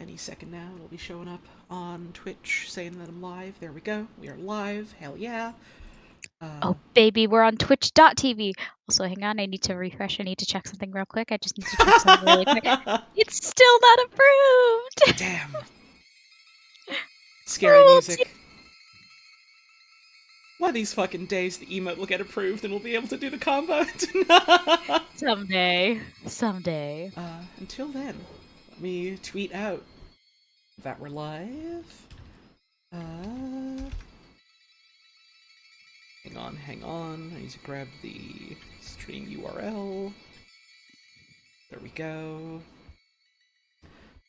Any second now, it'll be showing up on Twitch saying that I'm live. There we go. We are live. Hell yeah. Oh, baby, we're on twitch.tv. Also, hang on, I need to refresh. I need to check something real quick. I just need to check something really quick. It's still not approved! Damn. Scary music. One of these fucking days, the emote will get approved and we'll be able to do the combo. Someday. Until then, let me tweet out that we're live. Hang on. I need to grab the stream URL. There we go.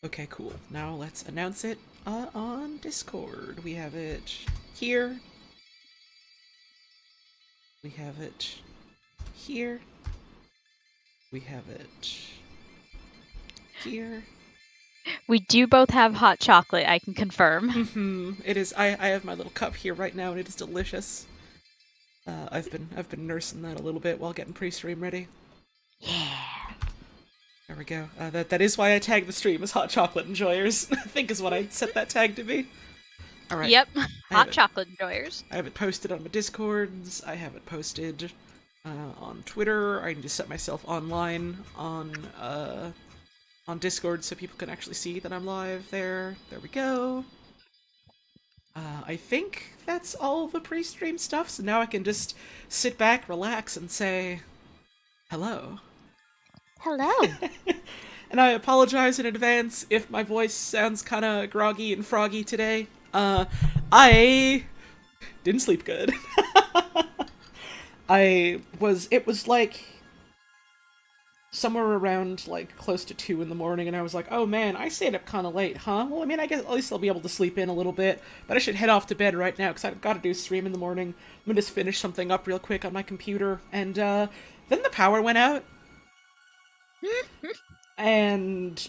Okay, cool. Now let's announce it on Discord. We have it here. We have it here. We have it here. We do both have hot chocolate, I can confirm. It is. I have my little cup here right now, and it is delicious. I've been nursing that a little bit while getting pre-stream ready. Yeah. There we go. That is why I tagged the stream as Hot Chocolate Enjoyers. I think is what I set that tag to be. All right. Yep. Hot chocolate enjoyers. I have it posted on my Discords. I have it posted on Twitter. I need to set myself online on Discord so people can actually see that I'm live there. There we go. I think that's all the pre-stream stuff, so now I can just sit back, relax, and say hello. Hello. And I apologize in advance if my voice sounds kind of groggy and froggy today. I didn't sleep good. It was like somewhere around like close to 2 in the morning, and I was like, oh man, I stayed up kind of late, huh? Well, I mean, I guess at least I'll be able to sleep in a little bit, but I should head off to bed right now because I've got to do stream in the morning. I'm gonna just finish something up real quick on my computer, and then the power went out. And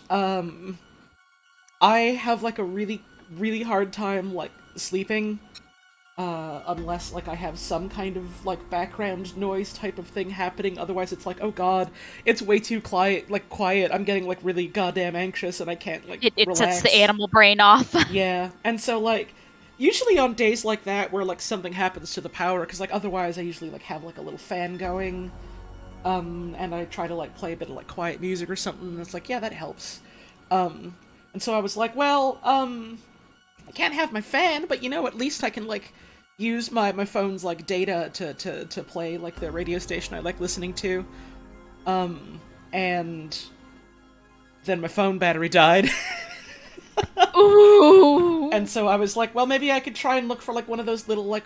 I have like a really, really hard time like sleeping unless like I have some kind of like background noise type of thing happening. Otherwise it's like, oh god, it's way too quiet. I'm getting like really goddamn anxious and I can't like It relax. sets the animal brain off. Yeah, and so like usually on days like that where like something happens to the power, because like otherwise I usually like have like a little fan going. And I try to, like, play a bit of, like, quiet music or something, and it's like, yeah, that helps. And so I was like, well, I can't have my fan, but, you know, at least I can, like, use my phone's, like, data to play, like, the radio station I like listening to. And then my phone battery died. Ooh. And so I was like, well, maybe I could try and look for, like, one of those little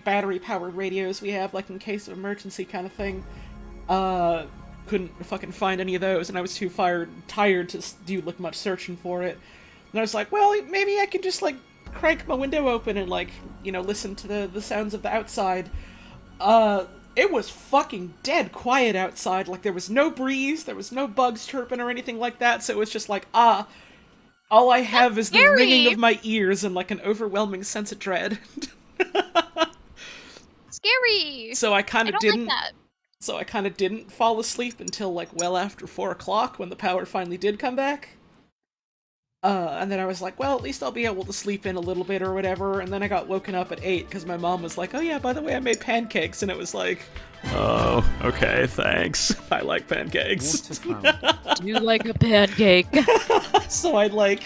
battery-powered radios we have, like, in case of emergency kind of thing. Couldn't fucking find any of those, and I was too tired to do, like, much searching for it. And I was like, well, maybe I can just, like, crank my window open and, like, you know, listen to the sounds of the outside. It was fucking dead quiet outside. Like, there was no breeze, there was no bugs chirping or anything like that, so it was just like, all I have is the ringing of my ears and, like, an overwhelming sense of dread. Scary. So I kind of didn't. Like that. So I kind of didn't fall asleep until like well after 4 o'clock when the power finally did come back. And then I was like, well, at least I'll be able to sleep in a little bit or whatever. And then I got woken up at 8 because my mom was like, oh yeah, by the way, I made pancakes, and it was like, oh, okay, thanks. I like pancakes. Do you like a pancake? So I like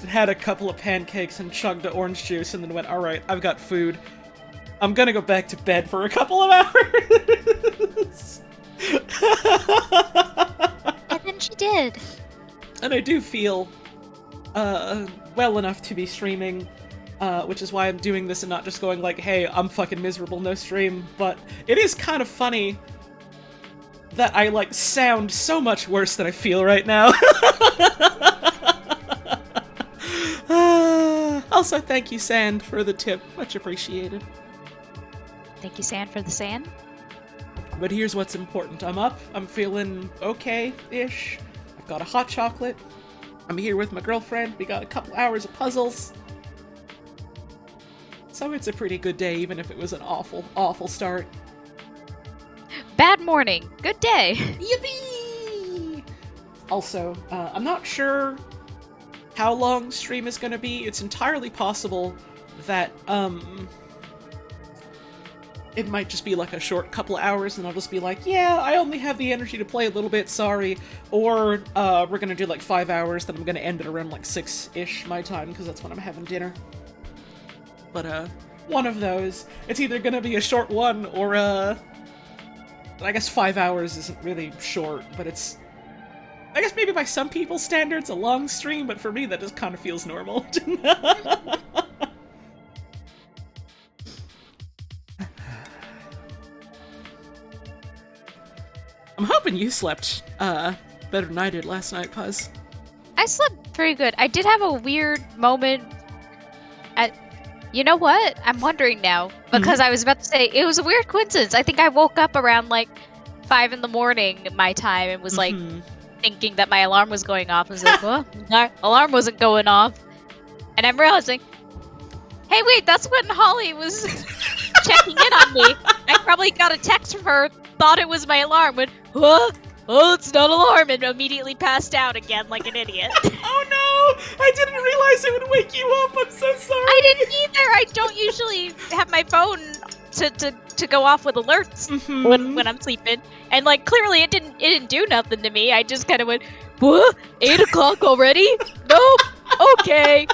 had a couple of pancakes and chugged the orange juice, and then went, all right, I've got food. I'm gonna go back to bed for a couple of hours. And then she did. And I do feel well enough to be streaming, which is why I'm doing this and not just going like, hey, I'm fucking miserable, no stream. But it is kind of funny that I like sound so much worse than I feel right now. Also, thank you, Sand, for the tip. Much appreciated. Thank you, Sand, for the sand. But here's what's important. I'm up. I'm feeling okay-ish. I've got a hot chocolate. I'm here with my girlfriend. We got a couple hours of puzzles. So it's a pretty good day, even if it was an awful, awful start. Bad morning. Good day. Yippee! Also, I'm not sure how long stream is gonna be. It's entirely possible that, it might just be like a short couple of hours and I'll just be like, yeah, I only have the energy to play a little bit, sorry. Or, we're gonna do like 5 hours, then I'm gonna end it around like 6-ish my time, because that's when I'm having dinner. But, one of those. It's either gonna be a short one, or, I guess 5 hours isn't really short, but it's... I guess maybe by some people's standards, a long stream, but for me that just kind of feels normal. I'm hoping you slept, better than I did last night, Puzz. I slept pretty good. I did have a weird moment you know what? I'm wondering now, because I was about to say, it was a weird coincidence. I think I woke up around, like, 5 in the morning my time and was, like, thinking that my alarm was going off. I was like, well, my alarm wasn't going off. And I'm realizing, hey, wait, that's when Holly was checking in on me. I probably got a text from her, thought it was my alarm, went, oh, it's not an alarm, and immediately passed out again like an idiot. Oh no! I didn't realize it would wake you up, I'm so sorry! I didn't either! I don't usually have my phone to go off with alerts when I'm sleeping. And like clearly it didn't do nothing to me. I just kinda went, what? 8 o'clock already? Nope! Okay.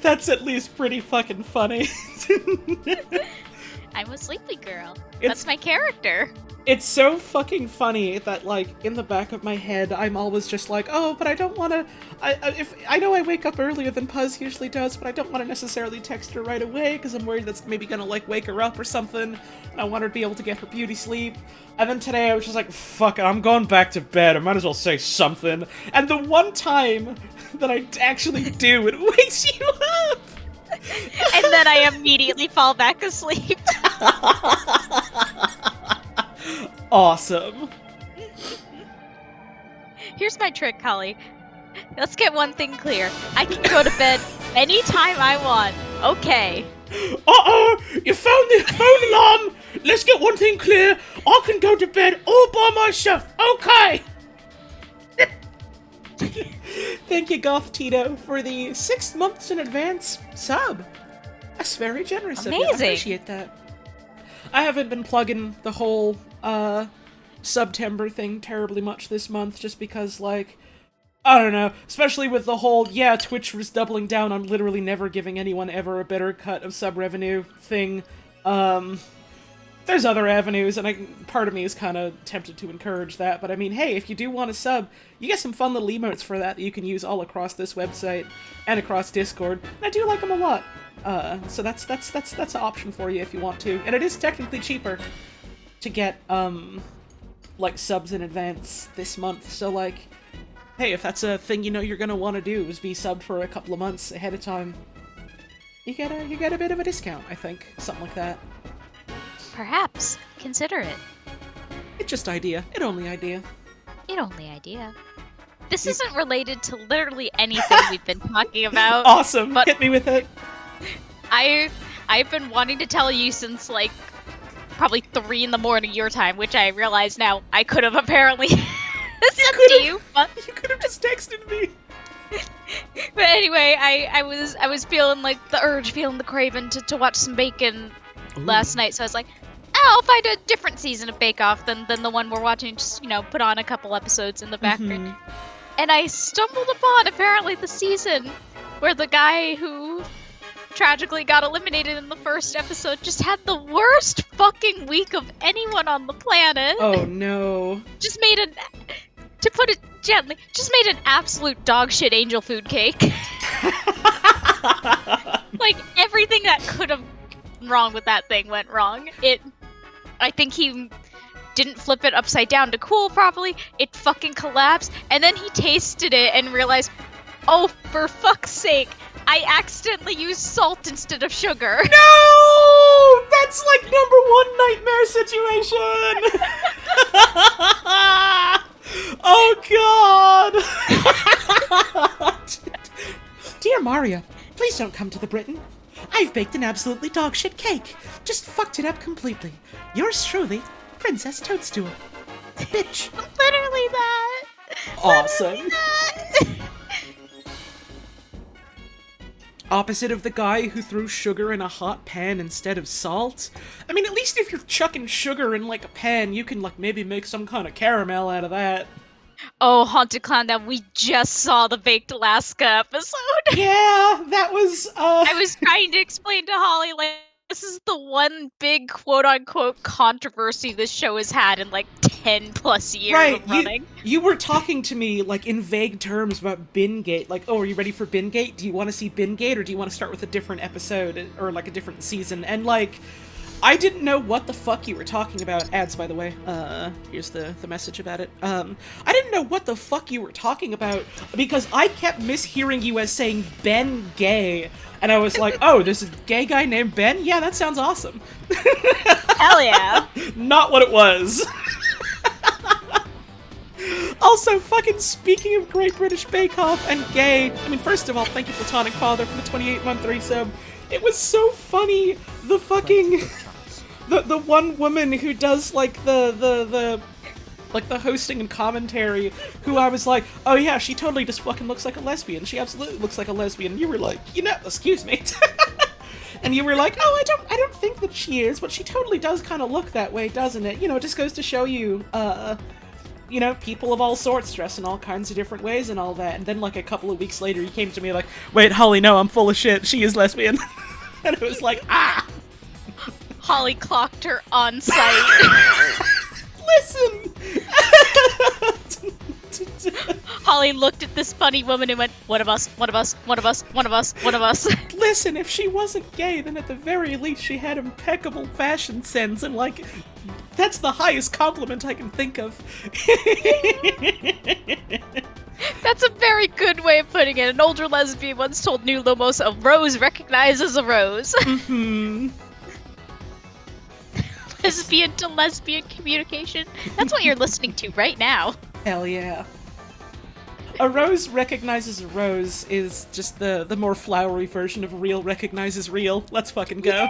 That's at least pretty fucking funny. I'm a sleepy girl. That's my character. It's so fucking funny that, like, in the back of my head, I'm always just like, oh, but I don't want to... I know I wake up earlier than Puzz usually does, but I don't want to necessarily text her right away, because I'm worried that's maybe gonna, like, wake her up or something, and I want her to be able to get her beauty sleep. And then today I was just like, fuck it, I'm going back to bed, I might as well say something. And the one time that I actually do, it wakes you up! And then I immediately fall back asleep. Awesome. Here's my trick, Holly. Let's get one thing clear. I can go to bed anytime I want. Okay. Uh-oh! You found the phone alarm! Let's get one thing clear. I can go to bed all by myself. Okay! Thank you, Goth Tito, for the 6 months in advance sub. That's very generous of you. I appreciate that. I haven't been plugging the whole, September thing terribly much this month, just because, like, I don't know, especially with the whole, yeah, Twitch was doubling down on literally never giving anyone ever a better cut of sub-revenue thing. There's other avenues, and part of me is kind of tempted to encourage that, but I mean, hey, if you do want to sub, you get some fun little emotes for that you can use all across this website and across Discord, and I do like them a lot. So that's an option for you if you want to, and it is technically cheaper to get, like, subs in advance this month, so, like, hey, if that's a thing you know you're gonna want to do, is be subbed for a couple of months ahead of time, you get a bit of a discount, I think, something like that. Perhaps. Consider it. It's just idea. It only idea. This isn't related to literally anything we've been talking about. Awesome! But hit me with it! I've been wanting to tell you since, like, probably 3 in the morning your time, which I realize now I could have apparently said to you, but... You could have just texted me! But anyway, I was feeling, like, the urge, feeling the craving to watch some Bacon last night, so I was like, I'll find a different season of Bake Off than the one we're watching, just, you know, put on a couple episodes in the background. And I stumbled upon, apparently, the season where the guy who tragically got eliminated in the first episode just had the worst fucking week of anyone on the planet. Oh no. Just made to put it gently, just made an absolute dog shit angel food cake. Like, everything that could have wrong with that thing went wrong. I think he didn't flip it upside down to cool properly. It fucking collapsed, and then he tasted it and realized, oh, for fuck's sake, I accidentally used salt instead of sugar. No! That's like #1 nightmare situation! Oh god! Dear Maria, please don't come to the Britain. I've baked an absolutely dogshit cake. Just fucked it up completely. Yours truly, Princess Toadstool. Bitch. Literally that. Awesome. Literally Opposite of the guy who threw sugar in a hot pan instead of salt. I mean, at least if you're chucking sugar in, like, a pan, you can, like, maybe make some kind of caramel out of that. Oh, Haunted Clown, that we just saw the Baked Alaska episode. Yeah, that was, I was trying to explain to Holly, like, this is the one big quote-unquote controversy this show has had in, like, 10 plus years right, of running. You were talking to me, like, in vague terms about Bingate. Like, oh, are you ready for Bingate? Do you want to see Bingate, or do you want to start with a different episode, or, like, a different season? And, like, I didn't know what the fuck you were talking about. Ads, by the way. Here's the message about it. I didn't know what the fuck you were talking about, because I kept mishearing you as saying Ben Gay. And I was like, oh, there's a gay guy named Ben? Yeah, that sounds awesome. Hell yeah. Not what it was. Also, fucking speaking of Great British Bake Off and gay, I mean, first of all, thank you, Platonic Father, for the 28-month resub. It was so funny, the fucking... The one woman who does, like, the hosting and commentary, who I was like, oh yeah, she totally just fucking looks like a lesbian. She absolutely looks like a lesbian. And you were like, you know, excuse me. And you were like, oh, I don't think that she is, but she totally does kind of look that way, doesn't it? You know, it just goes to show you, you know, people of all sorts dress in all kinds of different ways and all that. And then, like, a couple of weeks later, you came to me like, wait, Holly, no, I'm full of shit. She is lesbian. And it was like, ah! Holly clocked her on site. Listen! Holly looked at this funny woman and went, one of us, one of us, one of us, one of us, one of us. Listen, if she wasn't gay, then at the very least she had impeccable fashion sense, and, like, that's the highest compliment I can think of. That's a very good way of putting it. An older lesbian once told New Lumos, a rose recognizes a rose. Mm-hmm. Lesbian to lesbian communication. That's what you're listening to right now. Hell yeah. A rose recognizes a rose is just the more flowery version of real recognizes real. Let's fucking go.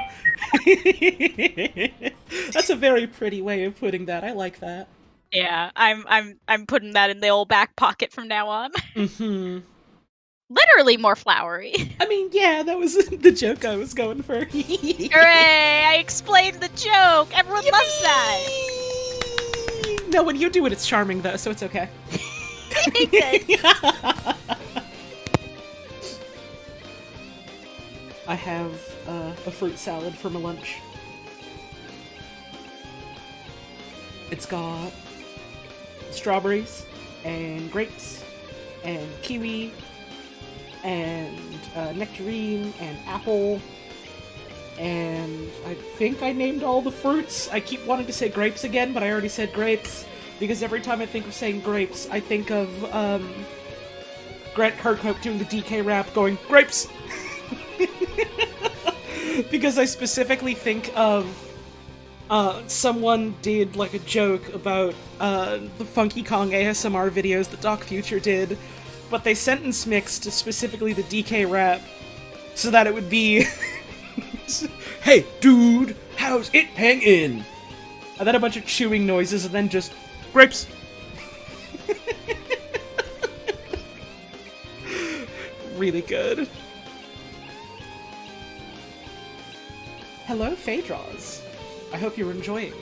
That's a very pretty way of putting that. I like that. Yeah, I'm putting that in the old back pocket from now on. Mm-hmm. Literally more flowery. I mean, yeah, that was the joke I was going for. Hooray! I explained the joke! Everyone Yippee! loves that! No, when you do it, it's charming, though, so it's okay. Good. I have a fruit salad for my lunch. It's got strawberries and grapes and kiwi and nectarine and apple, and I think I named all the fruits. I keep wanting to say grapes again, but I already said grapes, because every time I think of saying grapes, I think of Grant Kirkhope doing the DK rap going, grapes! Because I specifically think of someone did, like, a joke about the Funky Kong ASMR videos that Doc Future did, but they sentence mixed specifically the DK rap so that it would be hey, dude, how's it hanging? And then a bunch of chewing noises and then just grapes. Really good. Hello, Phaedros. I hope you're enjoying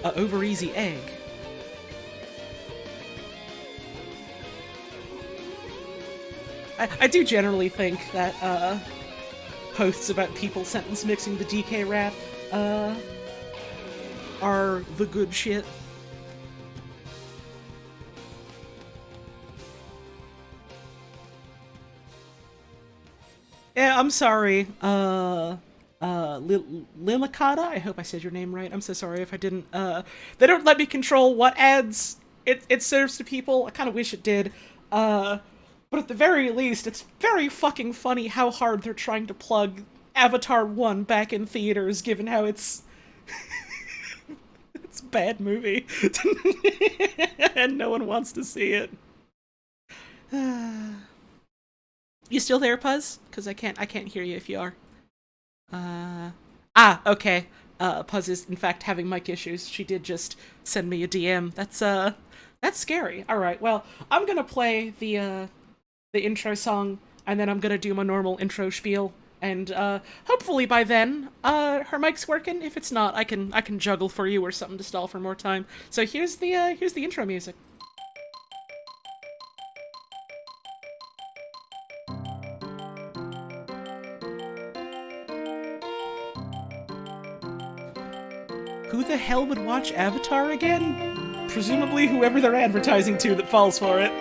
a over-easy egg. I do generally think that, posts about people sentence mixing the DK rap, are the good shit. Yeah, I'm sorry, Lilicata? I hope I said your name right. I'm so sorry if I didn't. They don't let me control what ads it serves to people. I kind of wish it did. But at the very least, it's very fucking funny how hard they're trying to plug Avatar 1 back in theaters, given how it's... it's a bad movie. And no one wants to see it. You still there, Puzz? Because I can't hear you if you are. Okay. Puzz is, in fact, having mic issues. She did just send me a DM. That's That's scary. All right. Well, I'm gonna play the intro song, and then I'm gonna do my normal intro spiel. And hopefully by then, her mic's working. If it's not, I can juggle for you or something to stall for more time. So here's the intro music. Who the hell would watch Avatar again? Presumably whoever they're advertising to that falls for it.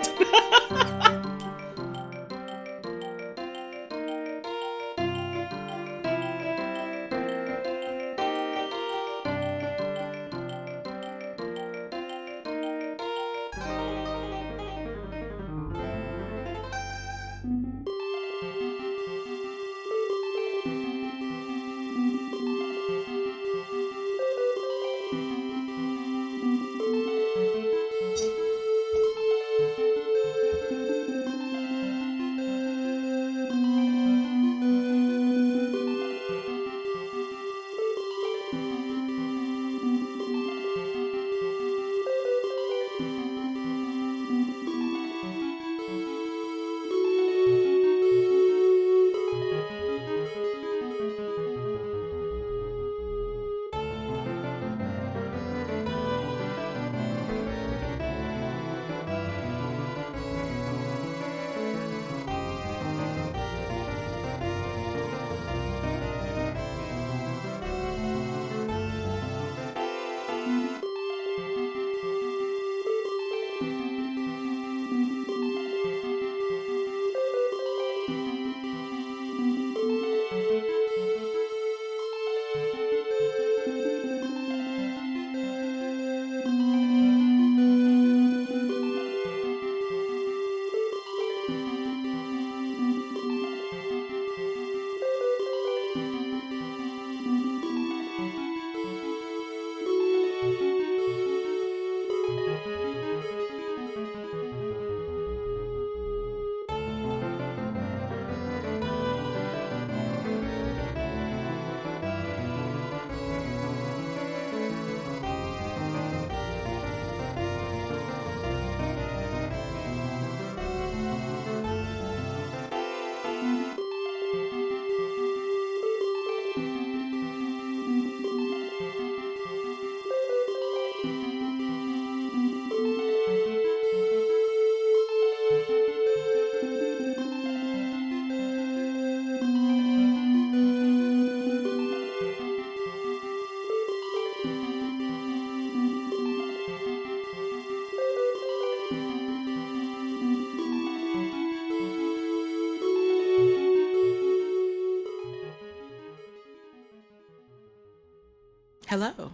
Hello.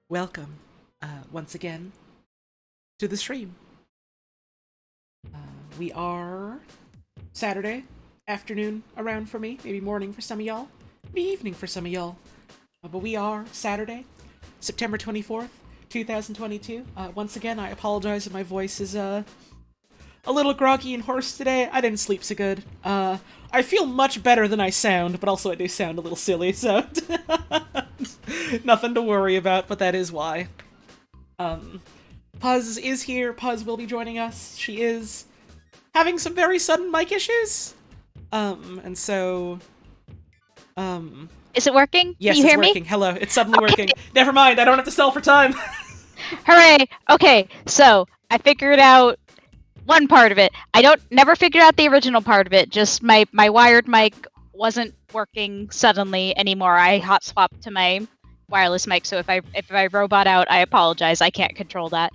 Welcome, once again, to the stream. We are Saturday afternoon around for me, maybe morning for some of y'all, maybe evening for some of y'all. But we are Saturday, September 24th, 2022. Once again, I apologize if my voice is a little groggy and hoarse today. I didn't sleep so good. I feel much better than I sound, but also I do sound a little silly, so nothing to worry about, but that is why. Puzz is here. Puzz will be joining us. She is having some very sudden mic issues. And so, Is it working? yes, Can you it's hear working. me? Hello, it's suddenly Okay. working. Never mind, I don't have to stall for time. Hooray! Okay, so I figured out one part of it. I never figured out the original part of it. Just my wired mic wasn't working suddenly anymore. I hot swapped to my wireless mic, so if I robot out, I apologize. I can't control that.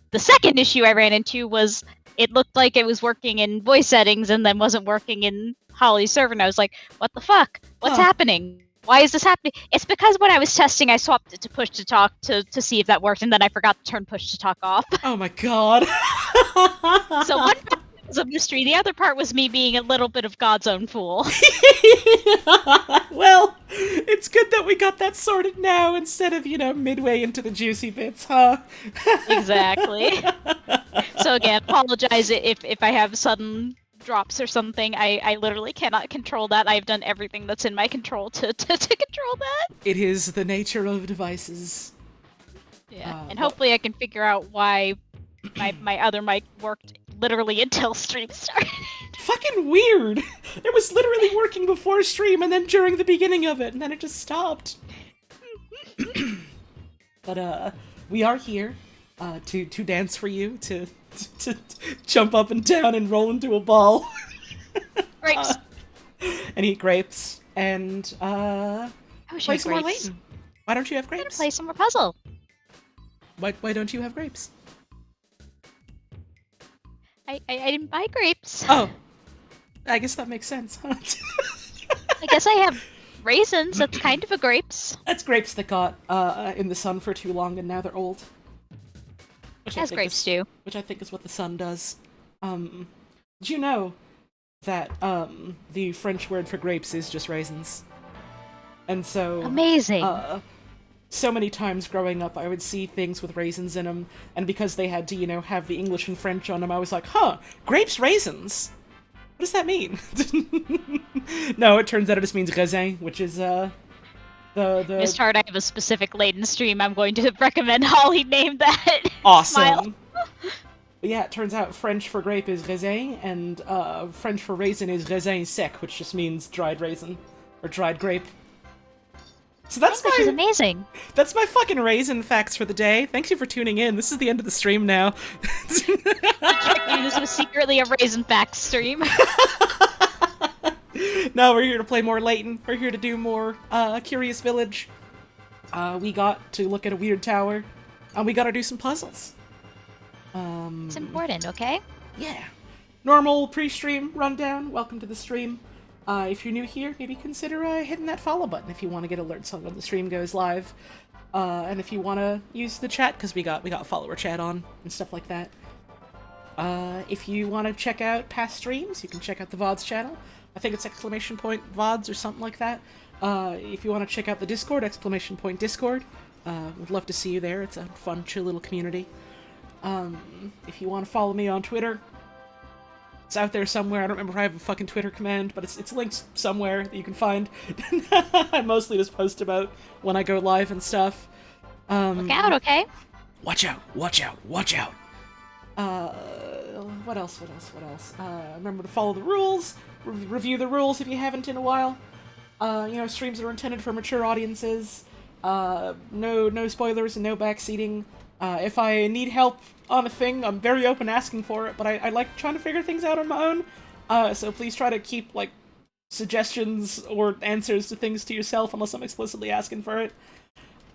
The second issue I ran into was it looked like it was working in voice settings and then wasn't working in Holly's server, and I was like, what the fuck? What's Huh. happening? Why is this happening? It's because when I was testing, I swapped it to push to talk to see if that worked, and then I forgot to turn push to talk off. Oh my god. So one part was a mystery, the other part was me being a little bit of God's own fool. Well, it's good that we got that sorted now instead of, midway into the juicy bits, huh? Exactly. So again, apologize if I have sudden drops or something. I literally cannot control that. I've done everything that's in my control to control that. It is the nature of devices. Yeah, and hopefully I can figure out why my other mic worked literally until stream started. Fucking weird! It was literally working before stream and then during the beginning of it, and then it just stopped. But, we are here, to dance for you, to jump up and down and roll into a ball. Grapes. And eat grapes, and, I wish I play had some more grapes. Layton. Why don't you have I'm gonna grapes? play some more puzzle. Why don't you have grapes? I didn't buy grapes. Oh. I guess that makes sense, huh? I guess I have raisins. That's kind of a grapes. That's grapes that got in the sun for too long and now they're old. As grapes do. Which I think is what the sun does. Did you know that the French word for grapes is just raisins? And so Amazing. So many times growing up I would see things with raisins in them, and because they had to, you know, have the English and French on them, I was like, huh, grapes raisins? What does that mean? No, it turns out it just means raisin, which is, the... Miss Hart, I have a specific Layton stream I'm going to recommend Holly name that. Awesome! Smile. But yeah, it turns out French for grape is raisin, and, French for raisin is raisin sec, which just means dried raisin. Or dried grape. So that's Which is amazing. That's my fucking raisin facts for the day. Thank you for tuning in. This is the end of the stream now. This was secretly a raisin facts stream. No, we're here to play more Layton. We're here to do more Curious Village. We got to look at a weird tower. And we got to do some puzzles. It's important, okay? Yeah. Normal pre-stream rundown. Welcome to the stream. If you're new here, maybe consider hitting that follow button if you want to get alerts on when the stream goes live. And if you want to use the chat, because we got follower chat on and stuff like that. If you want to check out past streams, you can check out the VODs channel. I think it's ! VODs or something like that. If you want to check out the Discord, ! Discord. Would love to see you there. It's a fun, chill little community. If you want to follow me on Twitter, it's out there somewhere. I don't remember if I have a fucking Twitter command, but it's linked somewhere that you can find. I mostly just post about when I go live and stuff. Look out, okay? Watch out! Watch out! Watch out! What else? Remember to follow the rules. Review the rules if you haven't in a while. You know, streams are intended for mature audiences. No spoilers and no backseating. If I need help on a thing, I'm very open asking for it, but I like trying to figure things out on my own. So please try to keep, like, suggestions or answers to things to yourself unless I'm explicitly asking for it.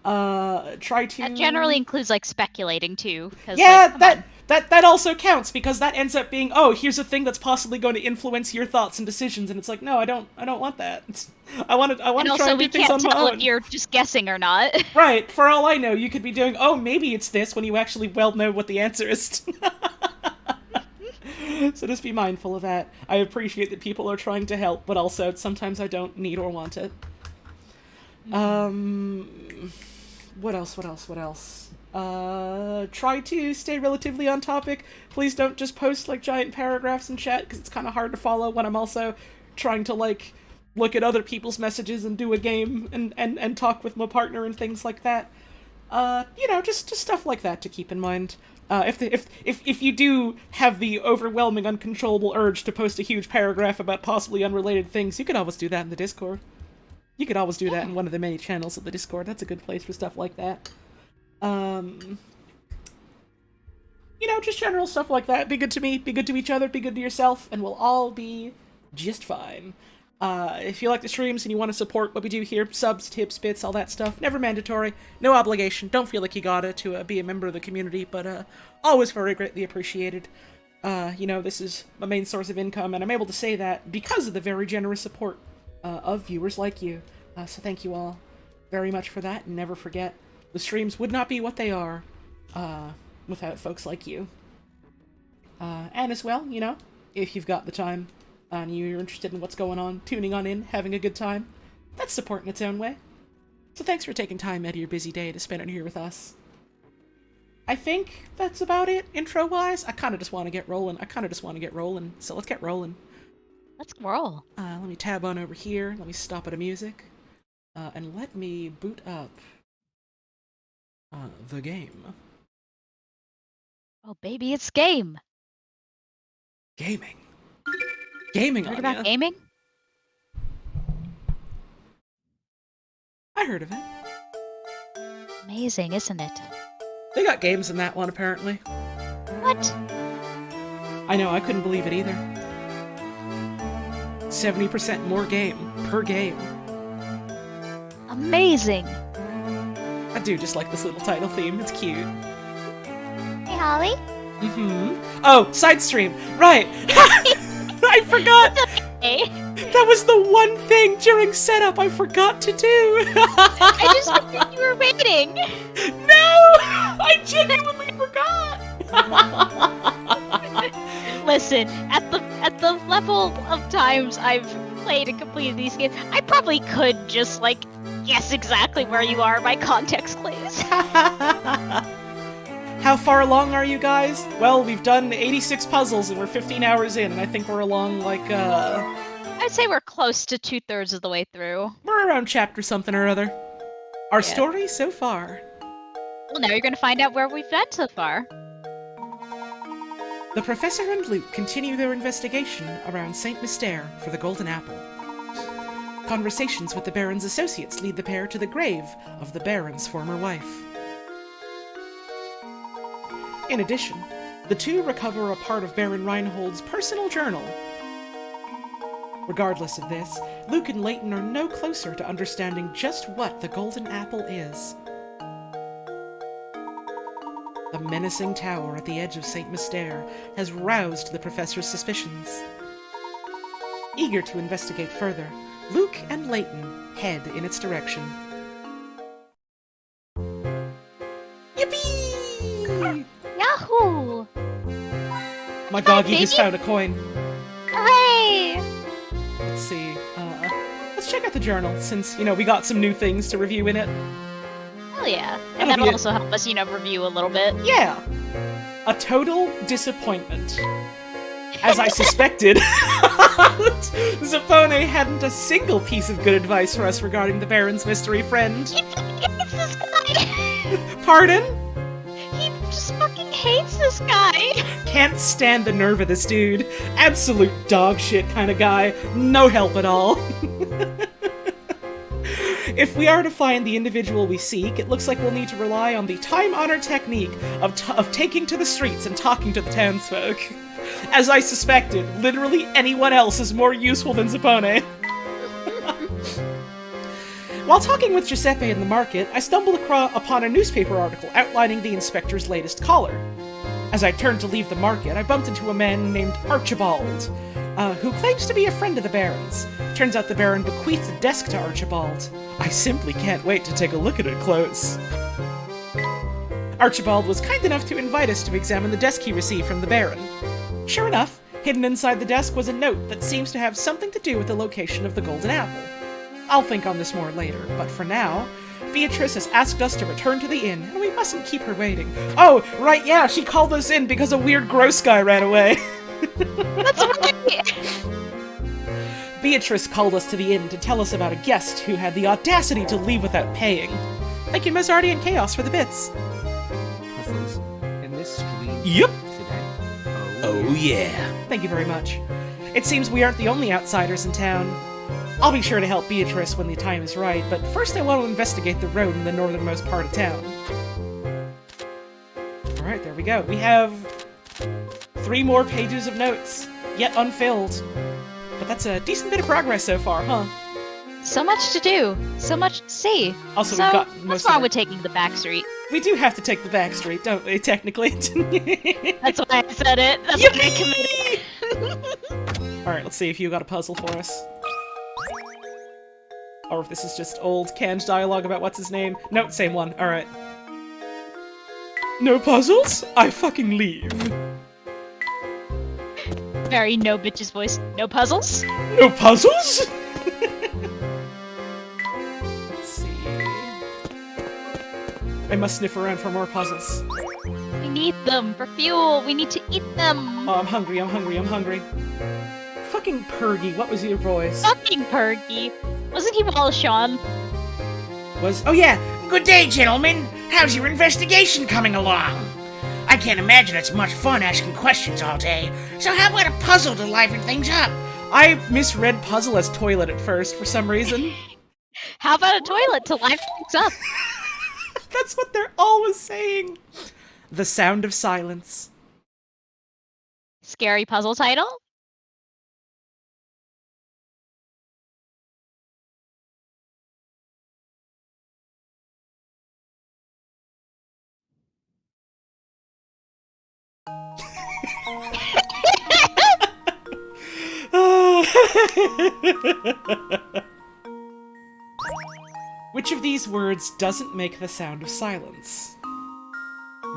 Try to... That generally includes, like, speculating, too. Yeah, like, that also counts, because that ends up being, oh, here's a thing that's possibly going to influence your thoughts and decisions, and it's like, no, I don't want that. I want to try and do things on my own. And also, we can't tell if you're just guessing or not. Right, for all I know, you could be doing, oh, maybe it's this, when you actually well know what the answer is. So just be mindful of that. I appreciate that people are trying to help, but also, sometimes I don't need or want it. What else? Try to stay relatively on topic. Please don't just post, like, giant paragraphs in chat, because it's kind of hard to follow when I'm also trying to, like, look at other people's messages and do a game and talk with my partner and things like that. You know, just stuff like that to keep in mind. If you do have the overwhelming, uncontrollable urge to post a huge paragraph about possibly unrelated things, you can always do that in the Discord. You could always do that in one of the many channels of the Discord. That's a good place for stuff like that. You know, just general stuff like that. Be good to me, be good to each other, be good to yourself, and we'll all be just fine. If you like the streams and you want to support what we do here, subs, tips, bits, all that stuff, never mandatory, no obligation, don't feel like you gotta to be a member of the community, but always very greatly appreciated. You know, this is my main source of income, and I'm able to say that because of the very generous support of viewers like you. So thank you all very much for that, and never forget, the streams would not be what they are without folks like you. And as well, you know, if you've got the time and you're interested in what's going on, tuning on in, having a good time, that's support in its own way. So thanks for taking time out of your busy day to spend it here with us. I think that's about it, intro-wise. I kind of just want to get rolling. So let's get rolling. Let's roll. Let me tab on over here. Let me stop at a music. And let me boot up The game. Oh, baby, it's game. Gaming. Gaming Heard on about ya. gaming? I heard of it. Amazing, isn't it? They got games in that one, apparently. What? I know, I couldn't believe it either. 70% more game per game. Amazing. I do just like this little title theme. It's cute. Hey, Holly. Mm-hmm. Oh, side stream. Right. I forgot. Hey. That was the one thing during setup I forgot to do. I just figured you were waiting. No! I genuinely forgot. Listen, at the level of times I've played and completed these games, I probably could just like guess exactly where you are by context clues. How far along are you guys? Well, we've done 86 puzzles and we're 15 hours in, and I think we're along like I'd say we're close to 2/3 of the way through. we're around chapter something or other. Our story so far. Well, now you're gonna find out where we've got so far. The Professor and Luke continue their investigation around Saint Mystère for the Golden Apple. Conversations with the Baron's associates lead the pair to the grave of the Baron's former wife. In addition, the two recover a part of Baron Reinhold's personal journal. Regardless of this, Luke and Layton are no closer to understanding just what the Golden Apple is. The menacing tower at the edge of Saint Mystère has roused the Professor's suspicions. Eager to investigate further, Luke and Layton head in its direction. Yippee! Yahoo! My doggy has found a coin. Hooray! Let's see. Let's check out the journal, since, we got some new things to review in it. Hell yeah. That'll And that'll be also help us, review a little bit. Yeah! A total disappointment. As I suspected, Zappone hadn't a single piece of good advice for us regarding the Baron's mystery friend. He hates this guy! Pardon? He just fucking hates this guy! Can't stand the nerve of this dude. Absolute dog shit kind of guy. No help at all. If we are to find the individual we seek, it looks like we'll need to rely on the time-honored technique of taking to the streets and talking to the townsfolk. As I suspected, literally anyone else is more useful than Zappone. While talking with Giuseppe in the market, I stumbled upon a newspaper article outlining the inspector's latest caller. As I turned to leave the market, I bumped into a man named Archibald, who claims to be a friend of the Baron's. Turns out the Baron bequeathed the desk to Archibald. I simply can't wait to take a look at it close. Archibald was kind enough to invite us to examine the desk he received from the Baron. Sure enough, hidden inside the desk was a note that seems to have something to do with the location of the Golden Apple. I'll think on this more later, but for now, Beatrice has asked us to return to the inn, and we mustn't keep her waiting. Oh, right, yeah, she called us in because a weird gross guy ran away. That's right! Beatrice called us to the inn to tell us about a guest who had the audacity to leave without paying. Thank you, Mazzardi and Chaos, for the bits. Puzzles in this stream Yep. today. Oh yeah. Thank you very much. It seems we aren't the only outsiders in town. I'll be sure to help Beatrice when the time is right, but first I want to investigate the road in the northernmost part of town. Alright, there we go. We have 3 more pages of notes, yet unfilled. But that's a decent bit of progress so far, huh? So much to do. So much to see. Also, So, we've got what's most wrong of with taking the back street? We do have to take the back street, don't we, technically? That's why I said it. That's why I committed. Alright, let's see if you got a puzzle for us. Or if this is just old canned dialogue about what's his name. Nope, same one. Alright. No puzzles? I fucking leave. Very no bitch's voice. No puzzles? No puzzles? Let's see. I must sniff around for more puzzles. We need them for fuel. We need to eat them. Oh, I'm hungry, I'm hungry, I'm hungry. Fucking Pergy, what was your voice? Fucking Perky. Wasn't he Wallace Shawn? Oh yeah! Good day, gentlemen! How's your investigation coming along? I can't imagine it's much fun asking questions all day, so how about a puzzle to liven things up? I misread puzzle as toilet at first for some reason. How about a toilet to liven things up? That's what they're always saying. The Sound of Silence. Scary puzzle title? Which of these words doesn't make the sound of silence?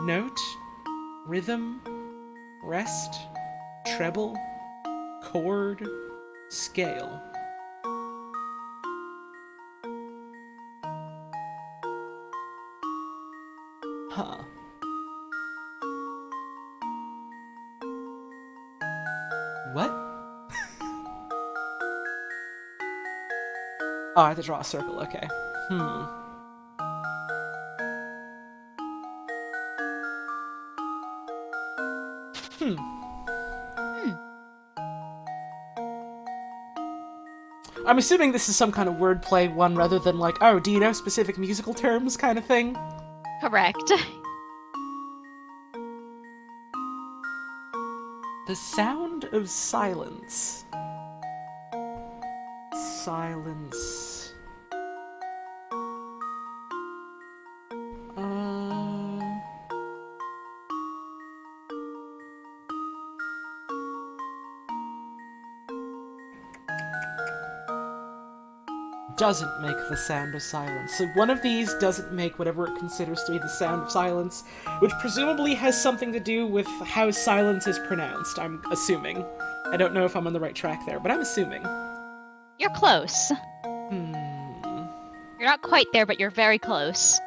Note, rhythm, rest, treble, chord, scale. Huh. What? Oh, I have to draw a circle, okay. I'm assuming this is some kind of wordplay one rather than like, oh, do you know specific musical terms kind of thing? Correct. The Sound of Silence. Silence. Doesn't make the sound of silence. So one of these doesn't make whatever it considers to be the sound of silence, which presumably has something to do with how silence is pronounced, I'm assuming. I don't know if I'm on the right track there, but I'm assuming. You're close. You're not quite there, but you're very close.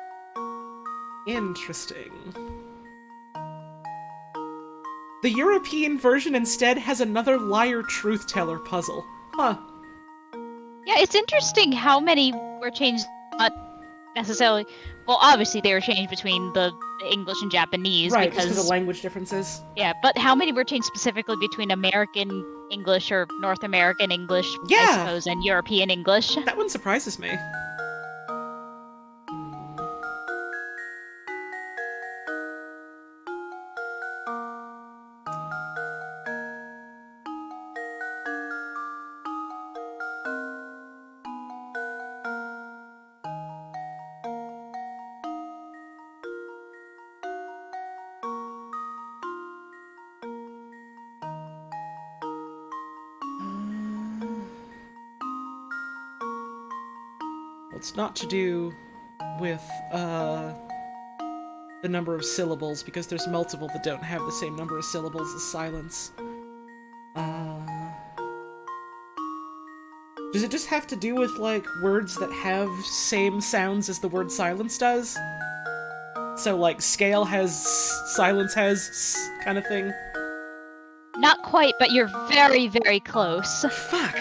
Interesting. The European version instead has another liar-truth-teller puzzle. Huh. Yeah, it's interesting how many were changed, not necessarily... Well, obviously they were changed between the English and Japanese. Right, because of language differences. Yeah, but how many were changed specifically between American English or North American English, yeah, I suppose, and European English? That one surprises me. It's not to do with, the number of syllables, because there's multiple that don't have the same number of syllables as silence. Does it just have to do with, like, words that have same sounds as the word silence does? So, like, scale has silence has kind of thing? Not quite, but you're very, very close. Fuck!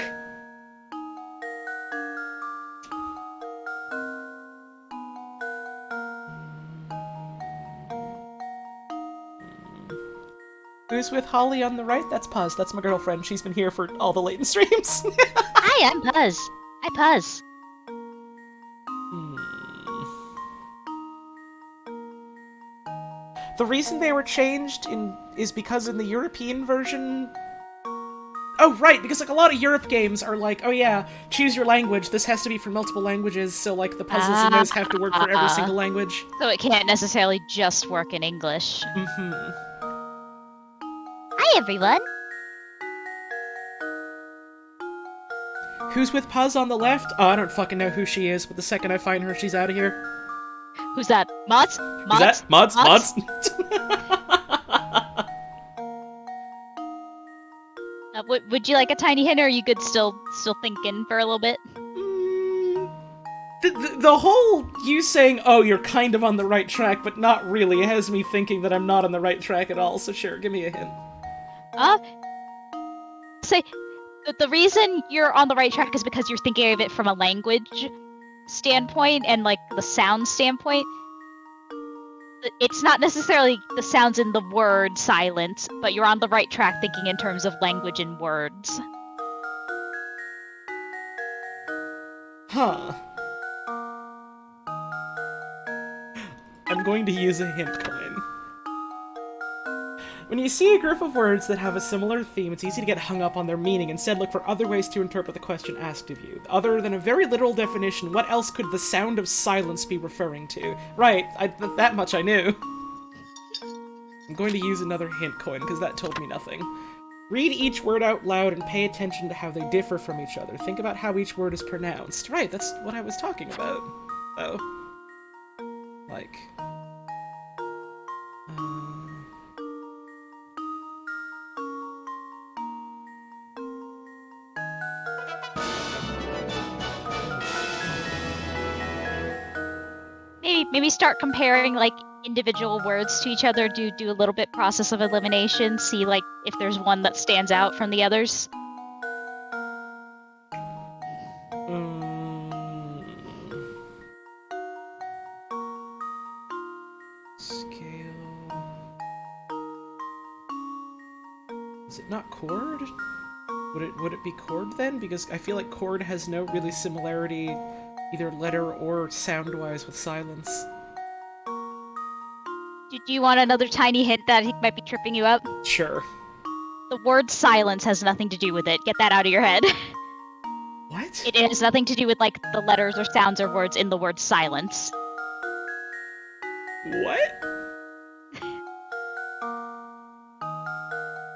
Who's with Holly on the right? That's Puzz. That's my girlfriend. She's been here for all the Layton streams. Hi, I'm Puzz. Hi, Puzz. The reason they were changed is because in the European version... Oh, right, because like a lot of Europe games are like, oh yeah, choose your language, this has to be for multiple languages, so like the puzzles in those have to work for every single language. So it can't necessarily just work in English. Mm-hmm. Hi, everyone. Who's with Puzz on the left? Oh, I don't fucking know who she is, but the second I find her, she's out of here. Who's that? Mods? Is that Mods? Mods? Would you like a tiny hint, or are you good still thinking for a little bit? The whole you saying, oh, you're kind of on the right track, but not really, has me thinking that I'm not on the right track at all, so sure, give me a hint. Say, the reason you're on the right track is because you're thinking of it from a language standpoint and, like, the sound standpoint. it's not necessarily the sounds in the word silence, but you're on the right track thinking in terms of language and words. Huh. I'm going to use a hint coin. When you see a group of words that have a similar theme, it's easy to get hung up on their meaning. Instead, look for other ways to interpret the question asked of you. Other than a very literal definition, what else could the sound of silence be referring to? Right, that much I knew. I'm going to use another hint coin, because that told me nothing. Read each word out loud and pay attention to how they differ from each other. Think about how each word is pronounced. Right, that's what I was talking about. Oh. Like... Maybe start comparing like individual words to each other. Do a little bit process of elimination. See like if there's one that stands out from the others. Scale. Is it not chord? Would it be chord then? Because I feel like chord has no really similarity, either letter or sound-wise, with silence. Do you want another tiny hint that he might be tripping you up? Sure. The word silence has nothing to do with it. Get that out of your head. What? It has nothing to do with like the letters or sounds or words in the word silence. What?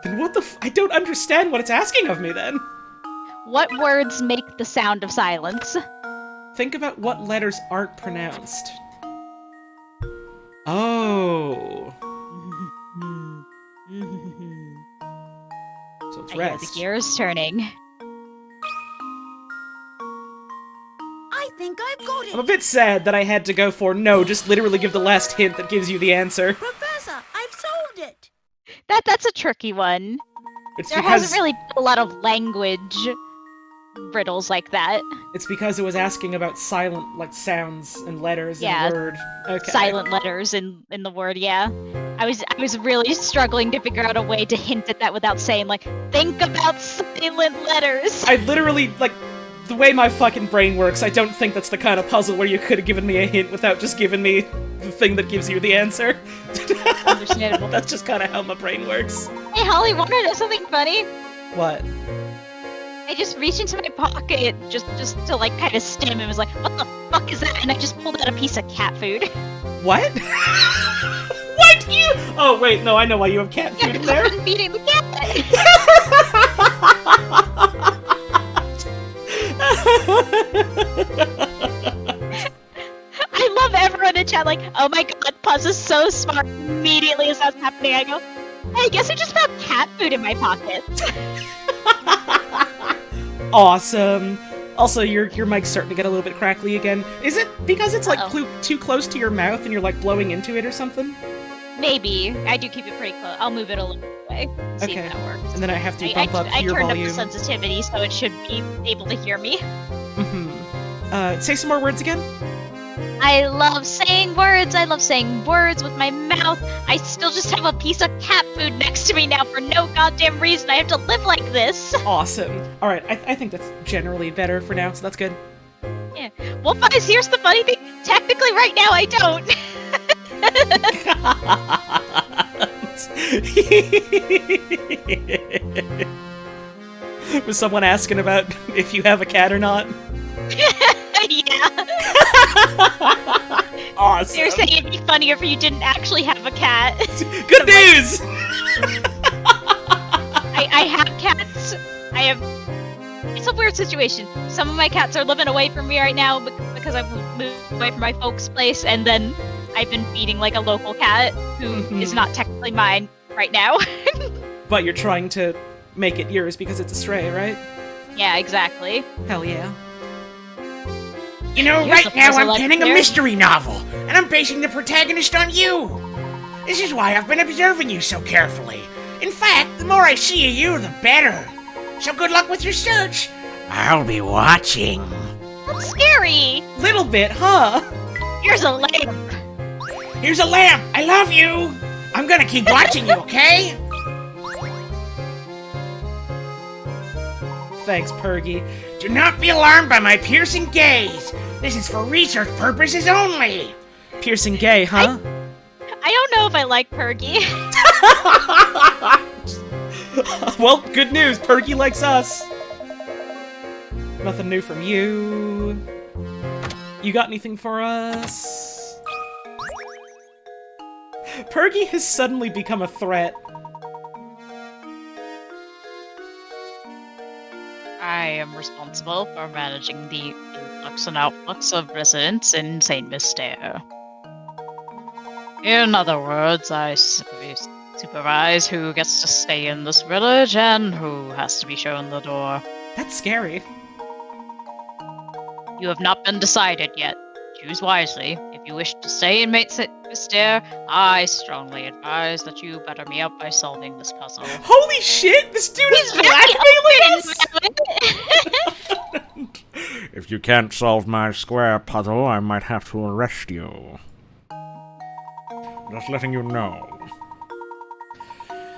Then what the I don't understand what it's asking of me, then. What words make the sound of silence? Think about what letters aren't pronounced. Oh. So it's I hear rest. the gears turning. I think I've got it. I'm a bit sad that I had to go for no, just literally give the last hint that gives you the answer. Professor, I've solved it. That's a tricky one. It's There because hasn't really been a lot of language riddles like that. it's because it was asking about silent like sounds and letters Yeah. in a word. Okay. Silent letters in the word, yeah. I was really struggling to figure out a way to hint at that without saying like, think about silent letters. I literally like the way my fucking brain works, I don't think that's the kind of puzzle where you could have given me a hint without just giving me the thing that gives you the answer. Understandable. That's just kind of how my brain works. Hey Holly, wanna know something funny? What? I just reached into my pocket just to like kind of stim and was like, what the fuck is that? And I just pulled out a piece of cat food. What? What? You? Oh wait, no, I know why you have cat food in there. I've been feeding the cat. I love everyone in chat like, oh my god, Puzz is so smart. Immediately as that's happening, I go, hey, I guess I just found cat food in my pocket. Awesome. Also, your mic's starting to get a little bit crackly again. Is it because it's like too close to your mouth and you're like blowing into it or something? Maybe. I do keep it pretty close. I'll move it a little away. See Okay. if that works. And then I have to I bump up your turned volume. up the sensitivity so it should be able to hear me. Say some more words again. I love saying words. I love saying words with my mouth. I still just have a piece of cat food next to me now for no goddamn reason. I have to live like this. Awesome. All right, I think that's generally better for now, so that's good. Yeah. Well, Fuzz, here's the funny thing. Technically, right now, I don't. Was someone asking about if you have a cat or not? Yeah. Awesome. You're saying it'd be funnier if you didn't actually have a cat. Good news! I have cats. I have... It's a weird situation. Some of my cats are living away from me right now because I've moved away from my folks' place, and then I've been feeding like a local cat who is not technically mine right now. But you're trying to make it yours because it's a stray, right? Yeah, exactly. Hell yeah. You know, Here's right the now puzzle I'm penning a up there. mystery novel, and I'm basing the protagonist on you. This is why I've been observing you so carefully. In fact, the more I see of you, the better. So good luck with your search. I'll be watching. That's scary. Little bit, huh? Here's a lamp. Here's a lamp! I love you! I'm gonna keep watching you, okay? Thanks, Pergy. Do not be alarmed by my piercing gaze. This is for research purposes only. Piercing gay, huh? I don't know if I like Pergy. Well, good news. Pergy likes us. Nothing new from you. You got anything for us? Pergy has suddenly become a threat. I am responsible for managing the influx and outflux of residents in St. Mystere. In other words, I supervise who gets to stay in this village and who has to be shown the door. That's scary. You have not been decided yet. Choose wisely. If you wish to stay in St. Mystere, I strongly advise that you better me up by solving this puzzle. Holy shit! This dude is blackmailing us! If you can't solve my square puzzle, I might have to arrest you. Just letting you know.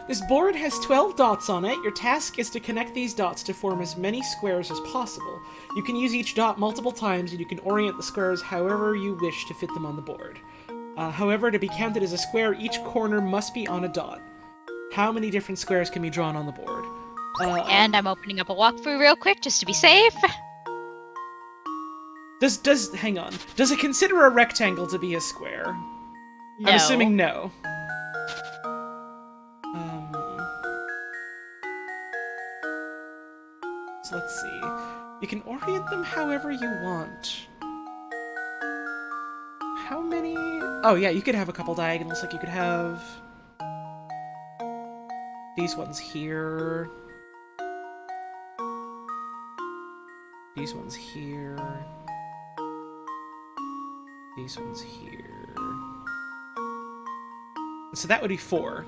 This board has 12 dots on it. Your task is to connect these dots to form as many squares as possible. You can use each dot multiple times, and you can orient the squares however you wish to fit them on the board. However, to be counted as a square, each corner must be on a dot. How many different squares can be drawn on the board? And I'm opening up a walkthrough real quick just to be safe. Hang on. Does it consider a rectangle to be a square? No. I'm assuming no. So let's see. You can orient them however you want. How many? Oh yeah, you could have a couple diagonals. Like you could have these ones here. These ones here. These ones here. So that would be 4.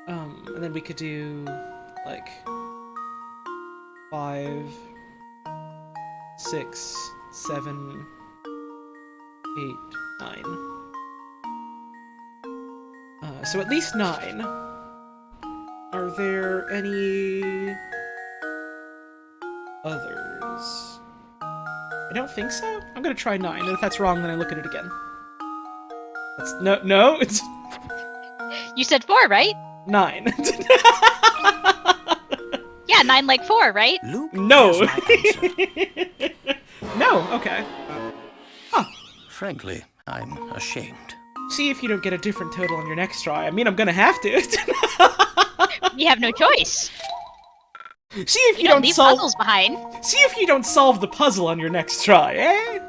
And then we could do like 5, 6, 7, 8, 9. So at least 9. Are there any others? I don't think so. I'm gonna try 9, and if that's wrong, then I look at it again. That's no, it's You said 4, right? 9. Yeah, 9 like 4, right? Luke, No. here's my answer. No, okay. Frankly, I'm ashamed. See if you don't get a different total on your next try. I mean, I'm gonna have to. We have no choice. See if you Don't don't leave solve. puzzles behind. See if you don't solve the puzzle on your next try, eh?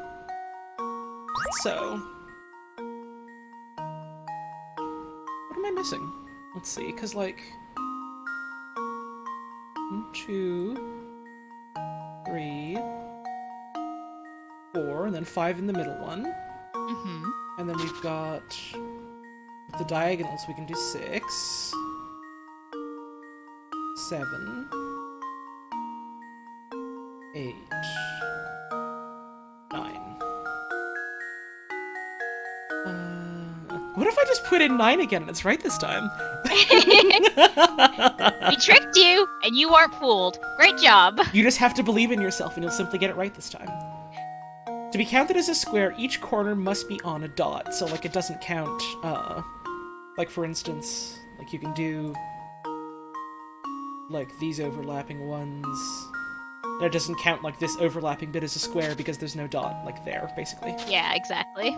So, what am I missing? Let's see, because like 1, 2, 3, 4, and then 5 in the middle one. Mm-hmm. And then we've got the diagonals, we can do 6, 7, 8, 9. What if I just put in 9 again and it's right this time? We tricked you, and you weren't fooled. Great job. You just have to believe in yourself and you'll simply get it right this time. To be counted as a square, each corner must be on a dot, so like it doesn't count, like for instance, like you can do like these overlapping ones, and it doesn't count like this overlapping bit as a square because there's no dot, like there, basically. Yeah, exactly.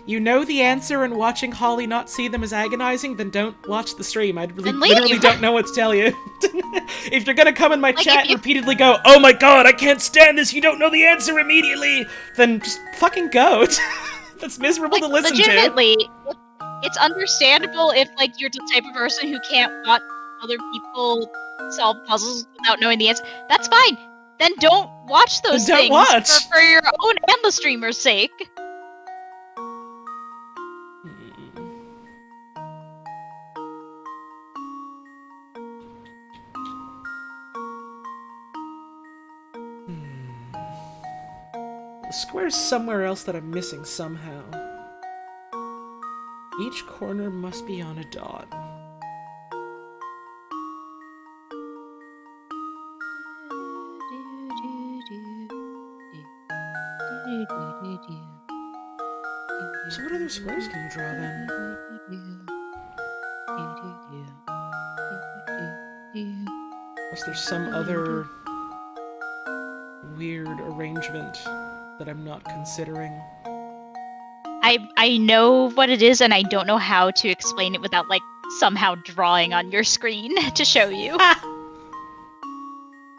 You know the answer and watching Holly not see them as agonizing, then don't watch the stream. I Then leave. literally don't know what to tell you. If you're gonna come in my Like, chat if and you- repeatedly go, "Oh my god, I can't stand this, you don't know the answer immediately," then just fucking go. That's miserable to listen to. Legitimately, it's understandable if, like, you're the type of person who can't watch other people solve puzzles without knowing the answer. That's fine. Then don't watch those Then don't things watch. For your own and the streamer's sake. there's somewhere else that I'm missing somehow. Each corner must be on a dot. So what other squares can you draw then? Unless there's some other weird arrangement that I'm not considering. I know what it is, and I don't know how to explain it without, like, somehow drawing on your screen to show you.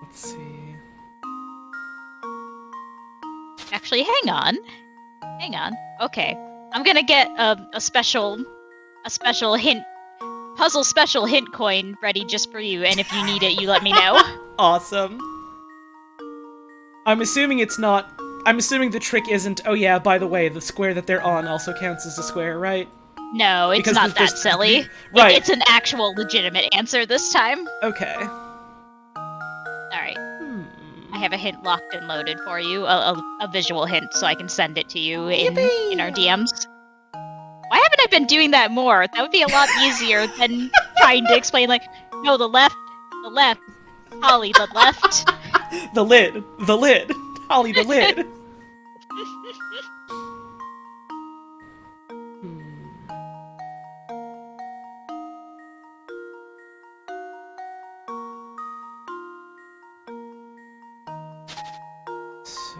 Let's see. Actually, hang on. Hang on. Okay. I'm gonna get a special hint, puzzle special hint coin ready just for you, and if you need it, you let me know. Awesome. I'm assuming it's not... I'm assuming the trick isn't, oh yeah, by the way, the square that they're on also counts as a square, right? No, it's Because not there's- that silly. Right. It's an actual legitimate answer this time. Okay. Alright. I have a hint locked and loaded for you, a visual hint, so I can send it to you in our DMs. Why haven't I been doing that more? That would be a lot easier than trying to explain, like, no, the left, Holly, the left. The lid. Holly, the lid. So...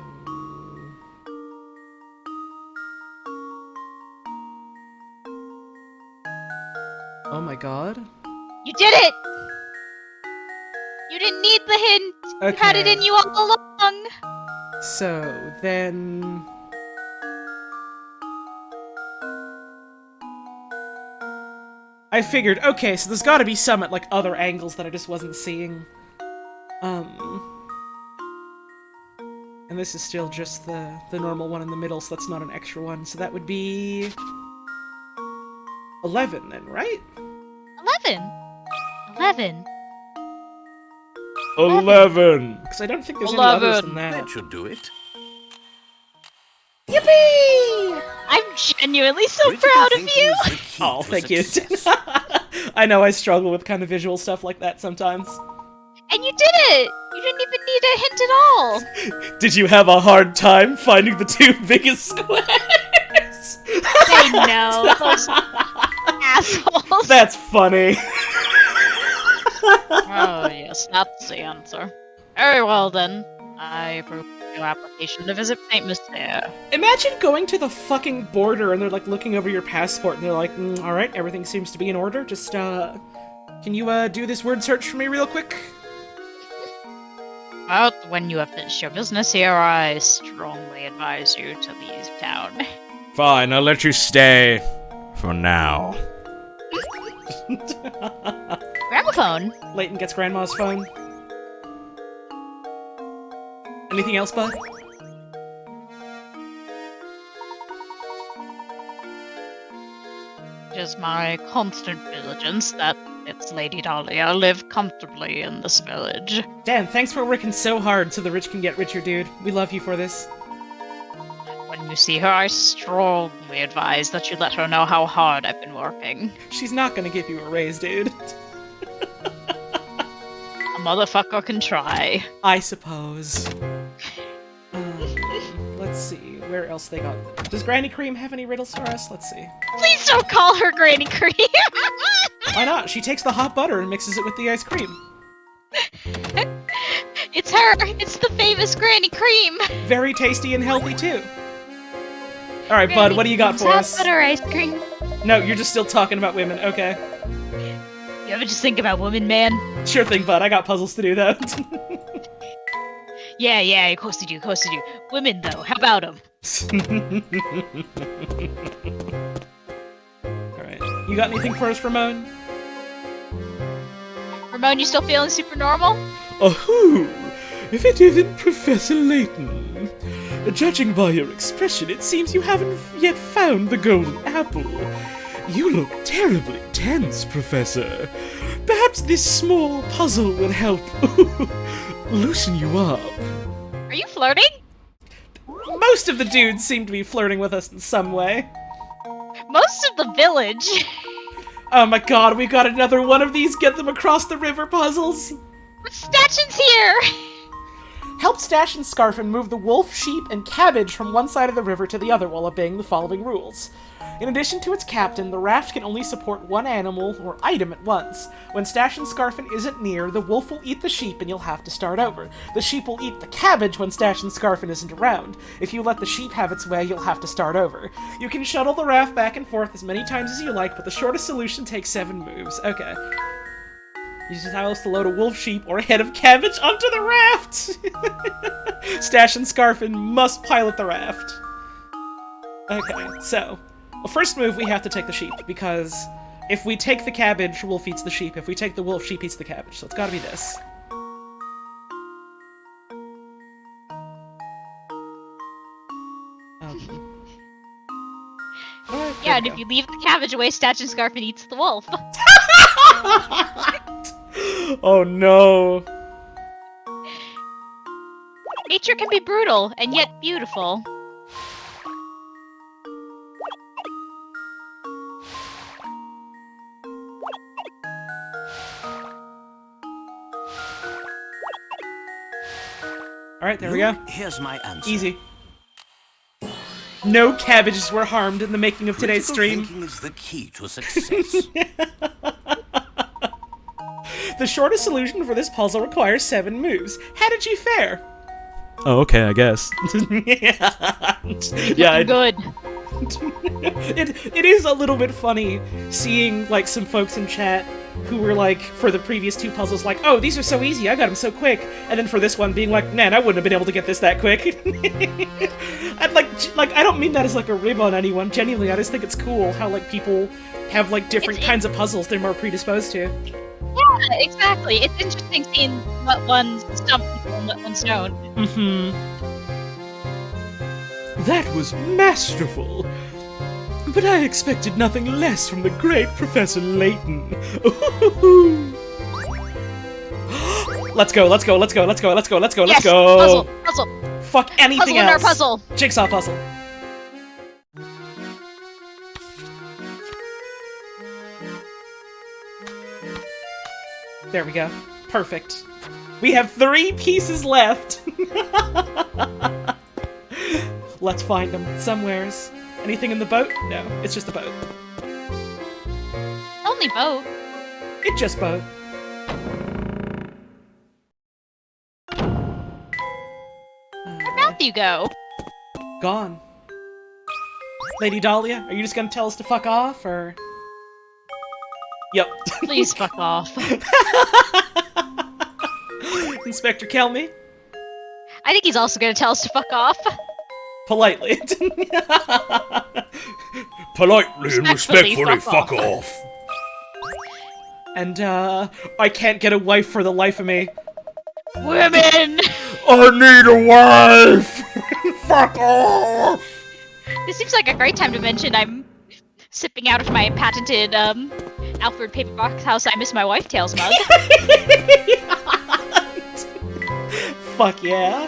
Oh my god. You did it! You didn't need the hint! You had it in you all along! So, then... I figured, okay, so there's gotta be some at, like, other angles that I just wasn't seeing. And this is still just the normal one in the middle, so that's not an extra one. So that would be... 11 then, right? 11. 11! Because I don't think there's any others than that. That should do it. Yippee! I'm genuinely so Critical proud of thinking you! is the key Oh, to thank you. success. I know I struggle with kind of visual stuff like that sometimes. And you did it! You didn't even need a hint at all! Did you have a hard time finding the two biggest squares? I know, those assholes! That's funny. Oh yes, that's the answer. Very well then. I approve your application to visit St. Mystere. Imagine going to the fucking border and they're like looking over your passport and they're like, alright, everything seems to be in order. Just, can you, do this word search for me real quick? But when you have finished your business here, I strongly advise you to leave town. Fine, I'll let you stay. For now. Gramophone? Layton gets Grandma's phone. Anything else, bud? It is my constant diligence that its Lady Dahlia live comfortably in this village. Dan, thanks for working so hard so the rich can get richer, dude. We love you for this. When you see her, I strongly advise that you let her know how hard I've been working. She's not gonna give you a raise, dude. A motherfucker can try. I suppose. Let's see, where else they got... Does Granny Cream have any riddles for us? Let's see. Please don't call her Granny Cream! Why not? She takes the hot butter and mixes it with the ice cream. It's her! It's the famous Granny Cream! Very tasty and healthy, too. Alright, bud, what do you got for us? Butter ice cream. No, you're just still talking about women, okay. You ever just think about women, man? Sure thing, bud, I got puzzles to do, though. Yeah, of course you do. Women, though, how about them? Alright, you got anything for us, Ramon? Ramon, you still feeling super normal? Oh, if it isn't Professor Layton. Judging by your expression, it seems you haven't yet found the golden apple. You look terribly tense, Professor. Perhaps this small puzzle will help loosen you up. Are you flirting? most of the dudes seem to be flirting with us in some way. Most of the village. Oh my god, we got another one of these get them across the river puzzles. Statchin's here! Help Stash and Scarfin move the wolf, sheep, and cabbage from one side of the river to the other while obeying the following rules. In addition to its captain, the raft can only support one animal or item at once. When Stash and Scarfin isn't near, the wolf will eat the sheep and you'll have to start over. The sheep will eat the cabbage when Stash and Scarfin isn't around. If you let the sheep have its way, you'll have to start over. You can shuttle the raft back and forth as many times as you like, but the shortest solution takes 7 moves. Okay. Use the tiles to load a wolf, sheep, or a head of cabbage onto the raft! Stash and Scarfin must pilot the raft. Okay, so... well, first move, we have to take the sheep, because if we take the cabbage, wolf eats the sheep. If we take the wolf, sheep eats the cabbage. So it's gotta be this. Yeah, and if you leave the cabbage away, Statch and Scarfin eats the wolf. Oh no. Nature can be brutal, and yet beautiful. Alright, there we go. Here's my answer. Easy. No cabbages were harmed in the making of today's Critical stream. thinking is the key to success. The shortest solution for this puzzle requires 7 moves. How did you fare? Oh, okay, I guess. Yeah, Good. it is a little bit funny seeing like some folks in chat who were like for the previous 2 puzzles like, oh, these are so easy, I got them so quick, and then for this one being like, man, I wouldn't have been able to get this that quick. I'd like I don't mean that as like a rib on anyone. Genuinely, I just think it's cool how like people have like different kinds of puzzles they're more predisposed to. Yeah, exactly. It's interesting seeing what one's stump and what one's don't. Mm-hmm. That was masterful. But I expected nothing less from the great Professor Layton. Let's go, let's go, let's go, let's go, let's go, let's go, let's Yes! go! Puzzle! Fuck anything Puzzle in our else! puzzle! Jigsaw puzzle. There we go. Perfect. We have 3 pieces left! Let's find them somewheres. Anything in the boat? No, it's just a boat. Only boat. It just boat. Where'd Matthew go? Gone. Lady Dahlia, are you just gonna tell us to fuck off, or...? Yep. Please fuck off. Inspector Kelmy? I think he's also gonna tell us to fuck off. Politely. Politely and Respectfully, respectfully fuck fuck off. And, I can't get a wife for the life of me. Women! I need a wife! Fuck off! This seems like a great time to mention I'm sipping out of my patented, Alfred Paperbox House I Miss My Wife Tales mug. Fuck yeah.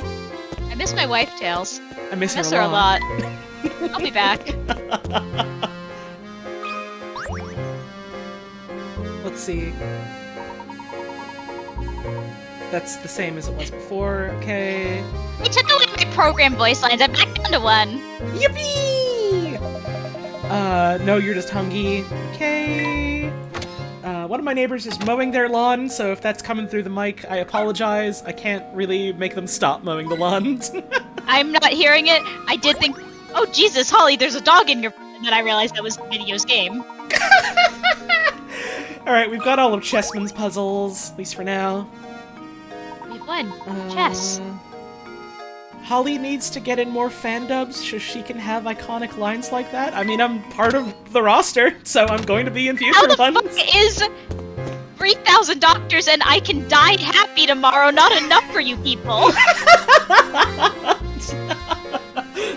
I miss my wife Tales. I miss I miss her her a a lot. lot. I'll be back. Let's see. That's the same as it was before, okay. I took away my program voice lines. I'm back down to 1. Yippee! No, you're just hungry. Okay. One of my neighbors is mowing their lawn, so if that's coming through the mic, I apologize. I can't really make them stop mowing the lawn. I'm not hearing it. I did think, oh Jesus, Holly, there's a dog in your... And then I realized that was the video's game. Alright, we've got all of Chessman's puzzles, at least for now. We've won. Chess. Holly needs to get in more fan dubs so she can have iconic lines like that. I mean, I'm part of the roster, so I'm going to be in future How the ones. fuck is 3,000 doctors and I can die happy tomorrow not enough for you people?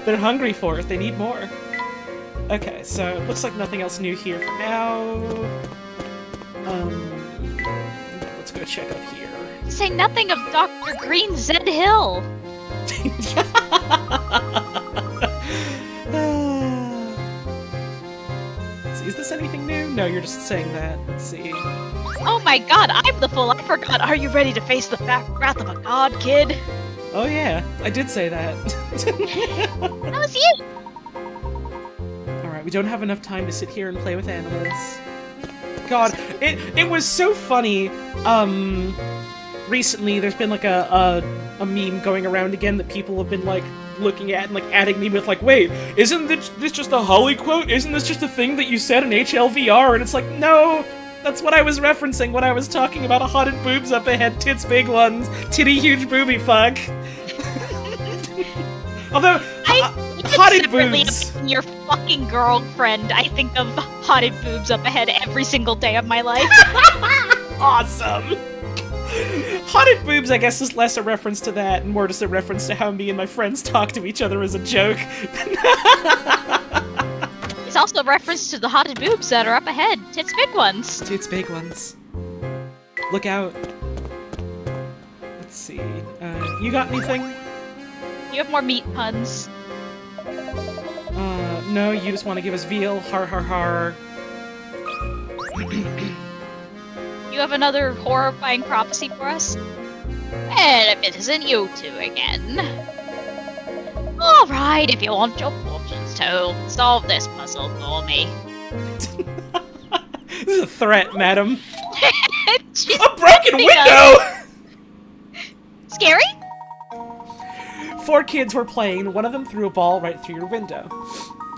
They're hungry for it. They need more. Okay, so it looks like nothing else new here for now. Let's go check up here. Say nothing of Dr. Green Zed Hill. Is this anything new? No, you're just saying that. Let's see. Oh my god, I'm the fool. I forgot. Are you ready to face the wrath of a god, kid? Oh yeah, I did say that. That was you. Alright, we don't have enough time to sit here and play with animals. God, it was so funny. Recently there's been like a meme going around again that people have been like looking at and like adding me with like, wait, isn't this just a Holly quote? Isn't this just a thing that you said in HLVR? And it's like, no, that's what I was referencing when I was talking about a haunted boobs up ahead, tits big ones, titty huge booby fuck. Although, haunted boobs. Your fucking girlfriend. I think of haunted boobs up ahead every single day of my life. Awesome. Haunted boobs, I guess, is less a reference to that and more just a reference to how me and my friends talk to each other as a joke. It's also a reference to the haunted boobs that are up ahead. Tits big ones. Tits big ones. Look out. Let's see. You got anything? You have more meat puns. No, you just want to give us veal. Har har har. You have another horrifying prophecy for us? And if it isn't you two again. Alright, if you want your fortunes told, solve this puzzle for me. This is a threat, madam. She's A broken window! Scary? 4 kids were playing, one of them threw a ball right through your window.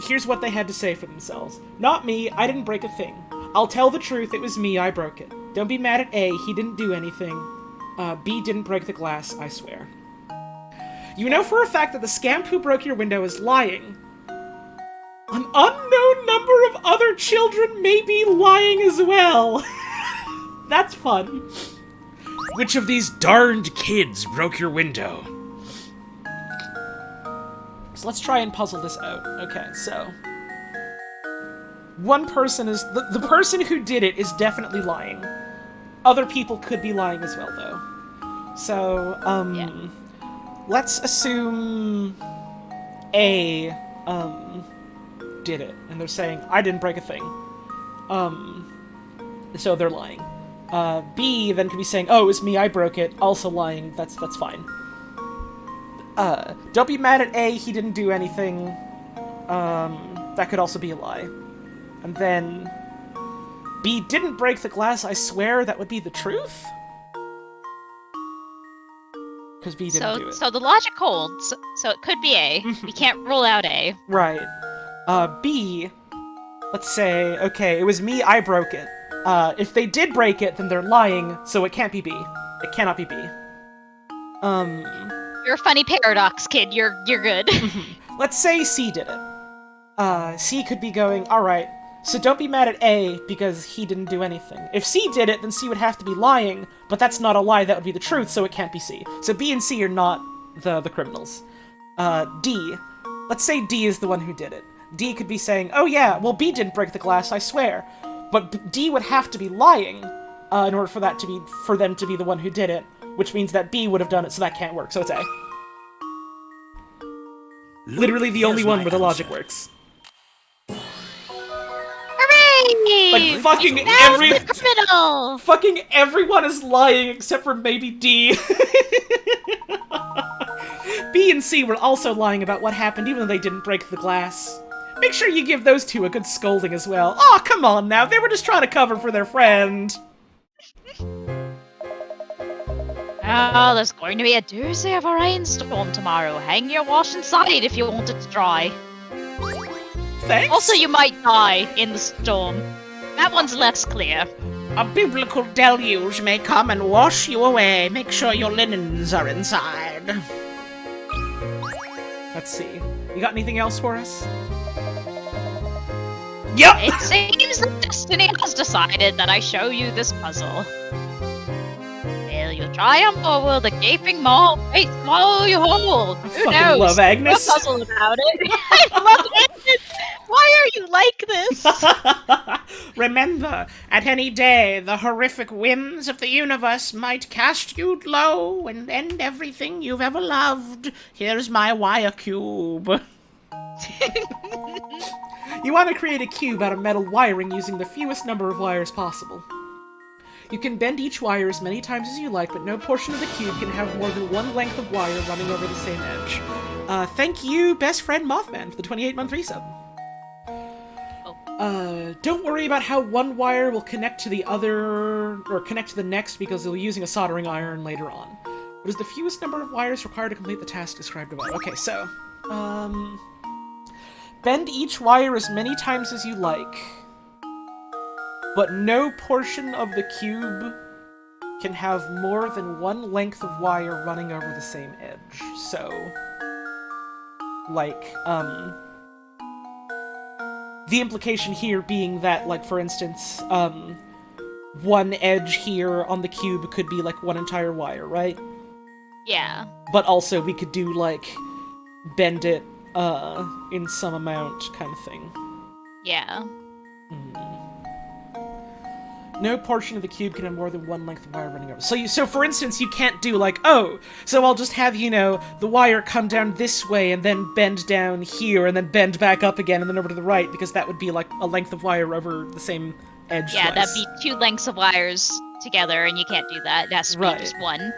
Here's what they had to say for themselves. Not me, I didn't break a thing. I'll tell the truth, it was me, I broke it. Don't be mad at A, he didn't do anything. B didn't break the glass, I swear. You know for a fact that the scamp who broke your window is lying. An unknown number of other children may be lying as well. That's fun. Which of these darned kids broke your window? So let's try and puzzle this out. Okay, so... one person is... The person who did it is definitely lying. Other people could be lying as well, though. So, Yeah. let's assume A, did it. And they're saying, I didn't break a thing. So they're lying. B then could be saying, oh, it was me, I broke it. Also lying. That's fine. Don't be mad at A, he didn't do anything. That could also be a lie. And then B didn't break the glass, I swear that would be the truth? Because B didn't do it. So the logic holds. So it could be A. We can't rule out A. Right. B, let's say, okay, it was me, I broke it. If they did break it, then they're lying, so it can't be B. It cannot be B. You're a funny paradox, kid. You're good. Let's say C did it. C could be going, alright, so don't be mad at A because he didn't do anything. If C did it, then C would have to be lying, but that's not a lie, that would be the truth, so it can't be C. So B and C are not the criminals. D. Let's say D is the one who did it. D could be saying, oh yeah, well B didn't break the glass, I swear. But D would have to be lying in order for them to be the one who did it, which means that B would have done it, so that can't work, so it's A. Literally the only one where the logic works. Hooray! Like, fucking That's the criminal! Fucking everyone is lying except for maybe D. B and C were also lying about what happened even though they didn't break the glass. Make sure you give those two a good scolding as well. Aw, come on now, they were just trying to cover for their friend. Oh, there's going to be a doozy of a rainstorm tomorrow. Hang your wash inside if you want it to dry. Thanks. Also, you might die in the storm. That one's less clear. A biblical deluge may come and wash you away. Make sure your linens are inside. Let's see. You got anything else for us? Yup! It seems that destiny has decided that I show you this puzzle. Will you triumph or will the gaping maw swallow you whole? Who fucking knows? love Agnes. I'm puzzled about it. I love Agnes. Why are you like this? Remember, at any day, the horrific whims of the universe might cast you low and end everything you've ever loved. Here's my wire cube. You want to create a cube out of metal wiring using the fewest number of wires possible. You can bend each wire as many times as you like, but no portion of the cube can have more than one length of wire running over the same edge. Thank you, best friend Mothman, for the 28-month resub. Don't worry about how one wire will connect to the other, or connect to the next, because you'll be using a soldering iron later on. What is the fewest number of wires required to complete the task described above? Okay, so, bend each wire as many times as you like, but no portion of the cube can have more than one length of wire running over the same edge. So, like, the implication here being that, like, for instance, one edge here on the cube could be, like, one entire wire, right? Yeah. But also we could do, like, bend it, in some amount kind of thing. Yeah. No portion of the cube can have more than one length of wire running over. So for instance, you can't do like, oh, so I'll just have, you know, the wire come down this way and then bend down here and then bend back up again and then over to the right, because that would be like a length of wire over the same edge Yeah, twice. that'd be two lengths of wires together, and you can't do that. It has to be Right. just one.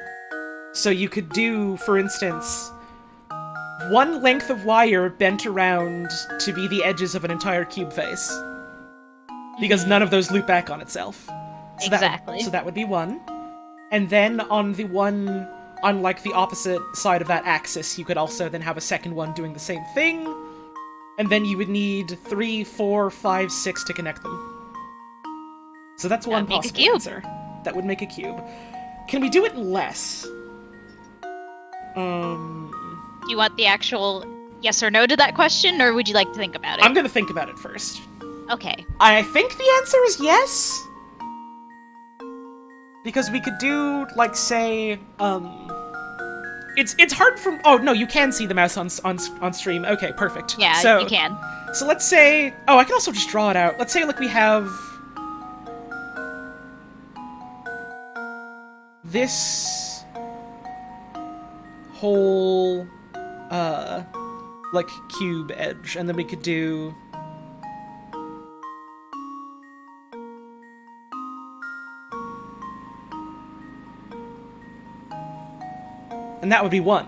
So you could do, for instance, one length of wire bent around to be the edges of an entire cube face. Because none of those loop back on itself. So Exactly. So that would be one. And then on the one, on like the opposite side of that axis, you could also then have a second one doing the same thing. And then you would need 3, 4, 5, 6 to connect them. So that's one That'd make a possible cube. answer. That would make a cube. Can we do it in less? Do you want the actual yes or no to that question, or would you like to think about it? I'm gonna think about it first. Okay. I think the answer is yes. Because we could do, like, say, it's hard from. Oh no, you can see the mouse on stream. Okay, perfect. Yeah, so, you can. So let's say. Oh, I can also just draw it out. Let's say, like, we have this whole like cube edge, and then we could do. And that would be 1.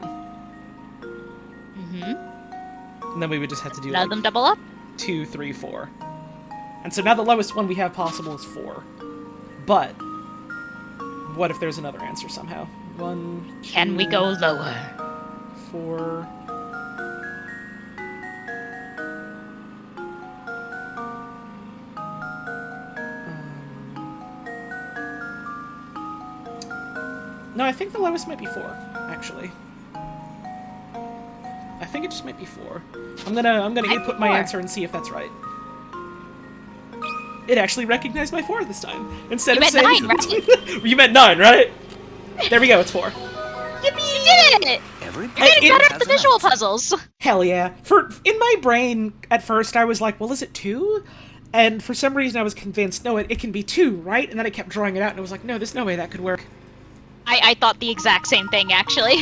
Mm-hmm. And then we would just have to do Let like them double up? 2, 3, 4. And so now the lowest one we have possible is 4. But what if there's another answer somehow? 1, 2, Can we go lower? 4. No, I think the lowest might be 4, actually. I think it just might be 4. I'm gonna input my 4. answer and see if that's right. It actually recognized my 4 this time. Instead You of meant saying 9, right? You meant 9, right? There we go, it's 4. You did it! Every You're getting it better at has the an visual answer. puzzles. Hell yeah. In my brain, at first, I was like, well, is it 2? And for some reason I was convinced, no, it can be 2, right? And then I kept drawing it out and I was like, no, there's no way that could work. I thought the exact same thing, actually.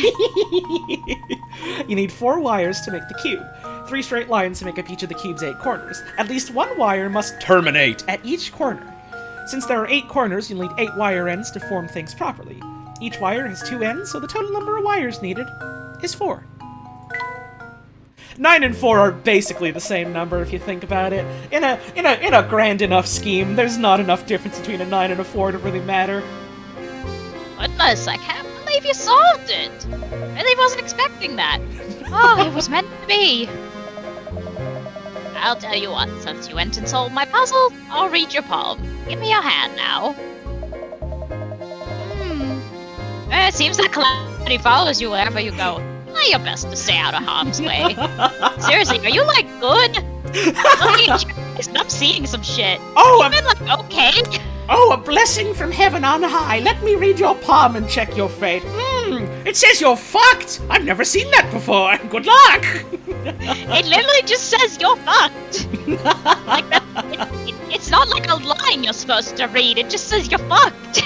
You need 4 wires to make the cube. 3 straight lines to make up each of the cube's 8 corners. At least 1 wire must terminate at each corner. Since there are 8 corners, you'll need 8 wire ends to form things properly. Each wire has 2 ends, so the total number of wires needed is 4. 9 and 4 are basically the same number if you think about it. In a grand enough scheme, there's not enough difference between a 9 and a 4 to really matter. Goodness, I can't believe you solved it! Really wasn't expecting that. Oh, it was meant to be. I'll tell you what, since you went and solved my puzzle, I'll read your palm. Give me your hand now. It seems that calamity follows you wherever you go. Try your best to stay out of harm's way. Seriously, are you, like, good? Looking at you, stop seeing some shit. Oh, You've been, like, okay? Oh, a blessing from heaven on high. Let me read your palm and check your fate. It says you're fucked. I've never seen that before. Good luck. It literally just says you're fucked. Like that, it's not like a line you're supposed to read. It just says you're fucked.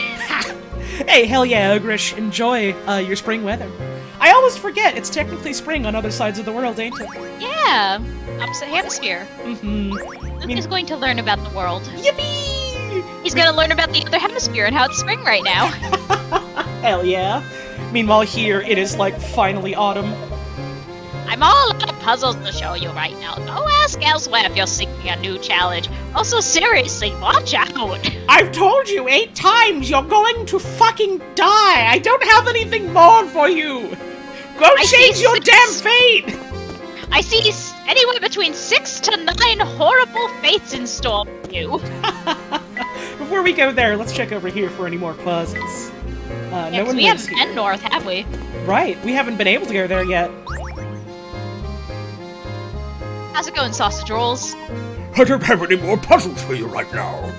Hey, hell yeah, Ogrish. Enjoy your spring weather. I always forget it's technically spring on other sides of the world, ain't it? Yeah. opposite hemisphere. Mm-hmm. Luke is going to learn about the world. Yippee! He's going to learn about the other hemisphere and how it's spring right now. Hell yeah. Meanwhile, here it is like finally autumn. I'm all out of puzzles to show you right now. Go ask elsewhere if you're seeking a new challenge. Also, seriously, watch out. I've told you 8 times you're going to fucking die. I don't have anything more for you. Go change your damn fate. I see anywhere between 6 to 9 horrible fates in store for you. Before we go there, let's check over here for any more puzzles. No one we lives haven't here. been north, have we? Right, we haven't been able to go there yet. How's it going, sausage rolls? I don't have any more puzzles for you right now.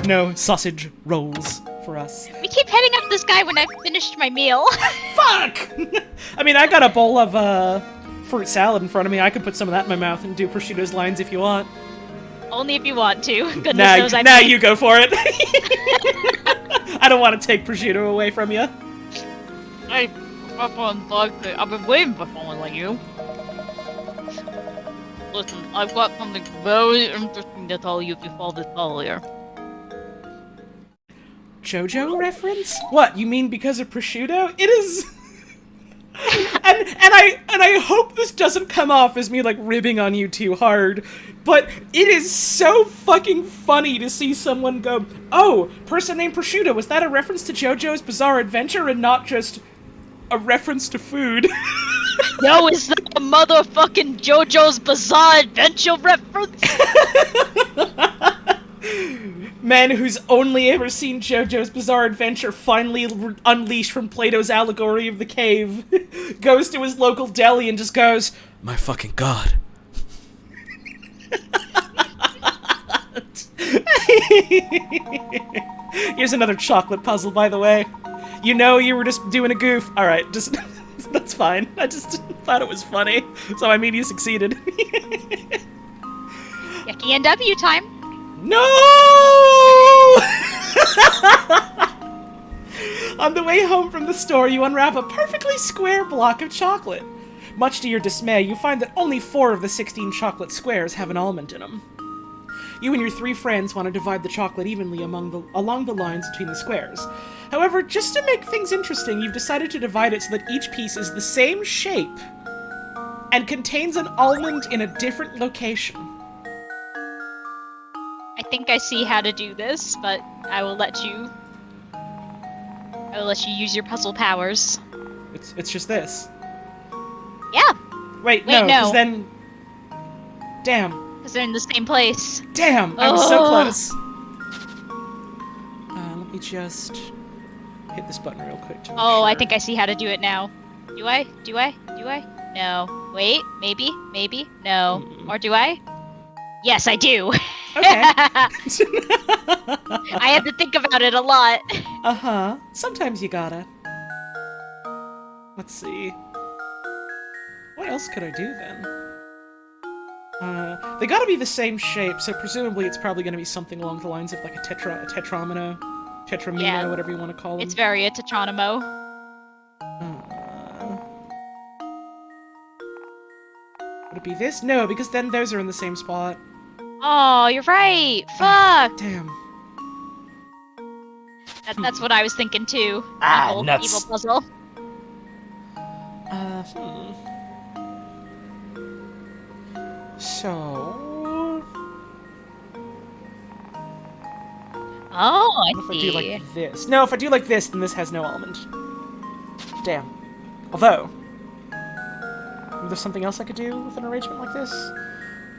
No sausage rolls for us. We keep heading up this guy when I've finished my meal. Fuck! I mean, I got a bowl of fruit salad in front of me. I could put some of that in my mouth and do prosciutto's lines if you want. Only if you want to. Goodness knows I Nah, you go for it. I don't want to take prosciutto away from you. Hey, I've been waiting for someone like you. Listen, I've got something very interesting to tell you before this call here. JoJo reference? What, you mean because of prosciutto? It is... and I hope this doesn't come off as me, like, ribbing on you too hard, but it is so fucking funny to see someone go, oh, person named Prosciutto, was that a reference to JoJo's Bizarre Adventure and not just a reference to food? Yo, is that a motherfucking JoJo's Bizarre Adventure reference? Man who's only ever seen JoJo's Bizarre Adventure finally unleashed from Plato's allegory of the cave, goes to his local deli and just goes, my fucking god. Here's another chocolate puzzle, by the way. You know you were just doing a goof. Alright, just... that's fine. I just thought it was funny. So I mean you succeeded. Yucky and W time. No! On the way home from the store, you unwrap a perfectly square block of chocolate. Much to your dismay, you find that only 4 of the 16 chocolate squares have an almond in them. You and your 3 friends want to divide the chocolate evenly along the lines between the squares. However, just to make things interesting, you've decided to divide it so that each piece is the same shape and contains an almond in a different location. I think I see how to do this, but I will let you use your puzzle powers. It's just this. Yeah. Wait, no. because then... Damn. Because they're in the same place. Damn, I was so close. Let me just hit this button real quick. To Oh, I sure. think I see how to do it now. Do I? No. Wait, maybe, no. Or do I? Yes, I do. Okay. I have to think about it a lot. Uh-huh. Sometimes you gotta. Let's see. What else could I do then? They gotta be the same shape, so presumably it's probably gonna be something along the lines of like a tetramino, Yeah. whatever you want to call them. It's very a Tetronimo. Would it be this? No, because then those are in the same spot. Oh, you're right. Fuck. Damn. That's what I was thinking too. Nuts. Evil puzzle. So... Oh, I What if I see. do like this? No, if I do like this, then this has no almond. Damn. Although... there's something else I could do with an arrangement like this?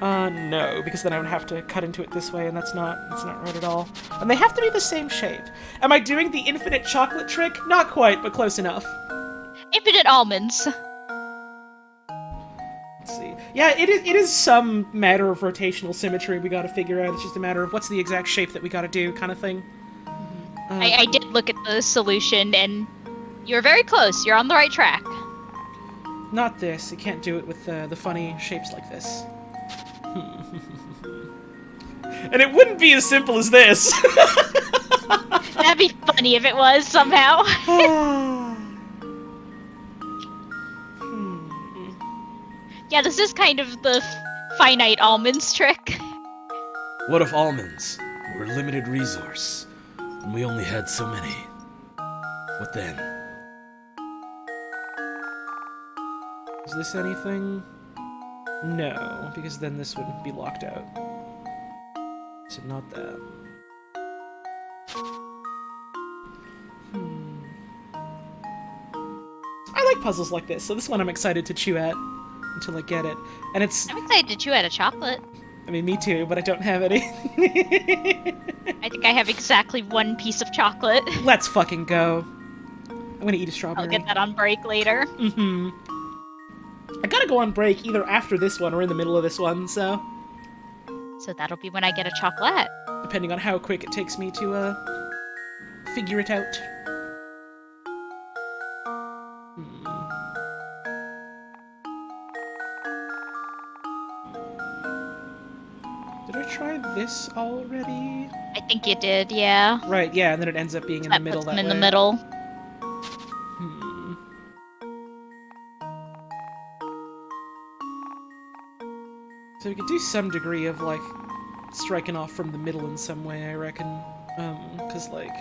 No, because then I would have to cut into it this way, and that's not right at all. And they have to be the same shape. Am I doing the infinite chocolate trick? Not quite, but close enough. Infinite almonds. Let's see. Yeah, it is some matter of rotational symmetry we gotta figure out. It's just a matter of what's the exact shape that we gotta do, kind of thing. I did look at the solution, and you're very close. You're on the right track. Not this. You can't do it with the funny shapes like this. And it wouldn't be as simple as this. That'd be funny if it was somehow. Yeah, this is kind of the finite almonds trick. What if almonds were a limited resource, and we only had so many? What then? Is this anything? No, because then this would be locked out. So not that. I like puzzles like this, so this one I'm excited to chew at until I get it. And it's... I'm excited to chew out a chocolate. I mean, me too, but I don't have any. I think I have exactly one piece of chocolate. Let's fucking go. I'm gonna eat a strawberry. I'll get that on break later. Mm-hmm. I gotta go on break either after this one or in the middle of this one, so... So that'll be when I get a chocolate. Depending on how quick it takes me to, figure it out. Did I try this already? I think you did, yeah. Right, yeah, and then it ends up being in the That middle puts them that in way. the middle. So we could do some degree of, like, striking off from the middle in some way, I reckon. Cause, like...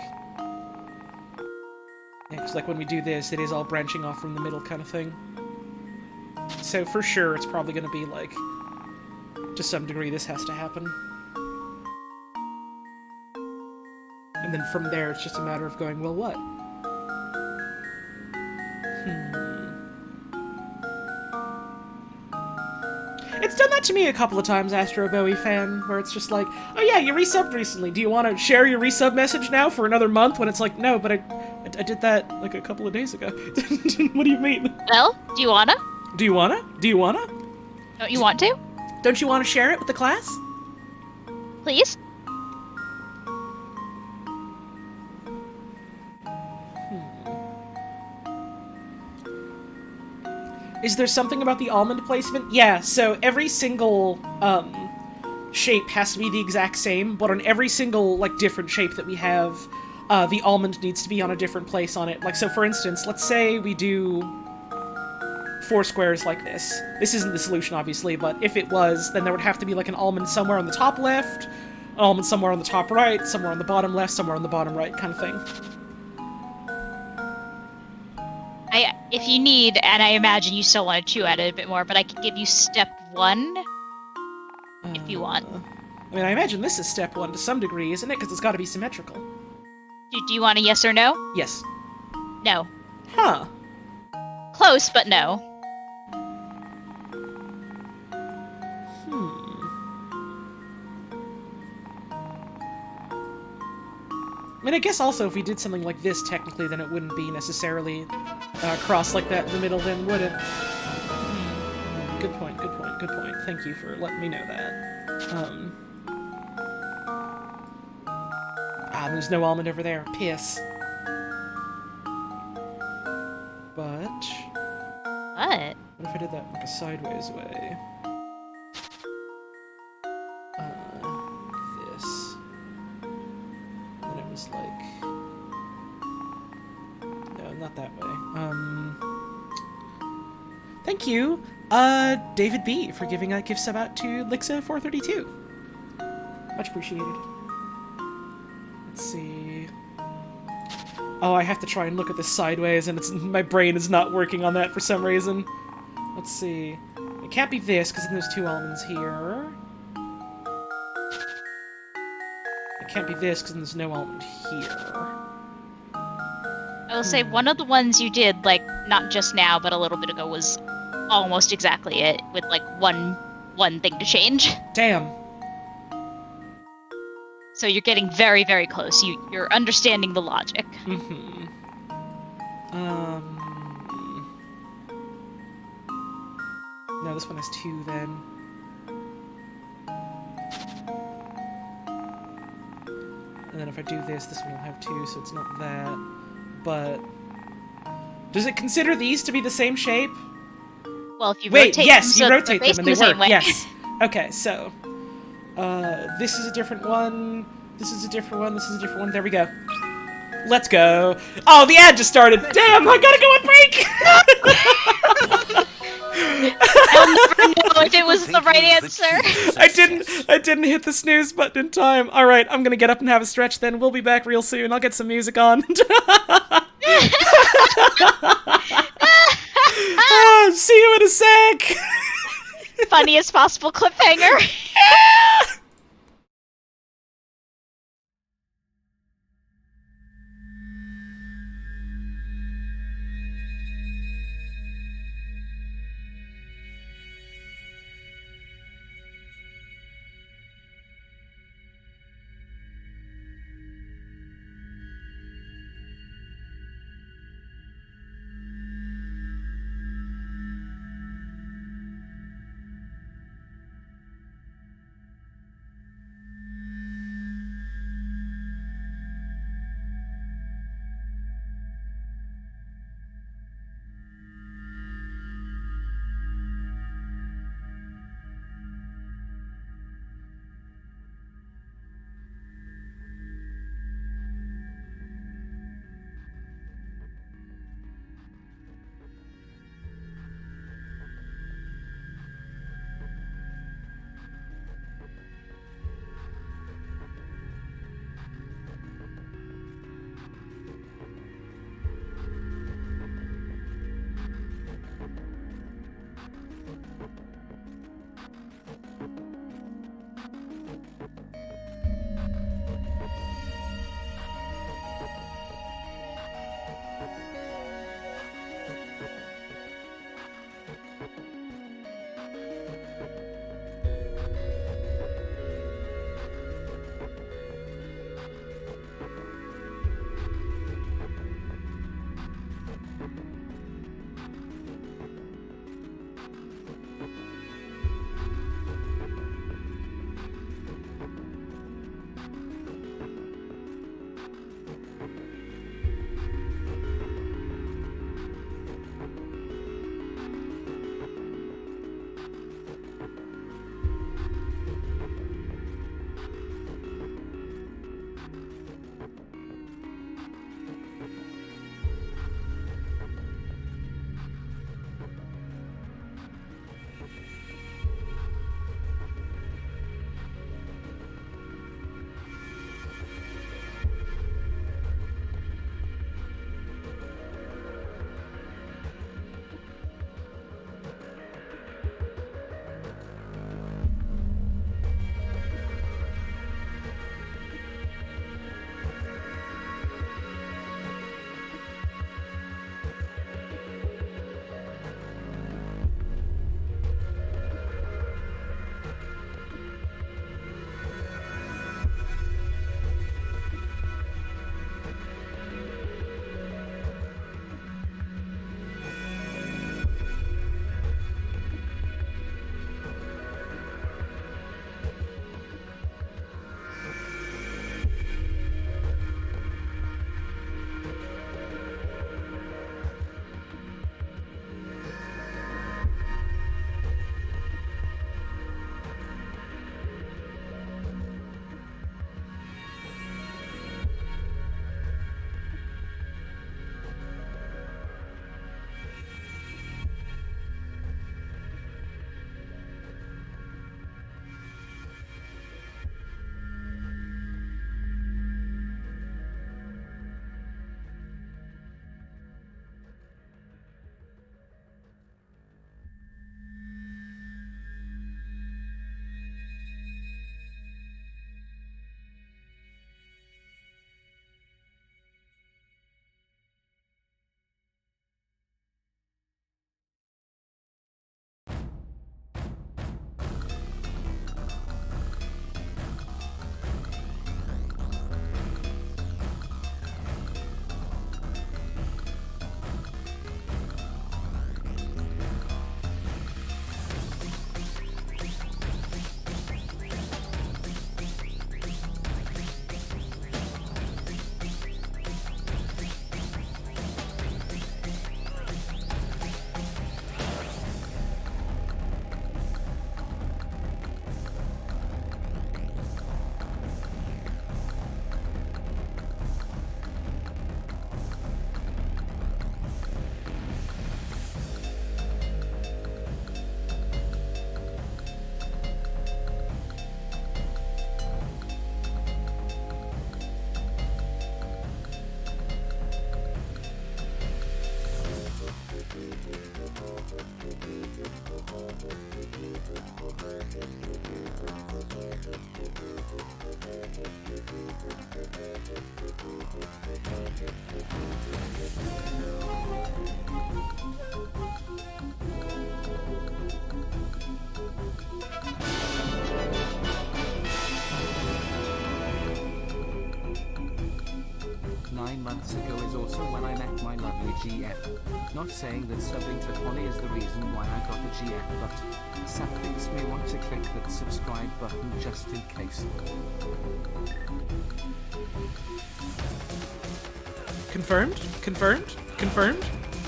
Yeah, cause, like, when we do this, it is all branching off from the middle kind of thing. So, for sure, it's probably gonna be, like... To some degree, this has to happen. And then from there, it's just a matter of going, well, what? It's done that to me a couple of times, Astro Bowie fan, where it's just like, oh yeah, you resubbed recently. Do you want to share your resub message now for another month? When it's like, no, but I did that like a couple of days ago. What do you mean? Well, do you wanna? Do you wanna? Do you wanna? Don't you want to? Don't you want to share it with the class? Please? Is there something about the almond placement? Yeah, so every single, shape has to be the exact same, but on every single, like, different shape that we have, the almond needs to be on a different place on it. Like, so for instance, let's say we do 4 squares like this. This isn't the solution, obviously, but if it was, then there would have to be, like, an almond somewhere on the top left, an almond somewhere on the top right, somewhere on the bottom left, somewhere on the bottom right, kind of thing. If you need, and I imagine you still want to chew at it a bit more, but I could give you step 1 if you want. I mean, I imagine this is step 1 to some degree, isn't it? Because it's got to be symmetrical. Do you want a yes or no? Yes. No. Huh. Close, but no. I mean, I guess also if we did something like this, technically, then it wouldn't be necessarily crossed like that in the middle, then, would it? Good point, good point, good point. Thank you for letting me know that. There's no almond over there. Piss. But... What? What if I did that like a sideways way? This. And it was like... No, not that way. Thank you, David B, for giving a gift sub out to Lixa432. Much appreciated. Let's see... Oh, I have to try and look at this sideways, and my brain is not working on that for some reason. Let's see. It can't be this, because then there's 2 almonds here. It can't be this, because then there's no almond here. I will say one of the ones you did, like, not just now, but a little bit ago, was almost exactly it, with, like, one thing to change. Damn. So you're getting very, very close. You're understanding the logic. Mm-hmm. No, this one has 2 then. And then if I do this one will have 2, so it's not that. But... Does it consider these to be the same shape? Well, if you Wait, rotate yes, them, you so rotate they're them and they facing the work, same way. yes. Okay, so... this is a different one, this is a different one, this is a different one, there we go. Let's go. Oh, the ad just started! Damn, I gotta go on break! I'll never know if it was the right answer. I didn't hit the snooze button in time. All right, I'm gonna get up and have a stretch. Then we'll be back real soon. I'll get some music on. See you in a sec. Funniest possible cliffhanger. Months ago is also when I met my lovely GF. Not saying that subbing to Connie is the reason why I got the GF, but saplings may want to click that subscribe button just in case. Confirmed? Confirmed? Confirmed?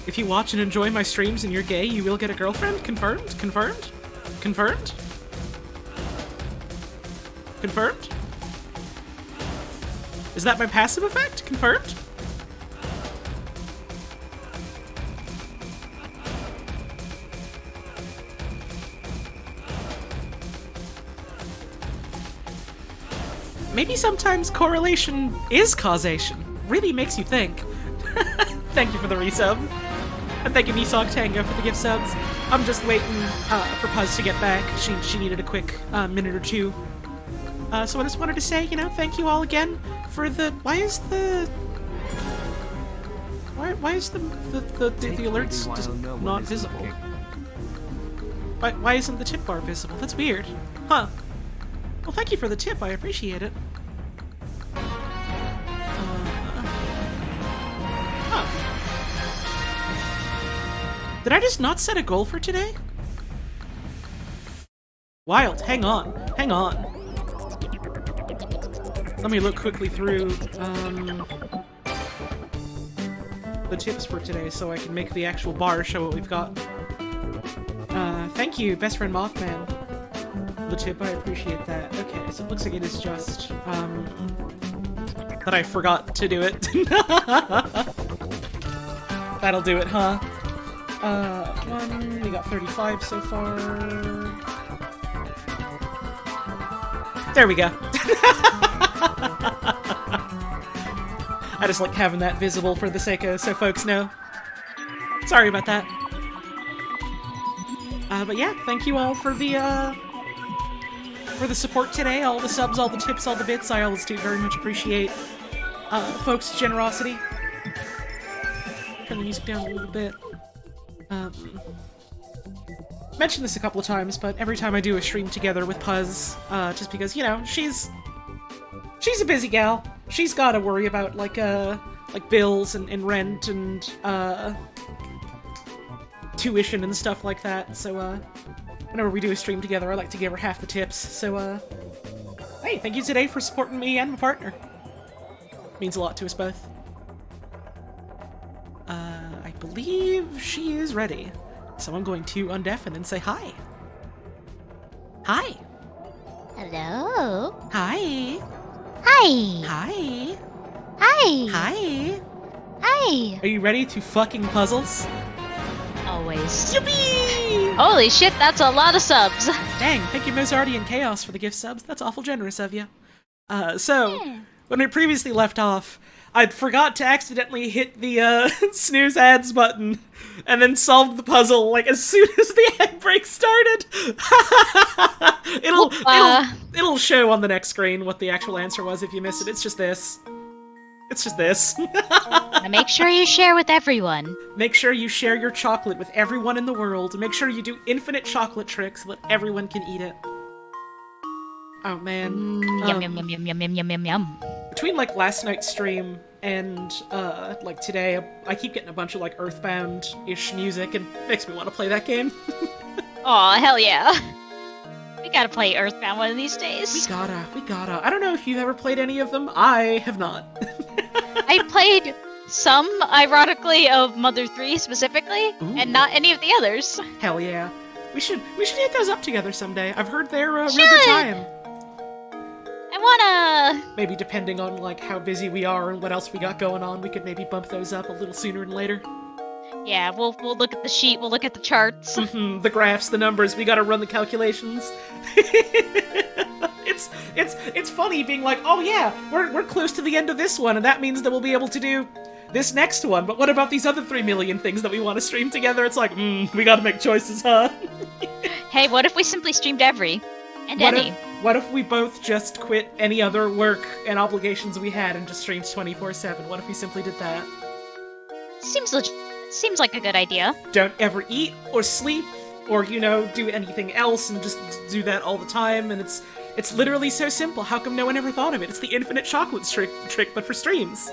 If you watch and enjoy my streams and you're gay, you will get a girlfriend? Confirmed? Confirmed? Confirmed? Confirmed? Is that my passive effect? Confirmed? Maybe sometimes correlation is causation. Really makes you think. Thank you for the resub. And thank you, Nisog Tango, for the gift subs. I'm just waiting for Puzz to get back. She needed a quick minute or two. So I just wanted to say, you know, thank you all again for the... Why is the alerts just not visible? Why isn't the tip bar visible? That's weird. Huh. Well, thank you for the tip. I appreciate it. Did I just not set a goal for today? Wild. Hang on. Hang on. Let me look quickly through the tips for today so I can make the actual bar show what we've got. Thank you, best friend Mothman. The tip, I appreciate that. Okay, so it looks like it is just that I forgot to do it. That'll do it, huh? We got 35 so far. There we go. I just like having that visible for the sake of so folks know. Sorry about that. But yeah, thank you all for the support today, all the subs, all the tips, all the bits. I always do very much appreciate folks' generosity. Turn the music down a little bit. Mentioned this a couple of times, but every time I do a stream together with Puzz, just because, you know, she's a busy gal. She's gotta worry about, like bills and rent and, tuition and stuff like that, so, whenever we do a stream together, I like to give her half the tips, so, hey, thank you today for supporting me and my partner. Means a lot to us both. I believe she is ready, so I'm going to undeafen and say hi. Hi. Hello. Hi. Hi. Hi. Hi. Hi. Hi. Are you ready to fucking puzzles? Always. Yippee! Holy shit, that's a lot of subs. Dang, thank you Mozarty and Chaos for the gift subs. That's awful generous of you. When we previously left off, I'd forgot to accidentally hit the snooze ads button and then solved the puzzle like as soon as the ad break started. It'll show on the next screen what the actual answer was if you miss it. It's just this. It's just this. Now make sure you share with everyone. Make sure you share your chocolate with everyone in the world. Make sure you do infinite chocolate tricks so that everyone can eat it. Oh man. Yum yum yum yum yum yum yum yum yum. Between like last night's stream and like today, I keep getting a bunch of like Earthbound-ish music and it makes me want to play that game. Aw, hell yeah. We gotta play Earthbound one of these days. We gotta. I don't know if you've ever played any of them. I have not. I played some, ironically, of Mother 3 specifically, and not any of the others. Hell yeah. We should hit those up together someday. I've heard they're a real good time. I wanna... Maybe depending on like how busy we are and what else we got going on, we could maybe bump those up a little sooner than later. Yeah, we'll look at the sheet, we'll look at the charts. The graphs, the numbers, we gotta run the calculations. It's funny being like, oh yeah, we're close to the end of this one, and that means that we'll be able to do this next one, but what about these other 3 million things that we want to stream together? It's like, we gotta make choices, huh? Hey, what if we simply streamed every? And What any. what if we both just quit any other work and obligations we had and just streamed 24/7? What if we simply did that? Seems like a good idea. Don't ever eat or sleep or, do anything else and just do that all the time, and it's literally so simple. How come no one ever thought of it? It's the infinite chocolate trick, but for streams.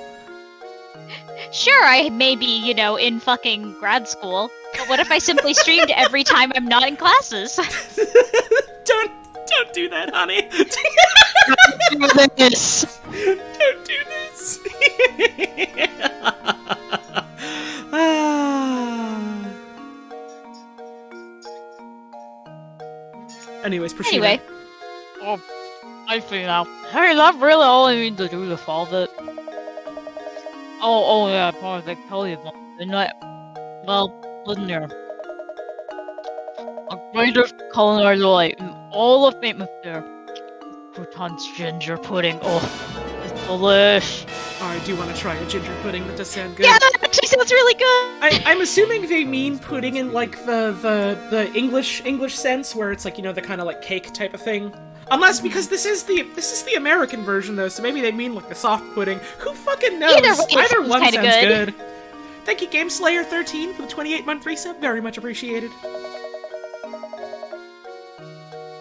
Sure, I may be, in fucking grad school, but what if I simply streamed every time I'm not in classes? Don't do that, honey. Don't do this. Don't do this. Anyways, proceed. Anyway. Oh, I see now. Hey, that's really all I need to do to solve it. Oh yeah, I promised I'd tell you about it, didn't I? Well, listen here. A greatest culinary delight in all of Atmosphere. Crouton's ginger pudding. Oh, it's delish. Oh, I do want to try a ginger pudding. That does sound good. Yeah, that actually sounds really good. I'm assuming they mean pudding in like the English sense, where it's like the kind of like cake type of thing. Unless because this is the American version though, so maybe they mean like the soft pudding. Who fucking knows? Either one sounds sounds good. Thank you, GameSlayer13 for the 28-month resub. Very much appreciated.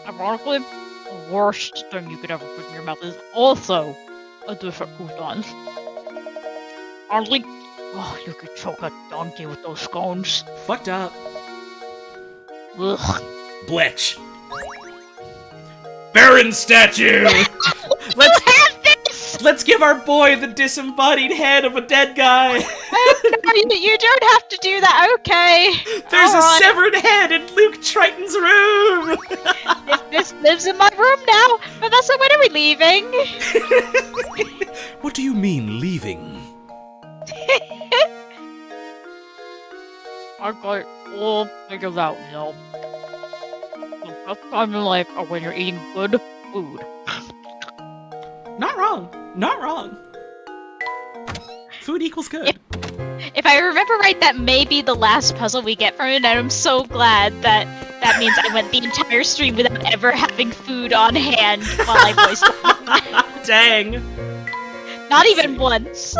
Ironically, the worst thing you could ever put in your mouth is also a dish at Crouton's. Honestly, you could choke a donkey with those scones. Fucked up. Ugh. Bletch. Baron statue! Let's give our boy the disembodied head of a dead guy. No, you don't have to do that, okay? There's a Alright. severed head in Luke Triton's room. This lives in my room now, but that's when are we leaving? What do you mean, leaving? I got it all figured out, The best time in life are when you're eating good food. Not wrong. Not wrong. Food equals good. If I remember right, that may be the last puzzle we get from it, and I'm so glad that means I went the entire stream without ever having food on hand while I voiced it. Dang. Not even once.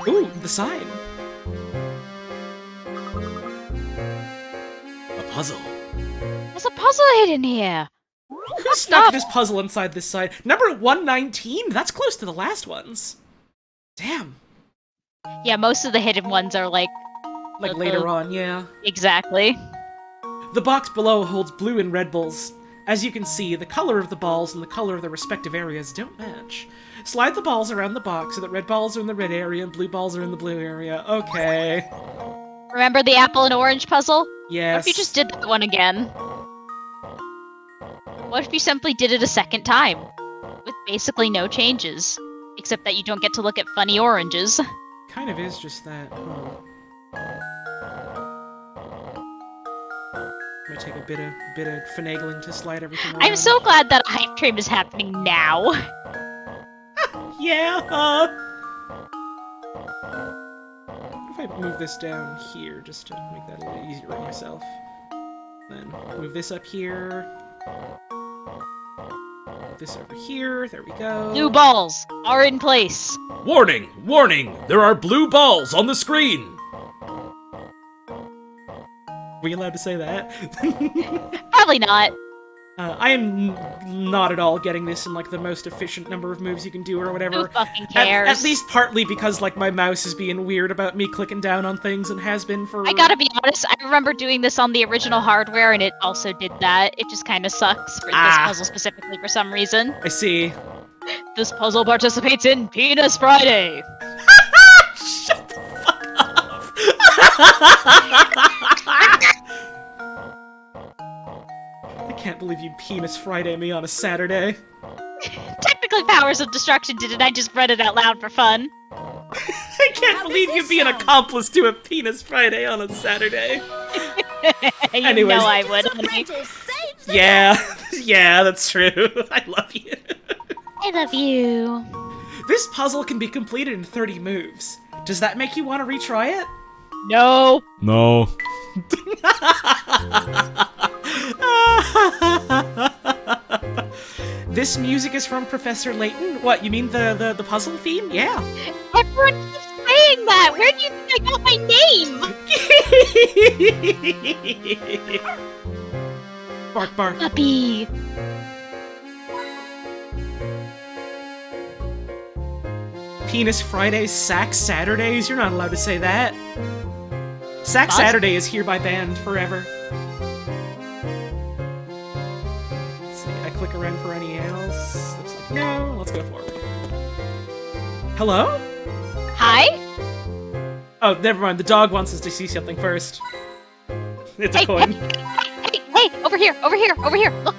Ooh, the sign. A puzzle. There's a puzzle hidden here. Who stuck this puzzle inside this sign? Number 119? That's close to the last ones. Damn. Yeah, most of the hidden ones are like Later on, yeah. Exactly. The box below holds blue and red balls. As you can see, the color of the balls and the color of their respective areas don't match. Slide the balls around the box so that red balls are in the red area and blue balls are in the blue area. Okay. Remember the apple and orange puzzle? Yes. What if you just did that one again? What if you simply did it a second time? With basically no changes. Except that you don't get to look at funny oranges. Kind of is just that. Huh. Might take a bit of finagling to slide everything around. I'm so glad that a hype train is happening now. Yeah. What if I move this down here just to make that a little easier on myself? Then move this up here. Move this over here. There we go. Blue balls are in place. Warning! Warning! There are blue balls on the screen! Are we allowed to say that? Probably not. I am not at all getting this in like the most efficient number of moves you can do or whatever. Who fucking cares? At least partly because like my mouse is being weird about me clicking down on things and has been for. I gotta be honest, I remember doing this on the original hardware and it also did that. It just kinda sucks for this puzzle specifically for some reason. I see. This puzzle participates in Penis Friday! Shut the fuck up! I can't believe you Penis Friday me on a Saturday. Technically Powers of Destruction did it, I just read it out loud for fun. I can't believe you'd be an accomplice to a Penis Friday on a Saturday. You Anyways. know I would, honey. Yeah, yeah, that's true. I love you. I love you. This puzzle can be completed in 30 moves. Does that make you want to retry it? No. No. this music is from Professor Layton? What, you mean the puzzle theme? Yeah. Everyone keeps saying that! Where do you think I got my name? Bark, bark. Puppy. Penis Fridays, Sack Saturdays? You're not allowed to say that. Sack What? Saturday is hereby banned forever. Let's see, I click around for any else. Looks like no, let's go forward. Hello? Hi? Oh, never mind, the dog wants us to see something first. It's a coin. Hey, over here. Look.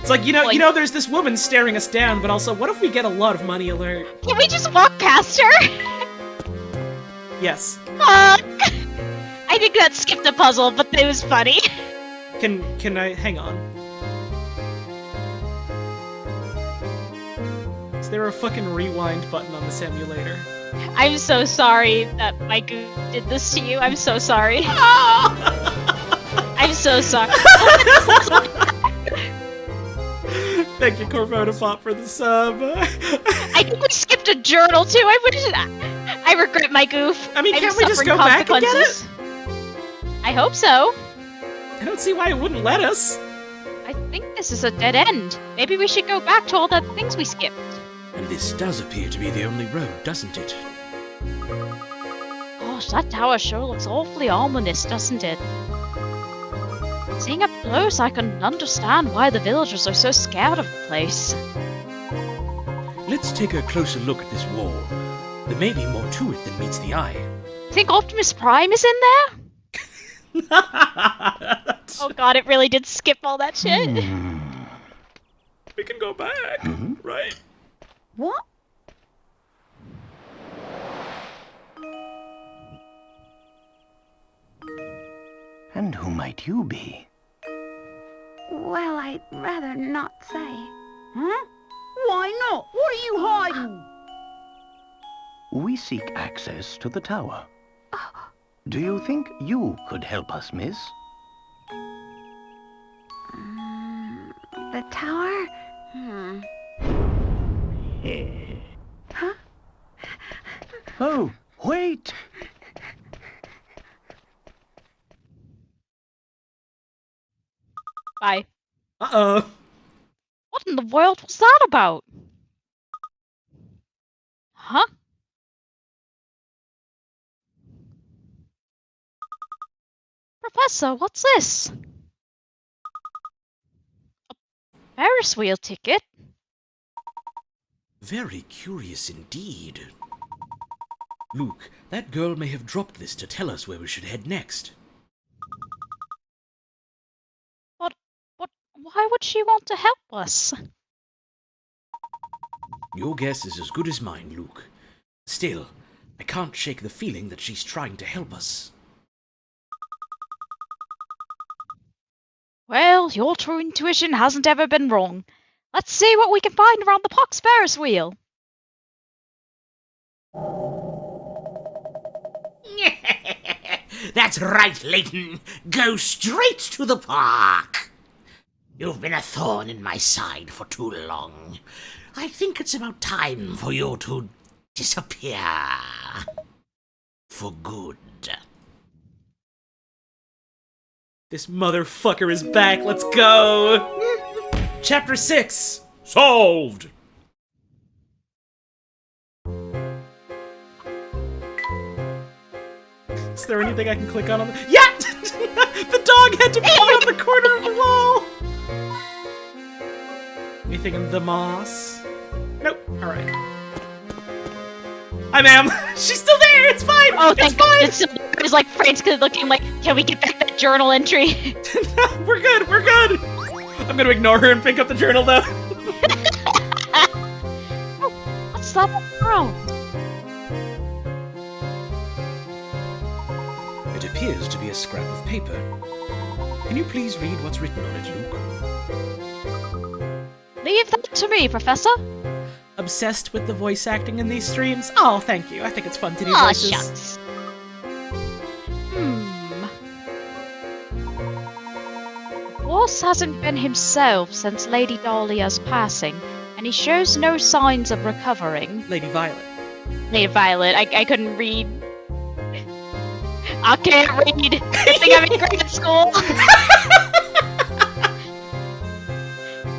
It's like, you know, there's this woman staring us down, but also, what if we get a lot of money alert? Can we just walk past her? Yes. I think that skipped a puzzle, but it was funny. Can I, hang on. Is there a fucking rewind button on this emulator? I'm so sorry that my goo did this to you. I'm so sorry. I'm so sorry. Thank you, Corvona Pop, for the sub. I think we skipped a journal too. I regret my goof. I mean, I'm can't we just suffering go back and get consequences. I hope so. I don't see why it wouldn't let us. I think this is a dead end. Maybe we should go back to all the things we skipped. And this does appear to be the only road, doesn't it? Gosh, that tower sure looks awfully ominous, doesn't it? Seeing up close, I can understand why the villagers are so scared of the place. Let's take a closer look at this wall. There may be more to it than meets the eye. Think Optimus Prime is in there? Oh god, it really did skip all that shit. We can go back, right? What? And who might you be? Well, I'd rather not say. Huh? Why not? What are you hiding? We seek access to the tower. Do you think you could help us, miss? The tower? Huh? Oh, wait! Bye. Uh-oh. What in the world was that about? Huh? Professor, what's this? A Ferris wheel ticket? Very curious indeed. Luke, that girl may have dropped this to tell us where we should head next. Why would she want to help us? Your guess is as good as mine, Luke. Still, I can't shake the feeling that she's trying to help us. Well, your true intuition hasn't ever been wrong. Let's see what we can find around the Pox Ferris wheel. That's right, Layton. Go straight to the park. You've been a thorn in my side for too long. I think it's about time for you to disappear. For good. This motherfucker is back. Let's go. Chapter 6. Solved! Is there anything I can click on the... Yeah! The dog had to pee on the corner of the wall! Anything in the moss? Nope. Alright. Hi, ma'am! She's still there! It's fine! Oh, it's thank fine! God. It was like frantically looking like, can we get back that journal entry? We're good! We're good! I'm gonna ignore her and pick up the journal, though. Oh, what's that on the ground? It appears to be a scrap of paper. Can you please read what's written on it, Luke? Leave that to me, Professor. Obsessed with the voice acting in these streams? Oh, thank you. I think it's fun to do Aw, voices. shucks. boss hasn't been himself since Lady Dahlia's passing, and he shows no signs of recovering. Lady Violet. Lady Violet, I couldn't read. I can't read! I think I'm in grade school!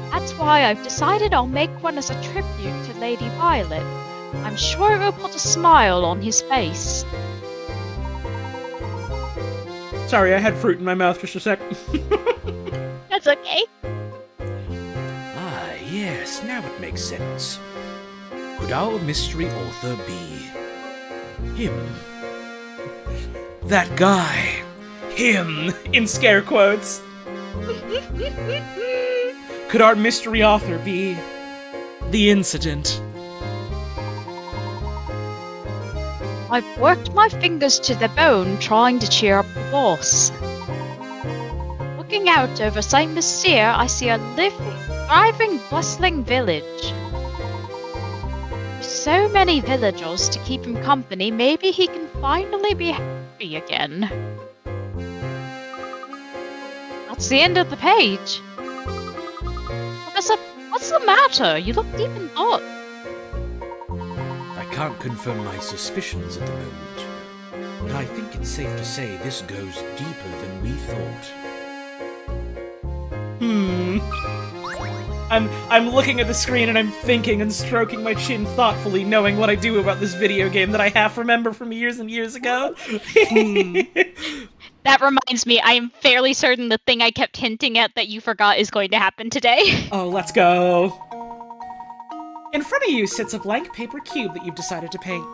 That's why I've decided I'll make one as a tribute to Lady Violet. I'm sure it will put a smile on his face. Sorry, I had fruit in my mouth just a sec. That's okay. Ah, yes, now it makes sense. Could our mystery author be him? That guy. Him, in scare quotes. Could our mystery author be the incident? I've worked my fingers to the bone trying to cheer up the boss. Looking out over St. Mystere, I see a living, thriving, bustling village. With so many villagers to keep him company, maybe he can finally be happy again. That's the end of the page. Professor, what's the matter? You look deep in thought. I can't confirm my suspicions at the moment, but I think it's safe to say this goes deeper than we thought. I'm looking at the screen and I'm thinking and stroking my chin thoughtfully, knowing what I do about this video game that I half remember from years and years ago. That reminds me, I am fairly certain the thing I kept hinting at that you forgot is going to happen today. Oh, let's go. In front of you sits a blank paper cube that you've decided to paint.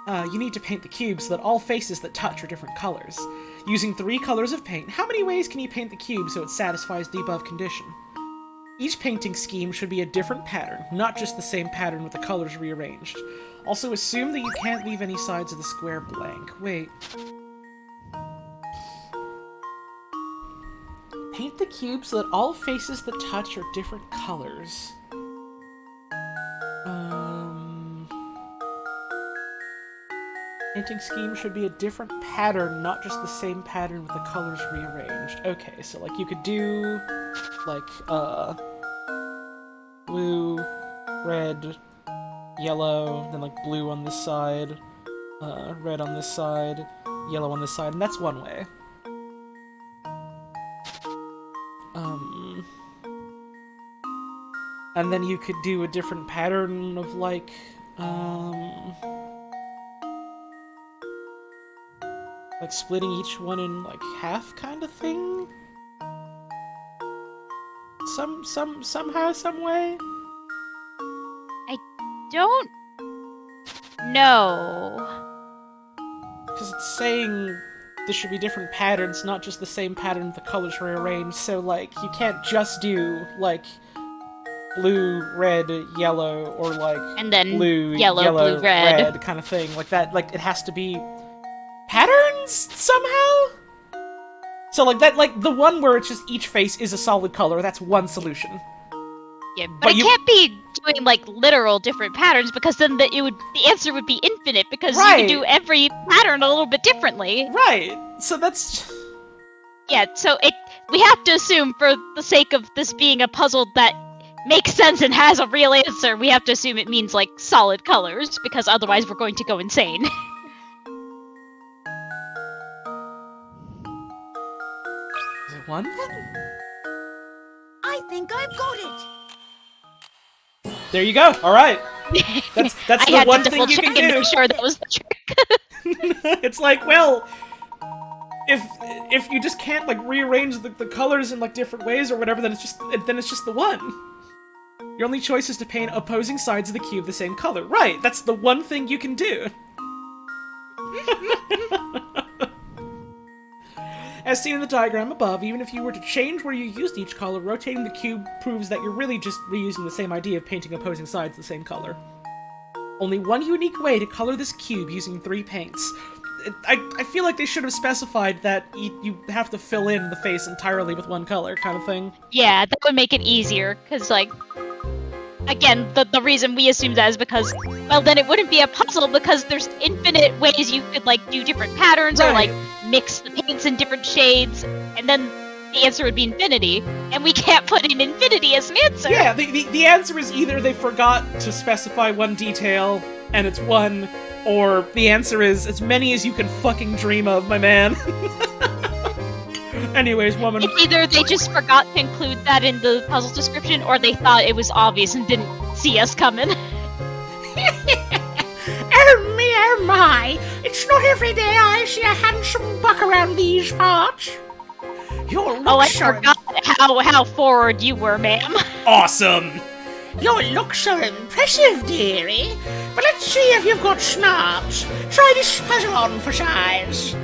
You need to paint the cube so that all faces that touch are different colors. Using 3 colors of paint, how many ways can you paint the cube so it satisfies the above condition? Each painting scheme should be a different pattern, not just the same pattern with the colors rearranged. Also assume that you can't leave any sides of the square blank. Wait. Paint the cube so that all faces that touch are different colors. Painting scheme should be a different pattern, not just the same pattern with the colors rearranged. Okay, so like you could do like blue, red, yellow, then like blue on this side, red on this side, yellow on this side, and that's one way. And then you could do a different pattern of like splitting each one in like half kind of thing? Somehow, some way? I don't know. Because it's saying there should be different patterns, not just the same pattern with the colors rearranged, so like you can't just do like blue, red, yellow, or like and then blue, yellow, blue, red kind of thing. Like that, like it has to be patterns somehow? So like that, like the one where it's just each face is a solid color, that's one solution. Yeah, but it can't be doing like literal different patterns because then the answer would be infinite because you can do every pattern a little bit differently. Right. So that's yeah. So we have to assume for the sake of this being a puzzle that makes sense and has a real answer, we have to assume it means like solid colors because otherwise we're going to go insane. Is it one then? I think I've got it. There you go. All right. That's the one thing you can do. Make sure that was the trick. It's like, well, if you just can't like rearrange the colors in like different ways or whatever, then it's just the one. Your only choice is to paint opposing sides of the cube the same color. Right. That's the one thing you can do. As seen in the diagram above, even if you were to change where you used each color, rotating the cube proves that you're really just reusing the same idea of painting opposing sides the same color. Only one unique way to color this cube using 3 paints. I feel like they should have specified that you have to fill in the face entirely with one color, kind of thing. Yeah, that would make it easier, because, like, again, the reason we assume that is because, well, then it wouldn't be a puzzle, because there's infinite ways you could, like, do different patterns, or, like, mix the paints in different shades, and then the answer would be infinity, and we can't put in infinity as an answer. Yeah, the answer is either they forgot to specify one detail, and it's 1, or the answer is as many as you can fucking dream of, my man. Anyways, woman. It's either they just forgot to include that in the puzzle description, or they thought it was obvious and didn't see us coming. Oh me, oh my! It's not every day I see a handsome buck around these parts. Your looks Oh, I are forgot how forward you were, ma'am. Awesome! Your looks are impressive, dearie. But let's see if you've got smarts. Try this puzzle on for size.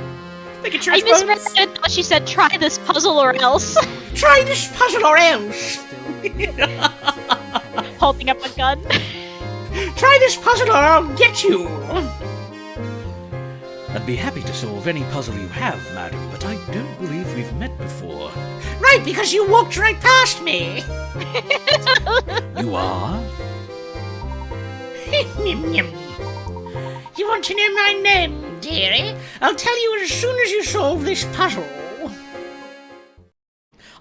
Think of I church misread bones? it. Thought she said, "Try this puzzle or else." Try this puzzle or else. Holding up a gun. Try this puzzle or I'll get you. I'd be happy to solve any puzzle you have, madam, but I don't believe we've met before. Right, because you walked right past me. You are? You want to know my name, dearie? I'll tell you as soon as you solve this puzzle.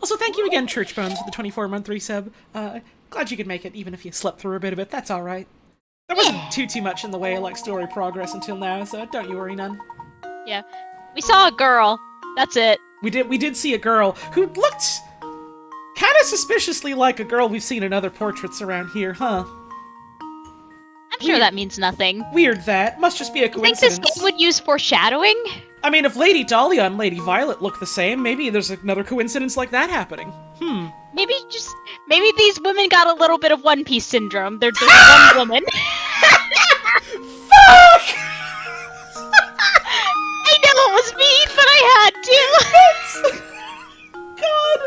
Also, thank you again, Church Bones, for the 24-month resub. Glad you could make it, even if you slept through a bit of it. That's alright. There wasn't too much in the way of, like, story progress until now, so don't you worry none. Yeah, we saw a girl. That's it. We did see a girl who looked kind of suspiciously like a girl we've seen in other portraits around here, huh? I'm sure that means nothing. Weird that. Must just be a I think coincidence. this game would use foreshadowing. I mean, if Lady Dahlia and Lady Violet look the same, maybe there's another coincidence like that happening. Maybe these women got a little bit of One Piece syndrome. They're just one woman. Fuck! I know it was mean, but I had to. God!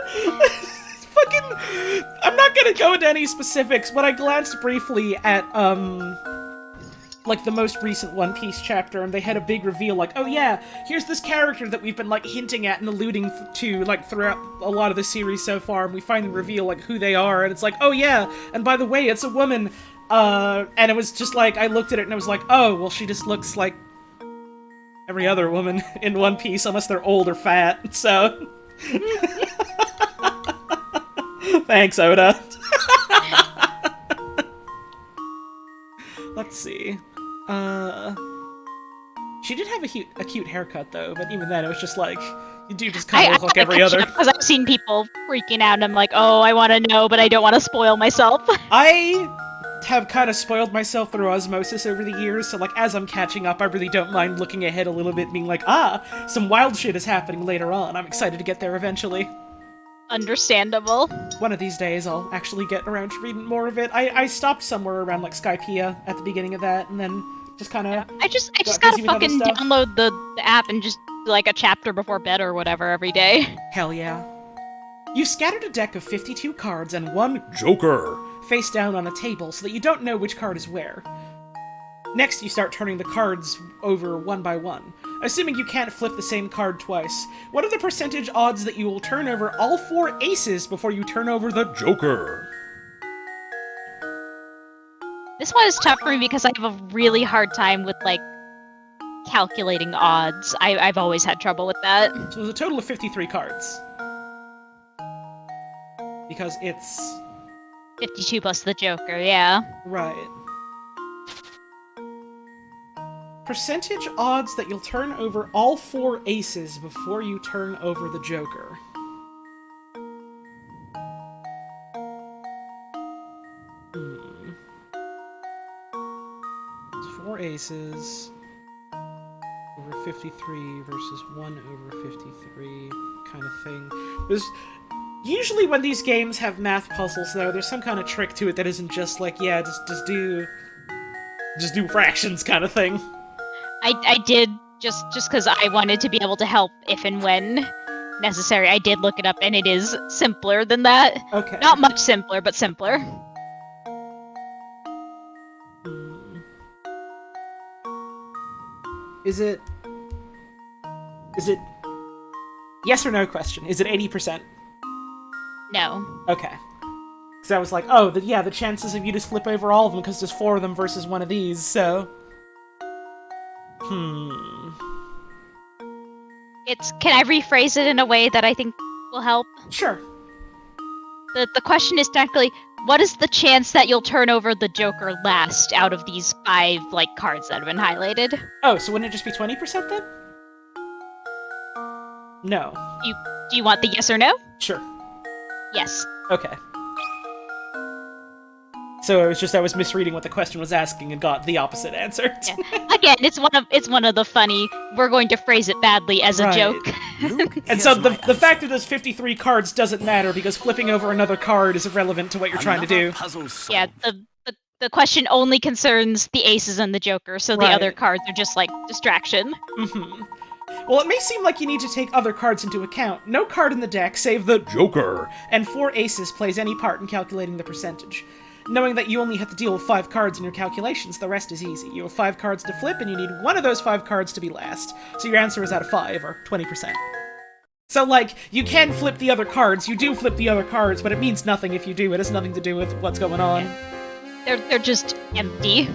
Fucking... I'm not gonna go into any specifics, but I glanced briefly at, like, the most recent One Piece chapter, and they had a big reveal, like, oh yeah, here's this character that we've been, like, hinting at and alluding to, like, throughout a lot of the series so far, and we finally reveal, like, who they are, and it's like, oh yeah, and by the way, it's a woman, and it was just like, I looked at it and I was like, oh, well, she just looks like every other woman in One Piece, unless they're old or fat, so... Thanks, Oda. Let's see. She did have a cute haircut, though, but even then, it was just like, you do just kind of look like every other. Because I've seen people freaking out, and I'm like, oh, I want to know, but I don't want to spoil myself. I have kind of spoiled myself through osmosis over the years, so like, as I'm catching up, I really don't mind looking ahead a little bit, being like, some wild shit is happening later on. I'm excited to get there eventually. Understandable. One of these days, I'll actually get around to reading more of it. I stopped somewhere around, like, Skypiea at the beginning of that, and then just kind of... I just gotta fucking download the app and just do, like, a chapter before bed or whatever every day. Hell yeah. You've scattered a deck of 52 cards and one Joker face down on a table so that you don't know which card is where. Next, you start turning the cards over one by one. Assuming you can't flip the same card twice, what are the percentage odds that you will turn over all 4 aces before you turn over the Joker? This one is tough for me because I have a really hard time with, like, calculating odds. I've always had trouble with that. So there's a total of 53 cards. Because it's... 52 plus the Joker, yeah. Right. Percentage odds that you'll turn over all 4 aces before you turn over the Joker. It's 4 aces over 53 versus 1 over 53 kind of thing. There's... Usually when these games have math puzzles, though, there's some kind of trick to it that isn't just like, yeah, just do fractions kind of thing. I did, just because I wanted to be able to help if and when necessary, I did look it up, and it is simpler than that. Okay. Not much simpler, but simpler. Is it... Yes or no question. Is it 80%? No. Okay. Because I was like, oh, the chances of you just flip over all of them because there's 4 of them versus one of these, so... Can I rephrase it in a way that I think will help. Sure. The question is technically, what is the chance that you'll turn over the Joker last out of these 5, cards that have been highlighted? Oh, so wouldn't it just be 20% then? No. Do you want the yes or no? Sure. Yes. Okay. So I was misreading what the question was asking and got the opposite answer. Yeah. Again, it's one of the funny, we're going to phrase it badly as a joke. And so the fact that there's 53 cards doesn't matter because flipping over another card is irrelevant to what you're trying to do. Yeah, the question only concerns the aces and the Joker, so the other cards are just distraction. Mm-hmm. Well, it may seem like you need to take other cards into account. No card in the deck, save the Joker, and 4 aces plays any part in calculating the percentage. Knowing that you only have to deal with 5 cards in your calculations, the rest is easy. You have 5 cards to flip, and you need one of those 5 cards to be last. So your answer is out of 5, or 20%. So, you can flip the other cards, you do flip the other cards, but it means nothing if you do. It has nothing to do with what's going on. Yeah. They're just empty.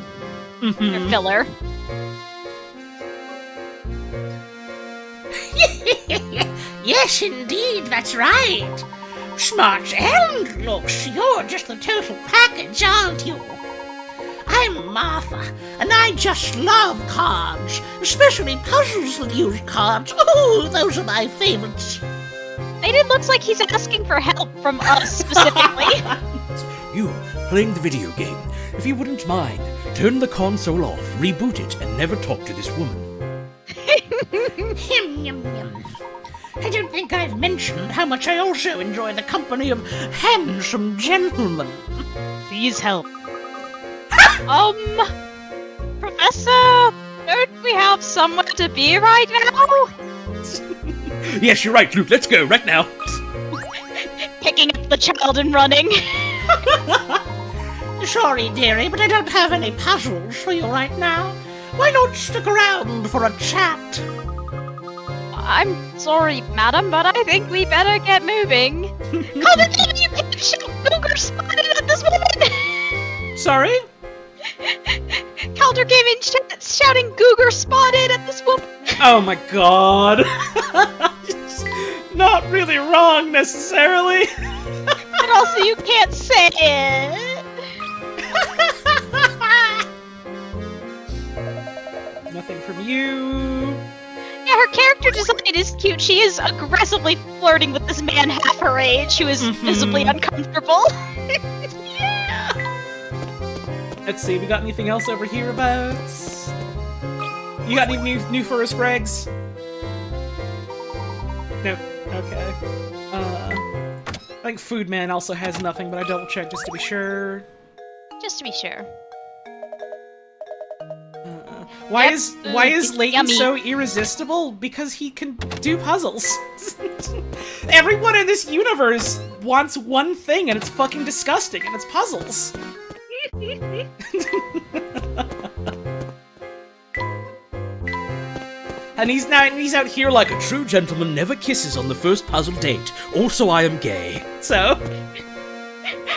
Mm-hmm. They're filler. Yes, indeed, that's right. Smart and looks, you're just the total package, aren't you? I'm Martha, and I just love cards, especially puzzles that use cards. Oh, those are my favorites. Layton looks like he's asking for help from us specifically. You, playing the video game. If you wouldn't mind, turn the console off, reboot it, and never talk to this woman. I don't think I've mentioned how much I also enjoy the company of handsome gentlemen. Please help. Professor, don't we have somewhere to be right now? Yes, you're right, Luke. Let's go, right now. Picking up the child and running. Sorry, dearie, but I don't have any puzzles for you right now. Why not stick around for a chat? I'm sorry, madam, but I think we better get moving. Calder Gaming, you can't shout Googer spotted at this woman! Sorry? Calder Gaming shouting Googer spotted at this woman! Oh my god. Not really wrong, necessarily. But also you can't say it. Nothing from you. Yeah, her character design is cute. She is aggressively flirting with this man half her age who is visibly uncomfortable. Yeah. Let's see, we got anything else over here about? You got any new first Gregs? No. Okay. I think Food Man also has nothing, but I double checked just to be sure. Just to be sure. Why is Layton yummy. so irresistible? Because he can do puzzles. Everyone in this universe wants one thing, and it's fucking disgusting, and it's puzzles. And he's out here like a true gentleman never kisses on the first puzzle date. Also, I am gay. So,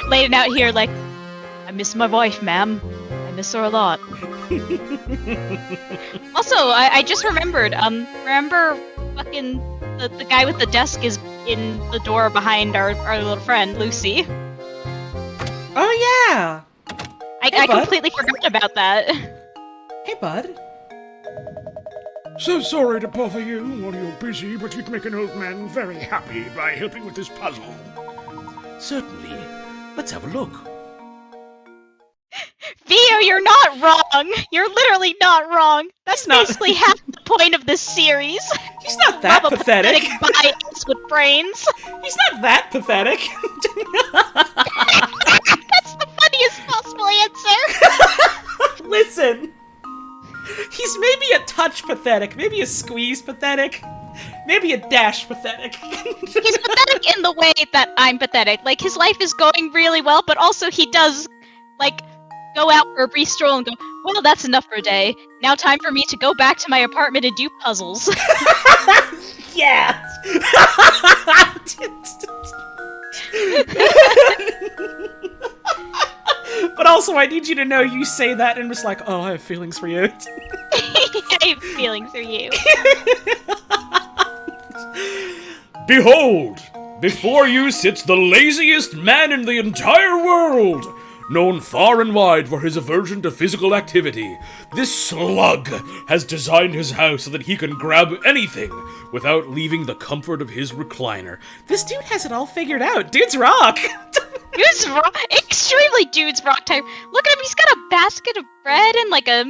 Layton out here like, I miss my wife, ma'am. I miss her a lot. Also, I just remembered, remember fucking the guy with the desk is in the door behind our little friend, Lucy. oh yeah. I bud. completely forgot about that. Hey, bud. So sorry to bother you while you're busy, but you'd make an old man very happy by helping with this puzzle. Certainly. Let's have a look. Theo, you're not wrong! You're literally not wrong! That's not- basically half the point of this series. He's not that Love a pathetic. bias with brains. He's not that pathetic. That's the funniest possible answer. Listen. He's maybe a touch pathetic, maybe a squeeze pathetic, maybe a dash pathetic. He's pathetic in the way that I'm pathetic. Like, his life is going really well, but also he does, like, go out for a brief stroll and go, well, that's enough for a day. Now time for me to go back to my apartment and do puzzles. Yeah. But also, I need you to know you say that and was like, oh, I have feelings for you. I have feelings for you. Behold, Before you sits the laziest man in the entire world! Known far and wide for his aversion to physical activity, this slug has designed his house so that he can grab anything without leaving the comfort of his recliner. This dude has it all figured out. Dude's rock. Dude's rock, extremely dude's rock type. Look at him, he's got a basket of bread and like a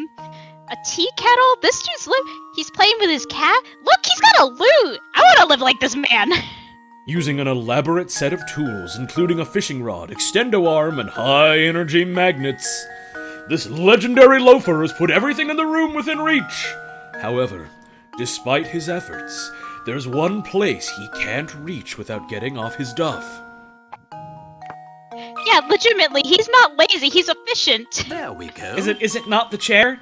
tea kettle. This dude's he's playing with his cat. Look, he's got a lute. I want to live like this man. Using an elaborate set of tools, including a fishing rod, extendo arm, and high-energy magnets, this legendary loafer has put everything in the room within reach. However, despite his efforts, there's one place he can't reach without getting off his duff. Yeah, legitimately, he's not lazy, he's efficient. There we go. Is it not the chair?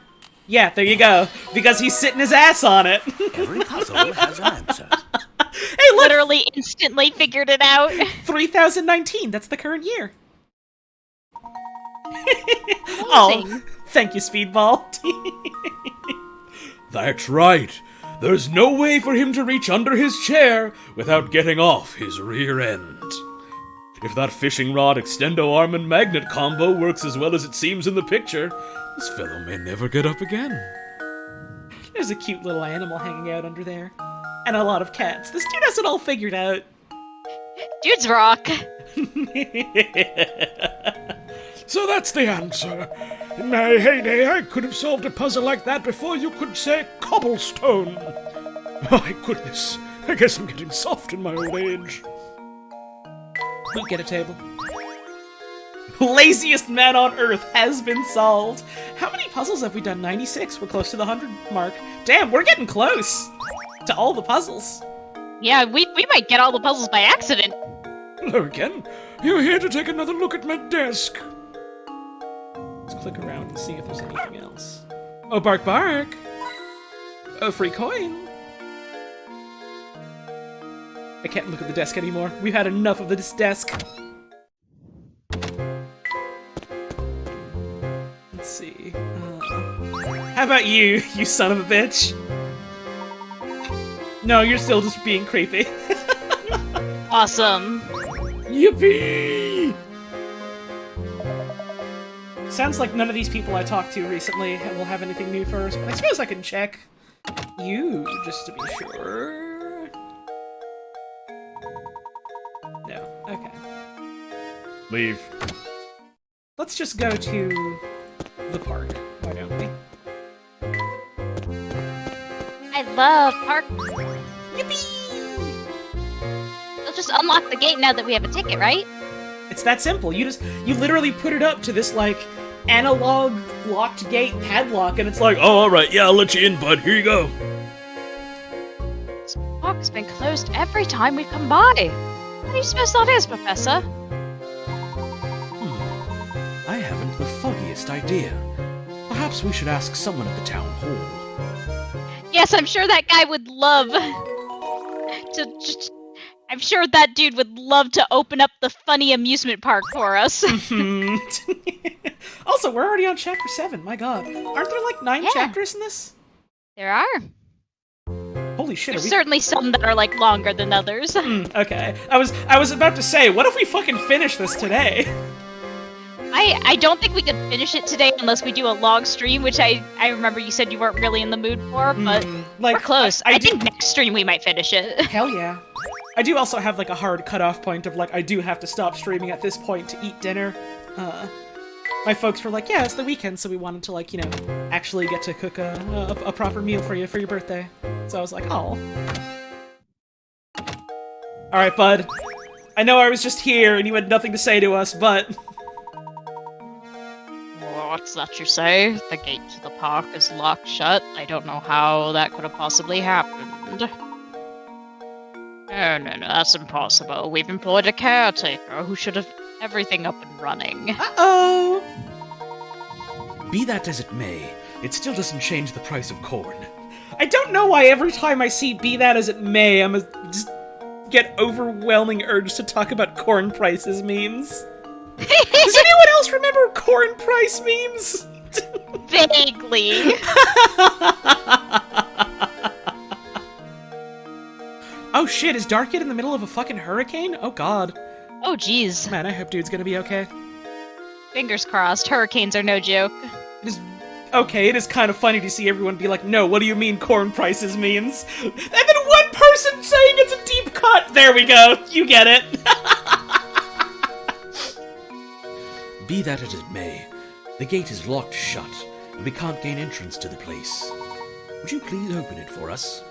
Yeah, there you go. Because he's sitting his ass on it. Every puzzle has an answer. Hey, look! Literally instantly figured it out. 3019, that's the current year. Oh, thank you, Speedball. That's right. There's no way for him to reach under his chair without getting off his rear end. If that fishing rod, extendo arm, and magnet combo works as well as it seems in the picture, this fellow may never get up again. There's a cute little animal hanging out under there. And a lot of cats. This dude has it all figured out. Dude's rock. So that's the answer. In my heyday, I could have solved a puzzle like that before you could say cobblestone. My goodness, I guess I'm getting soft in my old age. We get a table. Laziest man on Earth has been solved. How many puzzles have we done? 96. We're close to the 100 mark. Damn, we're getting close to all the puzzles. Yeah, we might get all the puzzles by accident. Hello again. You're here to take another look at my desk. Let's click around and see if there's anything else. Oh, bark bark! A free coin! I can't look at the desk anymore. We've had enough of this desk. Let's see. How about you, you son of a bitch? No, you're still just being creepy. Awesome. Yippee! Sounds like none of these people I talked to recently will have anything new for us, but I suppose I can check you, just to be sure. No, okay. Leave. Let's just go to the park, why don't we? I love park. Yippee! They'll just unlock the gate now that we have a ticket, right? It's that simple. You literally put it up to this, like, analog locked gate padlock, and it's like, Oh, alright, yeah, I'll let you in, bud. Here you go. This park's been closed every time we come by. What do you suppose that is, Professor? I haven't the foggiest idea. Perhaps we should ask someone at the town hall. Yes, I'm sure that guy would love to just... I'm sure that dude would love to open up the funny amusement park for us. Also, we're already on chapter 7, my god. Aren't there like 9 chapters in this? There are. Holy shit, There's certainly some that are like longer than others. Okay. I was about to say, what if we fucking finish this today? I don't think we could finish it today unless we do a long stream, which I remember you said you weren't really in the mood for, but like, we're close. I think next stream we might finish it. Hell yeah. I do also have like a hard cutoff point of like, I do have to stop streaming at this point to eat dinner. My folks were like, yeah, it's the weekend, so we wanted to like, you know, actually get to cook a proper meal for you for your birthday. So I was like, oh. Alright, bud. I know I was just here and you had nothing to say to us, but... What's that you say? The gate to the park is locked shut. I don't know how that could have possibly happened. No, that's impossible. We've employed a caretaker who should have everything up and running. Uh-oh! Be that as it may, it still doesn't change the price of corn. I don't know why every time I see Be That As It May, I'm just get overwhelming urge to talk about corn prices memes. Does anyone else remember corn price memes? Vaguely. Oh Oh shit, is Darkid in the middle of a fucking hurricane? Oh god. Oh, jeez. Man, I hope dude's gonna be okay. Fingers crossed. Hurricanes are no joke. It is okay, it is kind of funny to see everyone be like, no, what do you mean corn prices means? And then one person saying it's a deep cut! There we go, you get it. Be that as it may, the gate is locked shut, and we can't gain entrance to the place. Would you please open it for us?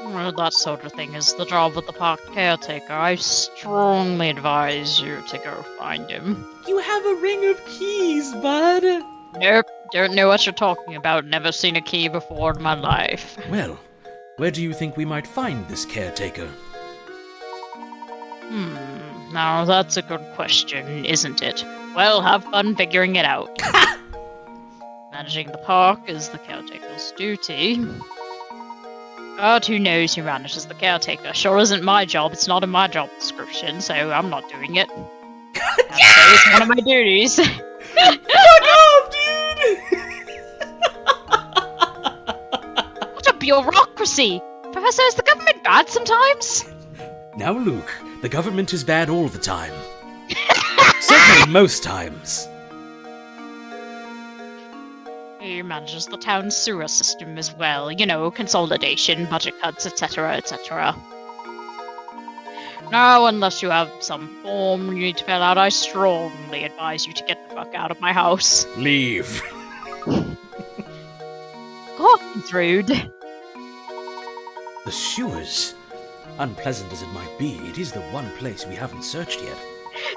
Well, that sort of thing is the job of the park caretaker. I strongly advise you to go find him. You have a ring of keys, bud. Nope, don't know what you're talking about. Never seen a key before in my life. Well, where do you think we might find this caretaker? Now that's a good question, isn't it? Well, have fun figuring it out. Managing the park is the caretaker's duty. God, who knows who manages the caretaker? Sure isn't my job, it's not in my job description, so I'm not doing it. It's one of my duties. Fuck off, dude! What a bureaucracy! Professor, is the government bad sometimes? Now, Luke, the government is bad all the time. Certainly most times. He manages the town's sewer system as well. You know, consolidation, budget cuts, etc., etc. Now, unless you have some form you need to fill out, I strongly advise you to get the fuck out of my house. Leave. God, it's rude. The sewers. Unpleasant as it might be, it is the one place we haven't searched yet.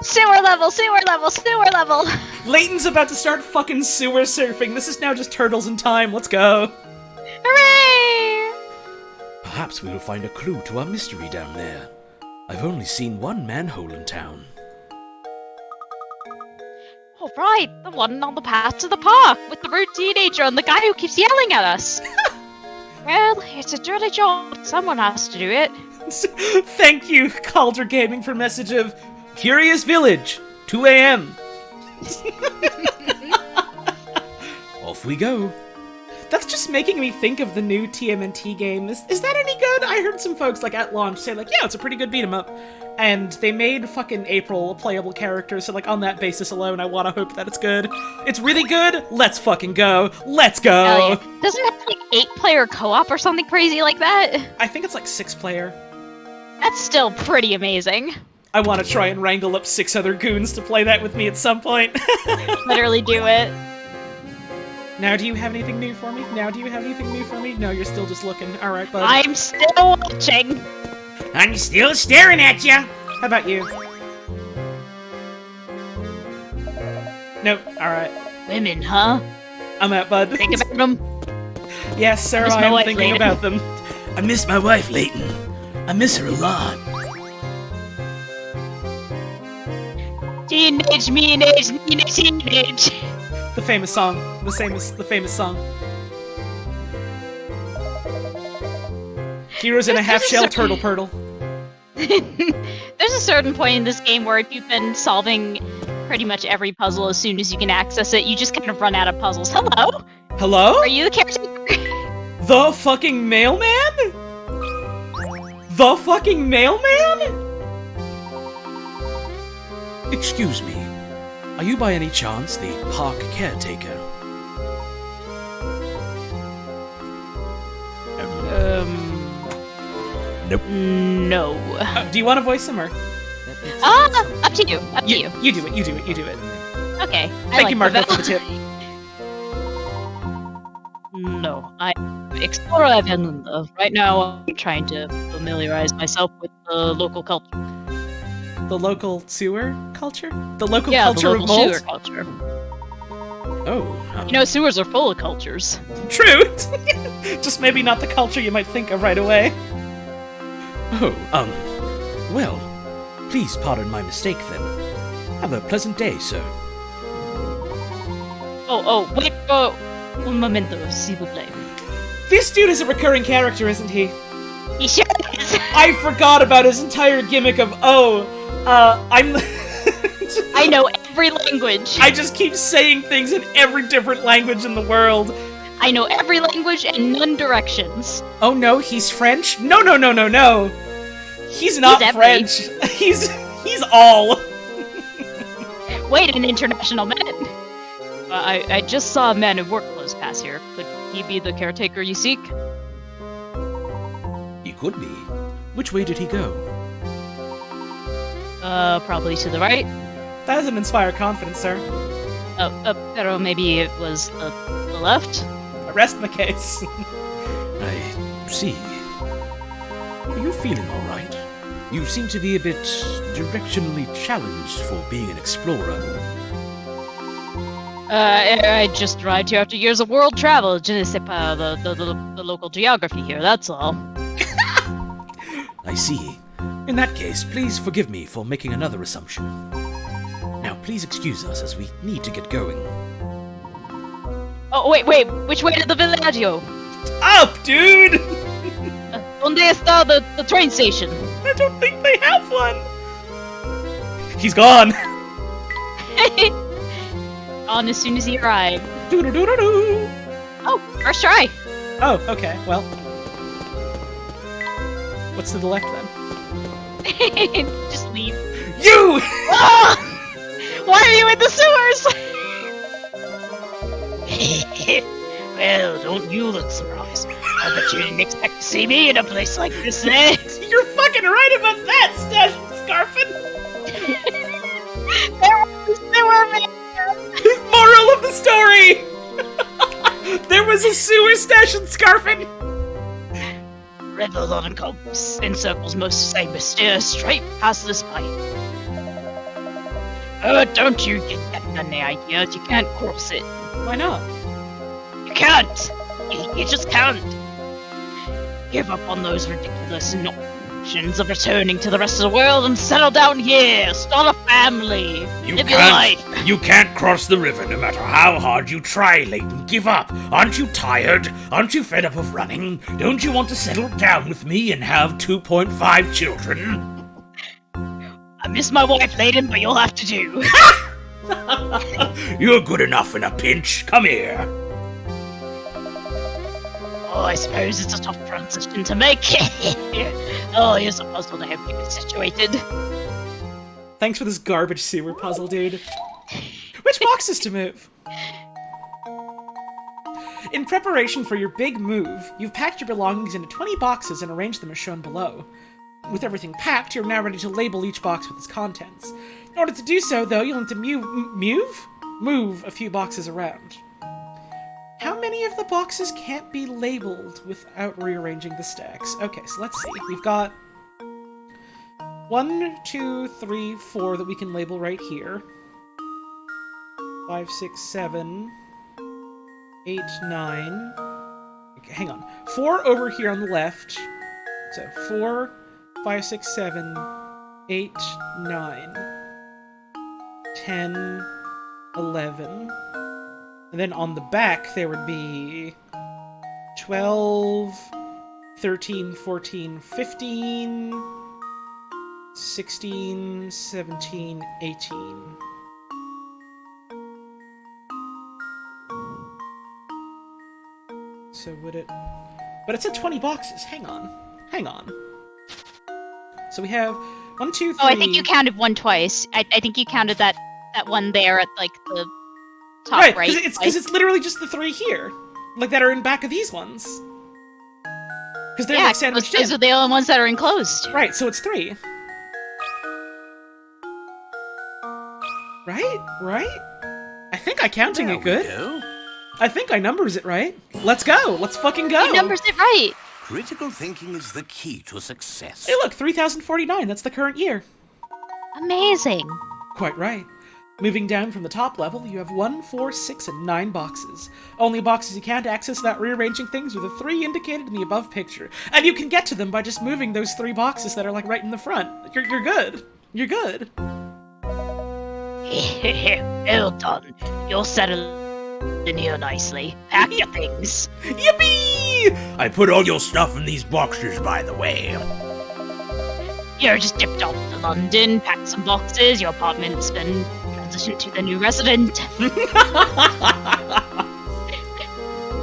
Sewer level, sewer level, sewer level! Layton's about to start fucking sewer surfing. This is now just turtles in time. Let's go. Hooray! Perhaps we will find a clue to our mystery down there. I've only seen one manhole in town. All right, the one on the path to the park with the rude teenager and the guy who keeps yelling at us. Well, it's a dirty job. Someone has to do it. Thank you, Calder Gaming, for message of Curious Village, 2 a.m. Off we go. That's just making me think of the new TMNT game. Is that any good? I heard some folks like at launch say like, yeah, it's a pretty good beat 'em up. And they made fucking April a playable character, so like on that basis alone, I wanna hope that it's good. It's really good? Let's fucking go. Let's go! Hell yeah. Doesn't it have like 8-player co-op or something crazy like that? I think it's like 6-player. That's still pretty amazing. I wanna try and wrangle up 6 other goons to play that with me at some point. Literally do it. Now do you have anything new for me? No, you're still just looking. Alright, bud. I'm still watching. I'm still staring at you. How about you? Nope. Alright. Women, huh? I'm out, bud. Think about them. Yes, sir, Miss I my am wife, thinking Layton. about them. I miss my wife, Layton. I miss her a lot. Teenage. The famous song. The famous song. Heroes in a half-shell turtle purtle. There's a certain point in this game where if you've been solving pretty much every puzzle as soon as you can access it, you just kind of run out of puzzles. Hello? Hello? Are you the caretaker? The fucking mailman? The fucking mailman? Excuse me. Are you by any chance the park caretaker? Nope. No. Do you want to voice him or? Up to you. Up to you. You do it. Okay. Thank you, Marco, for the tip. No, I'm Explorer Evan. Right now, I'm trying to familiarize myself with the local culture. The local sewer culture? The local Yeah, culture the of local mold? sewer culture. Oh. You know, sewers are full of cultures. True! Just maybe not the culture you might think of right away. Oh, well, please pardon my mistake then. Have a pleasant day, sir. Wait for un momento, s'il vous plaît. This dude is a recurring character, isn't he? He sure is. I forgot about his entire gimmick of, I'm... I know every language. I just keep saying things in every different language in the world. I I know every language and none directions. Oh no, he's French? No. He's not He's French. He's all. Wait, an international man. I just saw a man in work clothes pass here. Could he be the caretaker you seek? He could be. Which way did he go? Probably to the right. That doesn't inspire confidence, sir. Pero maybe it was the left? Rest my case. I see. Are you feeling all right? You seem to be a bit directionally challenged for being an explorer. I just arrived here after years of world travel. Je ne sais pas the local geography here, that's all. I see. In that case, please forgive me for making another assumption. Now, please excuse us as we need to get going. Oh, wait, which way to the villaggio? Up, dude! Donde está the train station? I don't think they have one. He's gone. On as soon as he arrived. Doo-doo-doo-doo-doo. Oh, first try. Oh, okay, well. What's to the left then? Just leave. You! Ah! Why are you in the sewers? Well, don't you look surprised. I bet you didn't expect to see me in a place like this, eh? You're fucking right about that, Stashin Scarfin! There was a sewer man. Moral of the story! There was a sewer Stashin Scarfin! River on comes in circles most say steer straight past this pipe. Oh, don't you get any ideas? You can't cross it. Why not? You can't! You just can't! Give up on those ridiculous notions of returning to the rest of the world and settle down here! Start a family! Live your life! You can't cross the river no matter how hard you try, Layton. Give up. Aren't you tired? Aren't you fed up of running? Don't you want to settle down with me and have 2.5 children? I miss my wife, Layton, but you'll have to do. You're good enough in a pinch. Come here. Oh, I suppose it's a tough transition to make. Oh, here's a puzzle to help you get situated. Thanks for this garbage sewer puzzle, dude. Which boxes to move? In preparation for your big move, you've packed your belongings into 20 boxes and arranged them as shown below. With everything packed, you're now ready to label each box with its contents. In order to do so, though, you'll need to move a few boxes around. How many of the boxes can't be labeled without rearranging the stacks? Okay, so let's see. We've got 1, 2, 3, 4 that we can label right here. 5, 6, 7, 8, 9. Okay, hang on. 4 over here on the left. So 4, 5, 6, 7, 8, 9, 10, 11. And then on the back, there would be 12, 13, 14, 15, 16, 17, 18. So would it... But it said 20 boxes. Hang on. So we have 1, 2, 3... Oh, I think you counted one twice. I think you counted that one there at, like, the top right. Because it's literally just the 3 here. Like, that are in back of these ones. Because they're like sandwiched in. Those are the only ones that are enclosed. Right, so it's 3. Right? I think I counting it good. I think I numbers it right. Let's go. Let's fucking go. You numbers it right. Critical thinking is the key to success. Hey, look, 3049. That's the current year. Amazing. Quite right. Moving down from the top level, you have 1, 4, 6, and 9 boxes. Only boxes you can't access without rearranging things are the 3 indicated in the above picture. And you can get to them by just moving those 3 boxes that are, like, right in the front. You're good. You're good. Well done. You're settled in here nicely. Pack your things. Yippee! I put all your stuff in these boxes, by the way. You just dipped off to London, packed some boxes, your apartment's been transitioned to the new resident.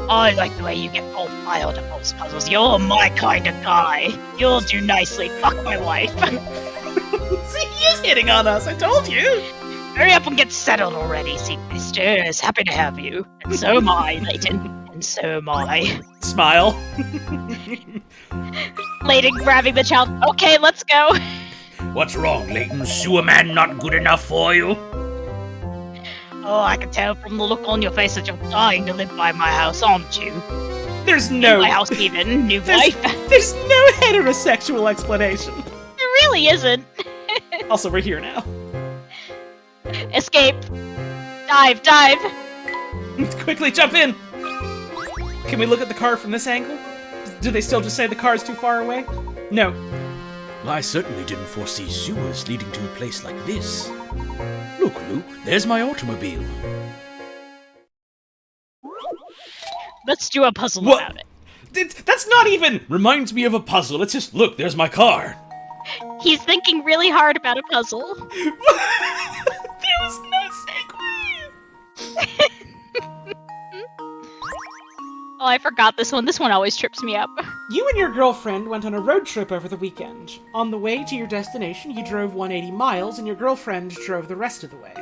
I like the way you get all fired up those puzzles. You're my kind of guy. You'll do nicely. Fuck my wife. See, he is hitting on us, I told you! Hurry up and get settled already, Sea Mister is happy to have you. And so am I, Layton. And so am I. Smile. Layton grabbing the child. Okay, let's go. What's wrong, Layton? Sewer man not good enough for you? Oh, I can tell from the look on your face that you're dying to live by my house, aren't you? There's no... My house even, new wife. There's no heterosexual explanation. There really isn't. Also, we're here now. Escape. Dive, dive. Quickly jump in! Can we look at the car from this angle? Do they still just say the car's too far away? No. I certainly didn't foresee sewers leading to a place like this. Look, Luke, there's my automobile. Let's do a puzzle What? about it. That's not even... Reminds me of a puzzle. It's just, look, there's my car. He's thinking really hard about a puzzle. There was no segue! Oh, I forgot this one. This one always trips me up. You and your girlfriend went on a road trip over the weekend. On the way to your destination, you drove 180 miles, and your girlfriend drove the rest of the way.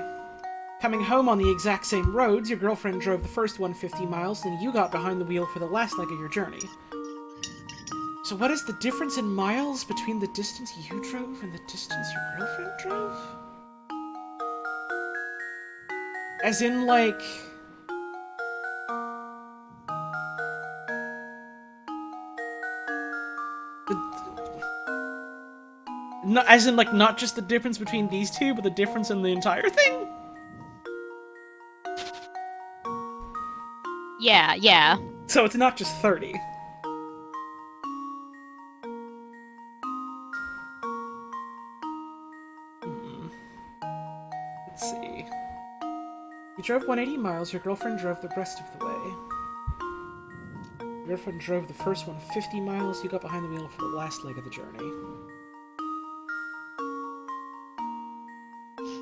Coming home on the exact same roads, your girlfriend drove the first 150 miles, and you got behind the wheel for the last leg of your journey. So what is the difference in miles between the distance you drove and the distance your girlfriend drove? As in, like... as in, like, not just the difference between these two, but the difference in the entire thing? Yeah, yeah. So it's not just 30. Let's see. You drove 180 miles, your girlfriend drove the rest of the way. Your girlfriend drove the first 150 miles, you got behind the wheel for the last leg of the journey.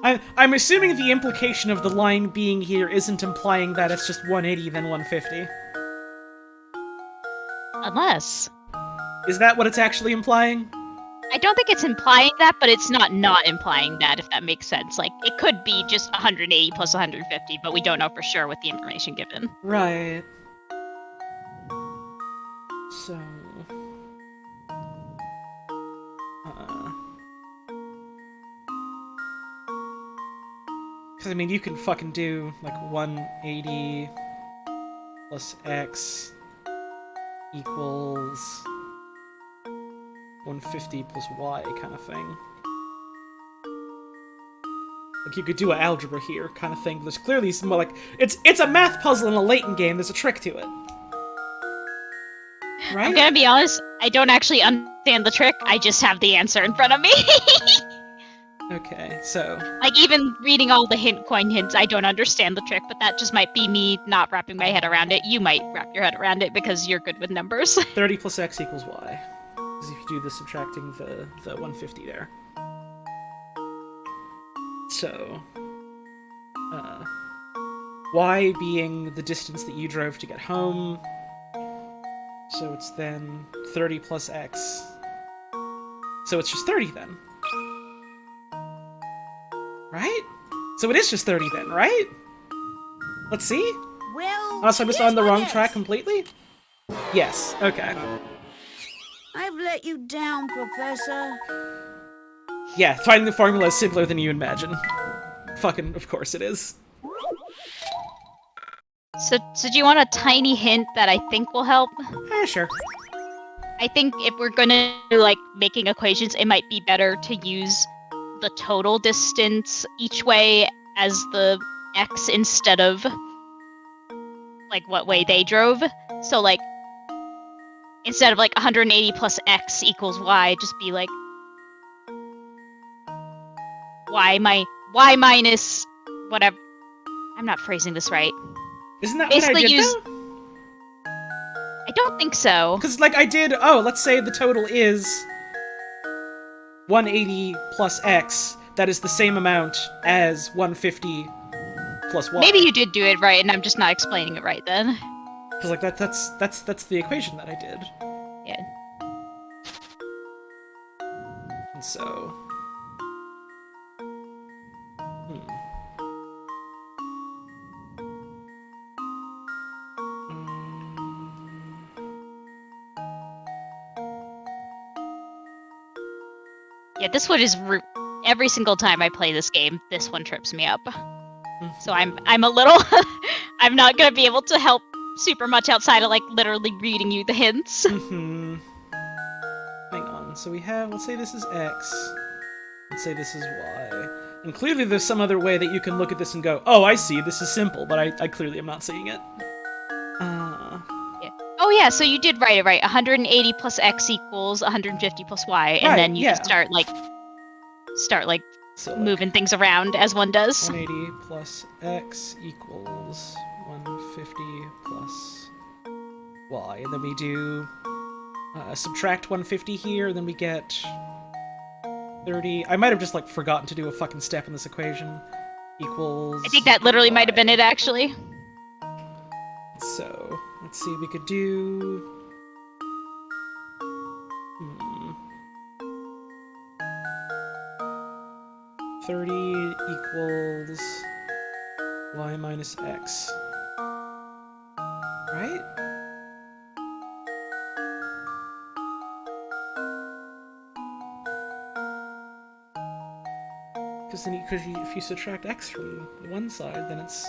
I'm assuming the implication of the line being here isn't implying that it's just 180 then 150. Unless. Is that what it's actually implying? I don't think it's implying that, but it's not implying that, if that makes sense. Like, it could be just 180 plus 150, but we don't know for sure with the information given. Right. So... Because, I mean, you can fucking do, like, 180 plus x equals 150 plus y kind of thing. Like, you could do an algebra here kind of thing. There's clearly some, like, it's a math puzzle in a Layton game. There's a trick to it. Right? I'm gonna be honest, I don't actually understand the trick. I just have the answer in front of me. Okay, so... Like, even reading all the coin hints, I don't understand the trick, but that just might be me not wrapping my head around it. You might wrap your head around it because you're good with numbers. 30 plus x equals y. Because if you do the subtracting the 150 there. So... y being the distance that you drove to get home. So it's then 30 plus x. So it's just 30 then. Right? So it is just 30 then, right? Let's see? Well, Unless I'm just on the wrong track completely? Yes, okay. I've let you down, Professor. Yeah, finding the formula is simpler than you imagine. Fucking, of course it is. So do you want a tiny hint that I think will help? Sure. I think if we're gonna do, like, making equations, it might be better to use the total distance each way as the x instead of, like, what way they drove. So, like, instead of, like, 180 plus x equals y, just be, like, y minus whatever. I'm not phrasing this right. Isn't that Basically what I did, use... though? I don't think so. Because, like, I did... Oh, let's say the total is 180 plus x. That is the same amount as 150 plus y. Maybe you did do it right, and I'm just not explaining it right then. Because like that's the equation that I did. Yeah. And so. Yeah, this one is every single time I play this game, this one trips me up. So I'm a little I'm not gonna be able to help super much outside of like literally reading you the hints. Hang on. So we have, let's say this is X. Let's say this is Y. And clearly there's some other way that you can look at this and go, oh, I see, this is simple, but I clearly am not seeing it. Yeah. Oh yeah, so you did write it right. 180 plus X equals 150 plus Y, and Right, then you yeah. just start like So, like, moving things around as one does. 180 plus X equals 150 plus Y. And then we do subtract 150 here, and then we get 30. I might have just, like, forgotten to do a fucking step in this equation. Equals... I think that literally might have been it, actually. So, let's see, we could do... 30 equals Y minus X. Right? Because then, if you subtract X from one side, then it's...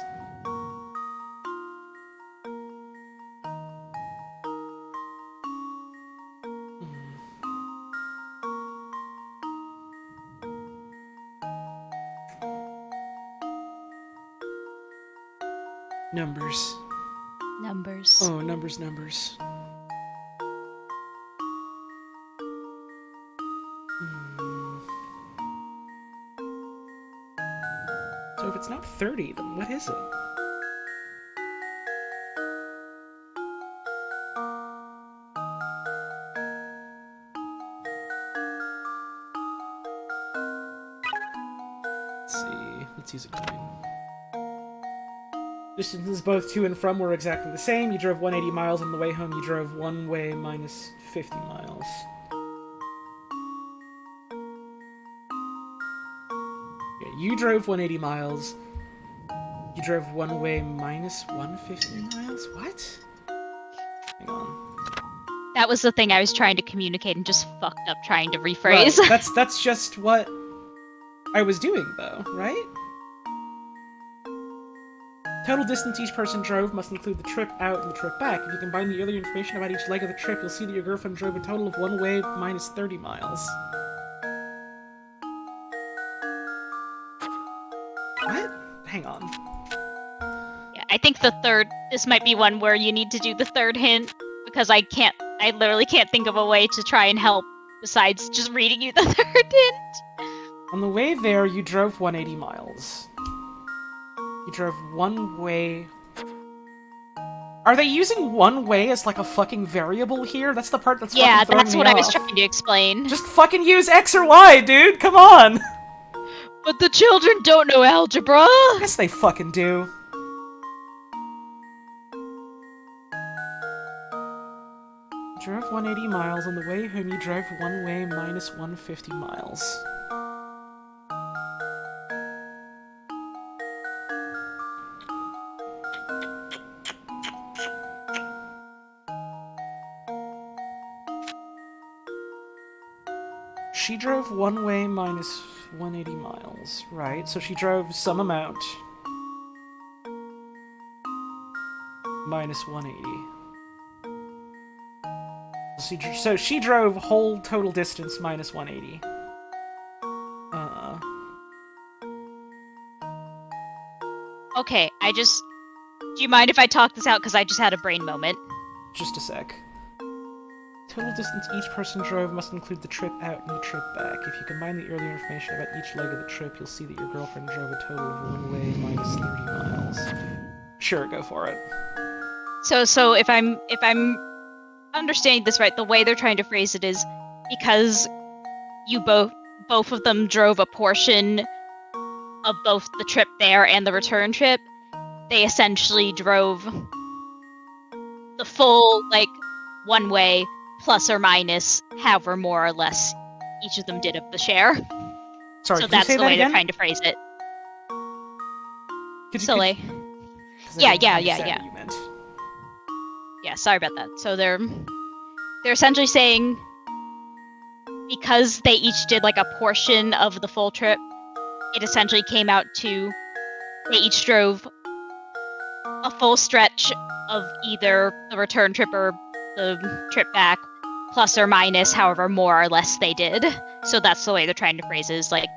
Numbers. Numbers. Oh, numbers. So if it's not 30, then what is it? Let's see. Let's use a coin. Distances both to and from were exactly the same. You drove 180 miles on the way home. You drove one way minus 50 miles. Yeah, you drove 180 miles. You drove one way minus 150 miles? What? Hang on. That was the thing I was trying to communicate and just fucked up trying to rephrase. Right. That's just what I was doing, though, right? Total distance each person drove must include the trip out and the trip back. If you combine the earlier information about each leg of the trip, you'll see that your girlfriend drove a total of one way minus 30 miles. What? Hang on. Yeah, I think this might be one where you need to do the third hint, because I literally can't think of a way to try and help besides just reading you the third hint. On the way there, you drove 180 miles. You drove one way... Are they using one way as like a fucking variable here? That's the part that's fucking throwing that's me what off. I was trying to explain. Just fucking use X or Y, dude! Come on! But the children don't know algebra! Yes, they fucking do. You drove 180 miles. On the way home, you drove one way minus 150 miles. She drove one way minus 180 miles, right? So she drove some amount. Minus 180. So she drove whole total distance minus 180. Okay, do you mind if I talk this out? Because I just had a brain moment. Just a sec. Total distance each person drove must include the trip out and the trip back. If you combine the earlier information about each leg of the trip, you'll see that your girlfriend drove a total of one way minus 30 miles. Sure, go for it. So if I'm understanding this right, the way they're trying to phrase it is because you both of them drove a portion of both the trip there and the return trip, they essentially drove the full, like, one way plus or minus however more or less each of them did of the share. Sorry, So could you that's say the that way again? they're trying to phrase it. Silly. Yeah. Yeah, sorry about that. So they're essentially saying because they each did like a portion of the full trip, it essentially came out to they each drove a full stretch of either the return trip or the trip back, plus or minus however more or less they did. So that's the way they're trying to phrase it, is like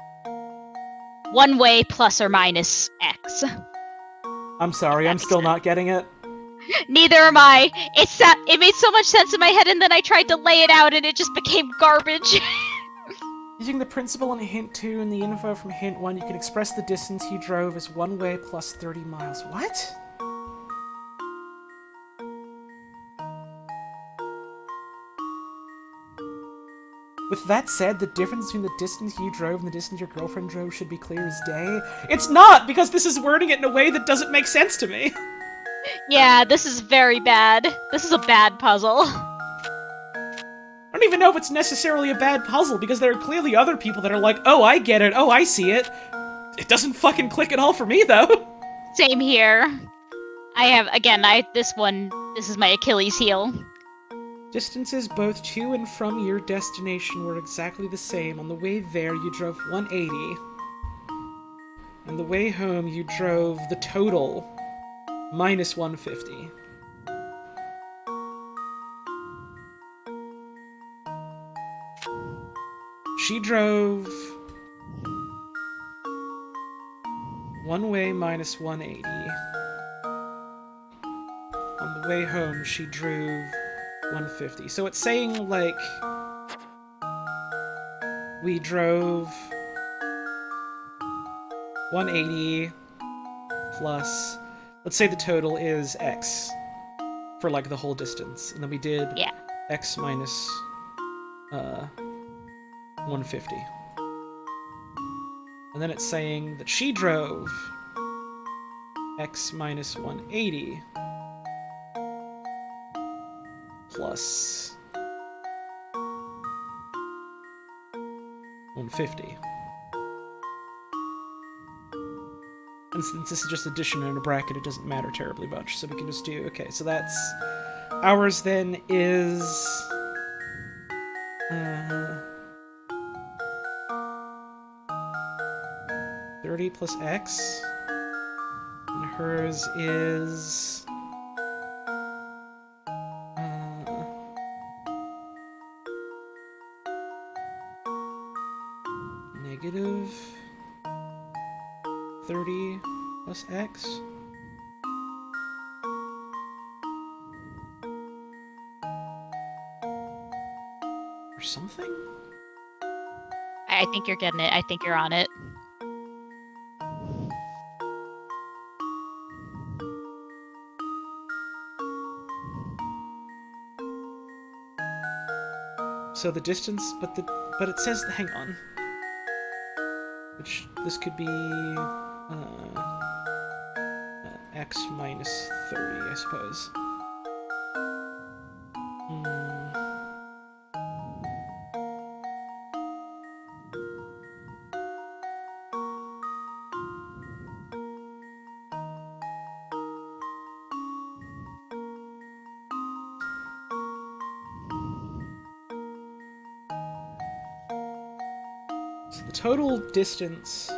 one way plus or minus X. I'm sorry, I'm still not getting it. Neither am I. It made so much sense in my head, and then I tried to lay it out, and it just became garbage. Using the principle in Hint 2 and the info from Hint 1, you can express the distance you drove as one way plus 30 miles. What? With that said, the difference between the distance you drove and the distance your girlfriend drove should be clear as day. It's not, because this is wording it in a way that doesn't make sense to me. Yeah, this is very bad. This is a bad puzzle. I don't even know if it's necessarily a bad puzzle, because there are clearly other people that are like, oh, I get it, oh, I see it. It doesn't fucking click at all for me, though. Same here. This is my Achilles heel. Distances both to and from your destination were exactly the same. On the way there, you drove 180. On the way home, you drove the total minus 150. She drove one way minus 180. On the way home, she drove 150. So it's saying, like, we drove 180 plus, let's say the total is X for, like, the whole distance. And then we did X minus 150. And then it's saying that she drove X minus 180 plus 150. And since this is just addition in a bracket, it doesn't matter terribly much, so we can just do, okay, so that's, ours then is, 30 plus X, and hers is, negative 30 plus X. Or something? I think you're getting it. I think you're on it. So the distance, but it says, hang on. Which, this could be, X minus 30, I suppose. So the total distance,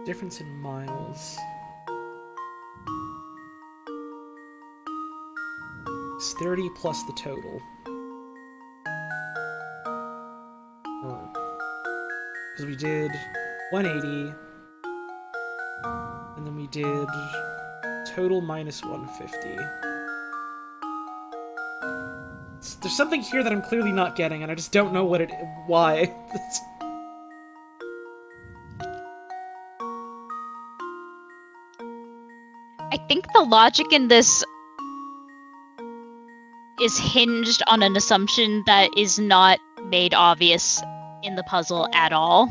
difference in miles, is 30 plus the total. Because we did 180, and then we did total minus 150. There's something here that I'm clearly not getting, and I just don't know why. I think the logic in this is hinged on an assumption that is not made obvious in the puzzle at all.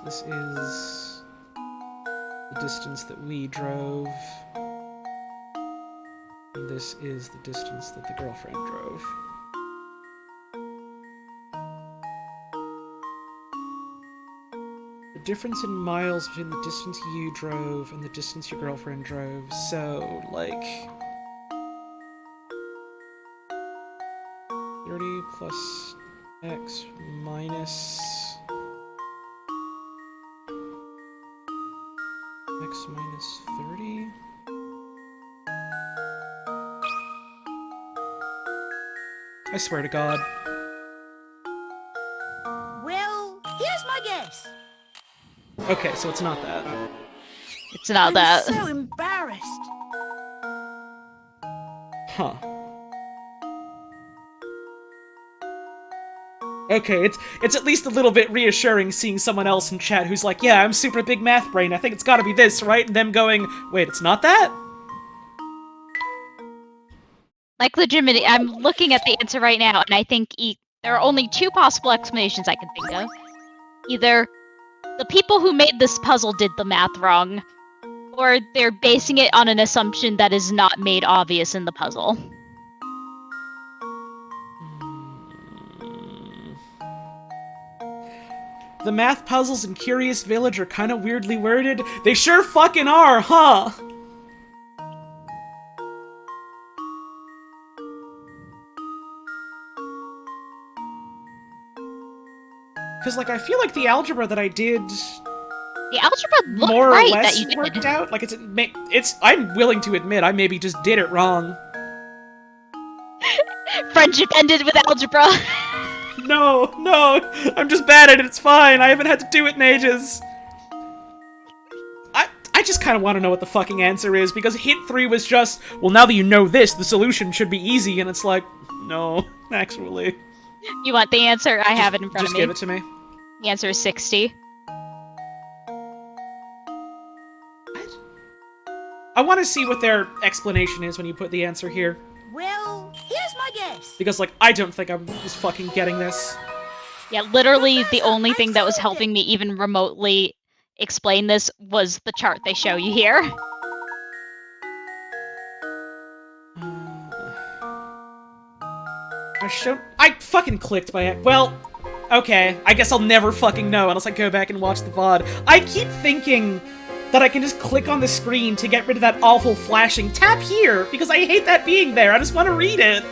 this is the distance that we drove. And this is the distance that the girlfriend drove. The difference in miles between the distance you drove and the distance your girlfriend drove, so, like... 30 plus x minus... x minus 30? I swear to God. Well, here's my guess. Okay, so it's not that. It's not I'm that. so embarrassed. Huh. Okay, it's at least a little bit reassuring seeing someone else in chat who's like, yeah, I'm super big math brain, I think it's gotta be this, right? And them going, wait, it's not that? Like, legitimately, I'm looking at the answer right now, and I think there are only two possible explanations I can think of. Either the people who made this puzzle did the math wrong, or they're basing it on an assumption that is not made obvious in the puzzle. The math puzzles in Curious Village are kind of weirdly worded. They sure fucking are, huh? Because, like, I feel like the algebra that I did... The algebra looked more or right less that you did. worked out. Like, it's... I'm willing to admit I maybe just did it wrong. Friendship ended with algebra. No, I'm just bad at it, it's fine, I haven't had to do it in ages. I just kind of want to know what the fucking answer is, because hint 3 was just, well, now that you know this, the solution should be easy, and it's like, no, actually. You want the answer? I have it in front of me. Just give it to me. The answer is 60. What? I want to see what their explanation is when you put the answer here. Well, here's my guess. Because, like, I don't think I'm just fucking getting this. Yeah, literally the only thing that was helping me even remotely explain this was the chart they show you here. I fucking clicked by it. Well, okay, I guess I'll never fucking know unless I go back and watch the VOD. I keep thinking that I can just click on the screen to get rid of that awful flashing tap here, because I hate that being there. I just want to read it.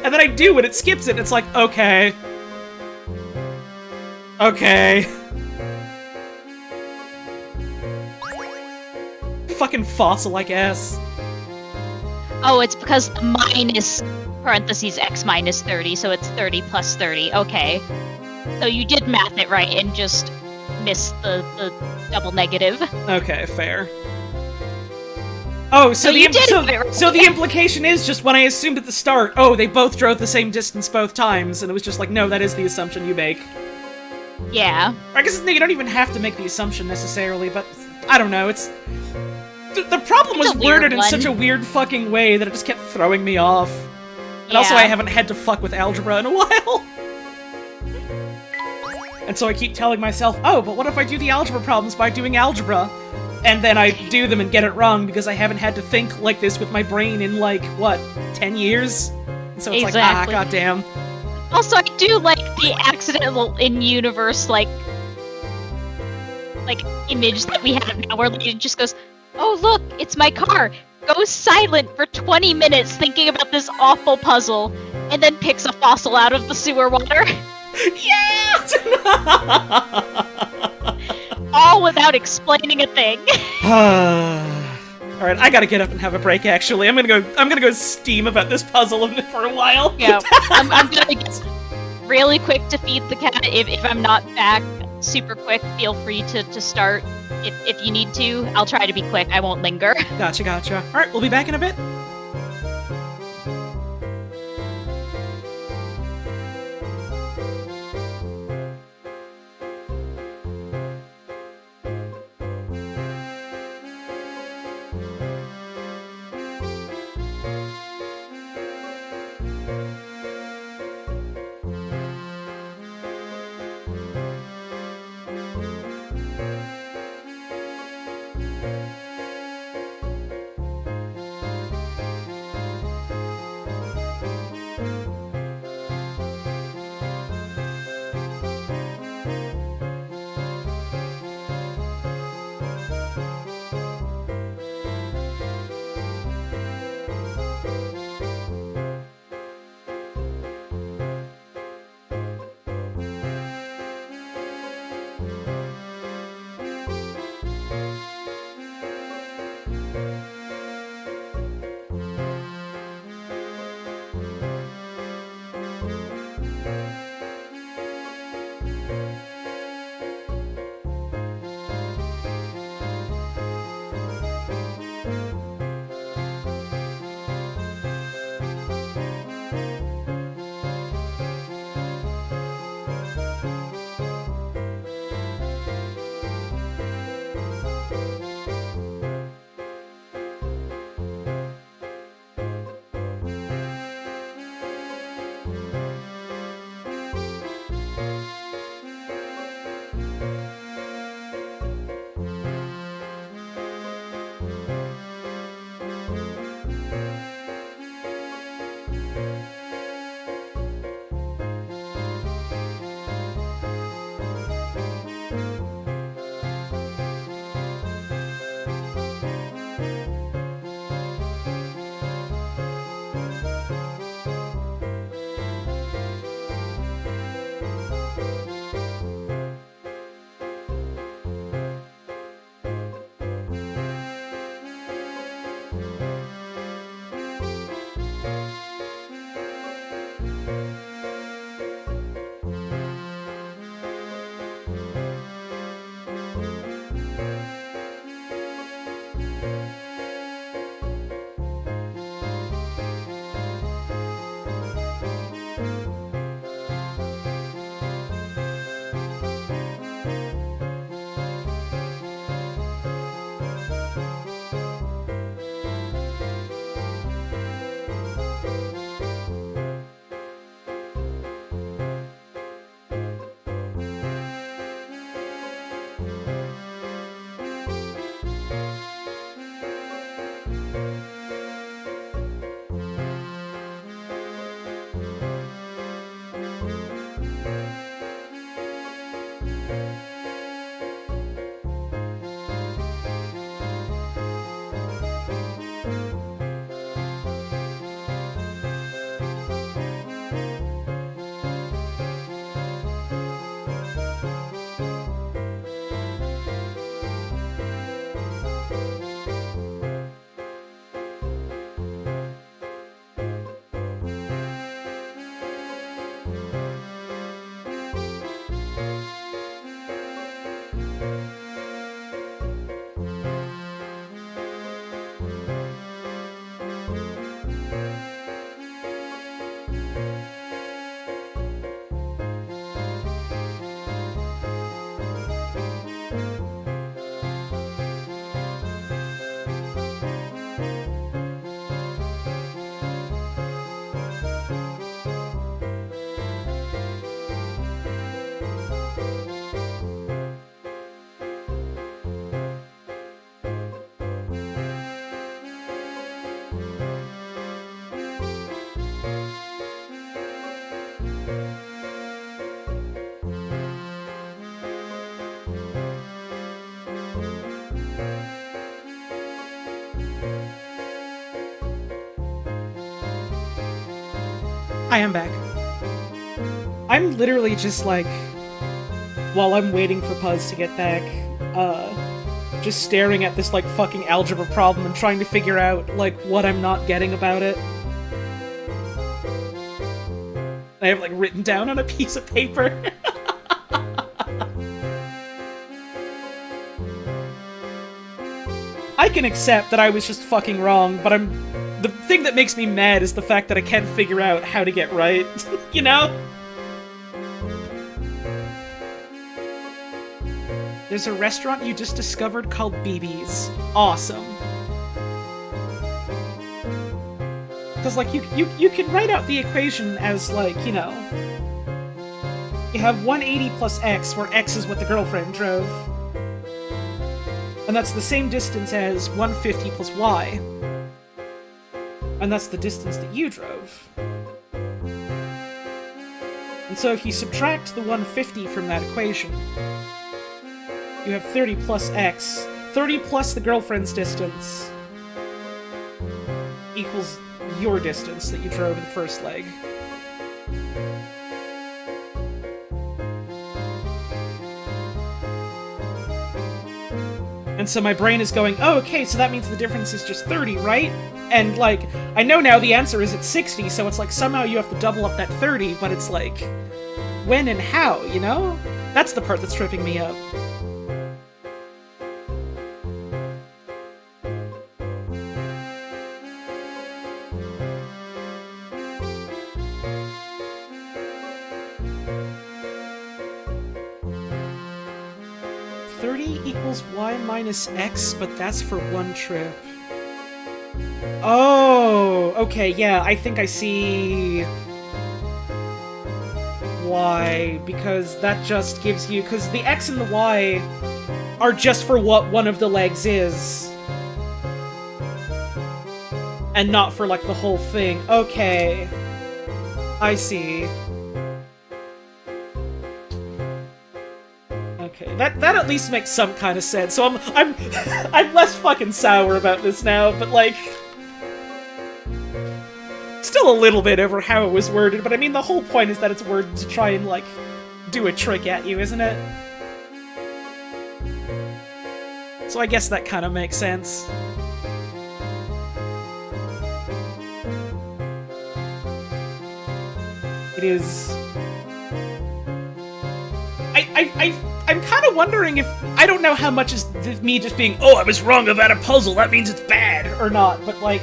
And then I do, and it skips it, and it's like, okay. Okay. Fucking fossil, I guess. Oh, it's because the minus parentheses x minus 30, so it's 30 plus 30. Okay. So you did math it right and just missed the double negative. Okay, fair. Oh, so the implication is just when I assumed at the start, oh, they both drove the same distance both times, and it was just like, no, that is the assumption you make. Yeah. I guess you don't even have to make the assumption necessarily, but I don't know, it's... The problem was worded in such a weird fucking way that it just kept throwing me off. And also I haven't had to fuck with algebra in a while. And so I keep telling myself, oh, but what if I do the algebra problems by doing algebra? And then I do them and get it wrong because I haven't had to think like this with my brain in, like, what, 10 years? And so it's like, ah, goddamn. Also, I do like the accidental in-universe, like, image that we have now where it just goes, oh, look, it's my car. Goes silent for 20 minutes thinking about this awful puzzle, and then picks a fossil out of the sewer water. Yeah! All without explaining a thing. Alright, I gotta get up and have a break, actually. I'm gonna go steam about this puzzle for a while. Yeah, I'm gonna get really quick to feed the cat. If I'm not back super quick, feel free to start. If you need to, I'll try to be quick. I won't linger. Gotcha. Alright, we'll be back in a bit. I am back. I'm literally just like, while I'm waiting for Puzz to get back, just staring at this like fucking algebra problem and trying to figure out like what I'm not getting about it. I have like written down on a piece of paper. I can accept that I was just fucking wrong, but the thing that makes me mad is the fact that I can't figure out how to get right, you know? There's a restaurant you just discovered called BB's. Awesome. Because, like, you can write out the equation as, like, you know, you have 180 plus x, where x is what the girlfriend drove. And that's the same distance as 150 plus y. And that's the distance that you drove. And so if you subtract the 150 from that equation, you have 30 plus x. 30 plus the girlfriend's distance equals your distance that you drove in the first leg. And so my brain is going, oh, okay, so that means the difference is just 30, right? And, like, I know now the answer is at 60, so it's like somehow you have to double up that 30, but it's like, when and how, you know? That's the part that's tripping me up. Y minus x, but that's for one trip. Oh, okay, yeah, I think I see why, because that just gives you, because the x and the y are just for what one of the legs is, and not for, like, the whole thing. Okay, I see. Okay, that at least makes some kind of sense. So I'm less fucking sour about this now, but like, still a little bit over how it was worded. But I mean, the whole point is that it's worded to try and like do a trick at you, isn't it? So I guess that kind of makes sense. It is. I'm kind of wondering if, I don't know how much is me just being, oh, I was wrong about a puzzle, that means it's bad, or not, but like,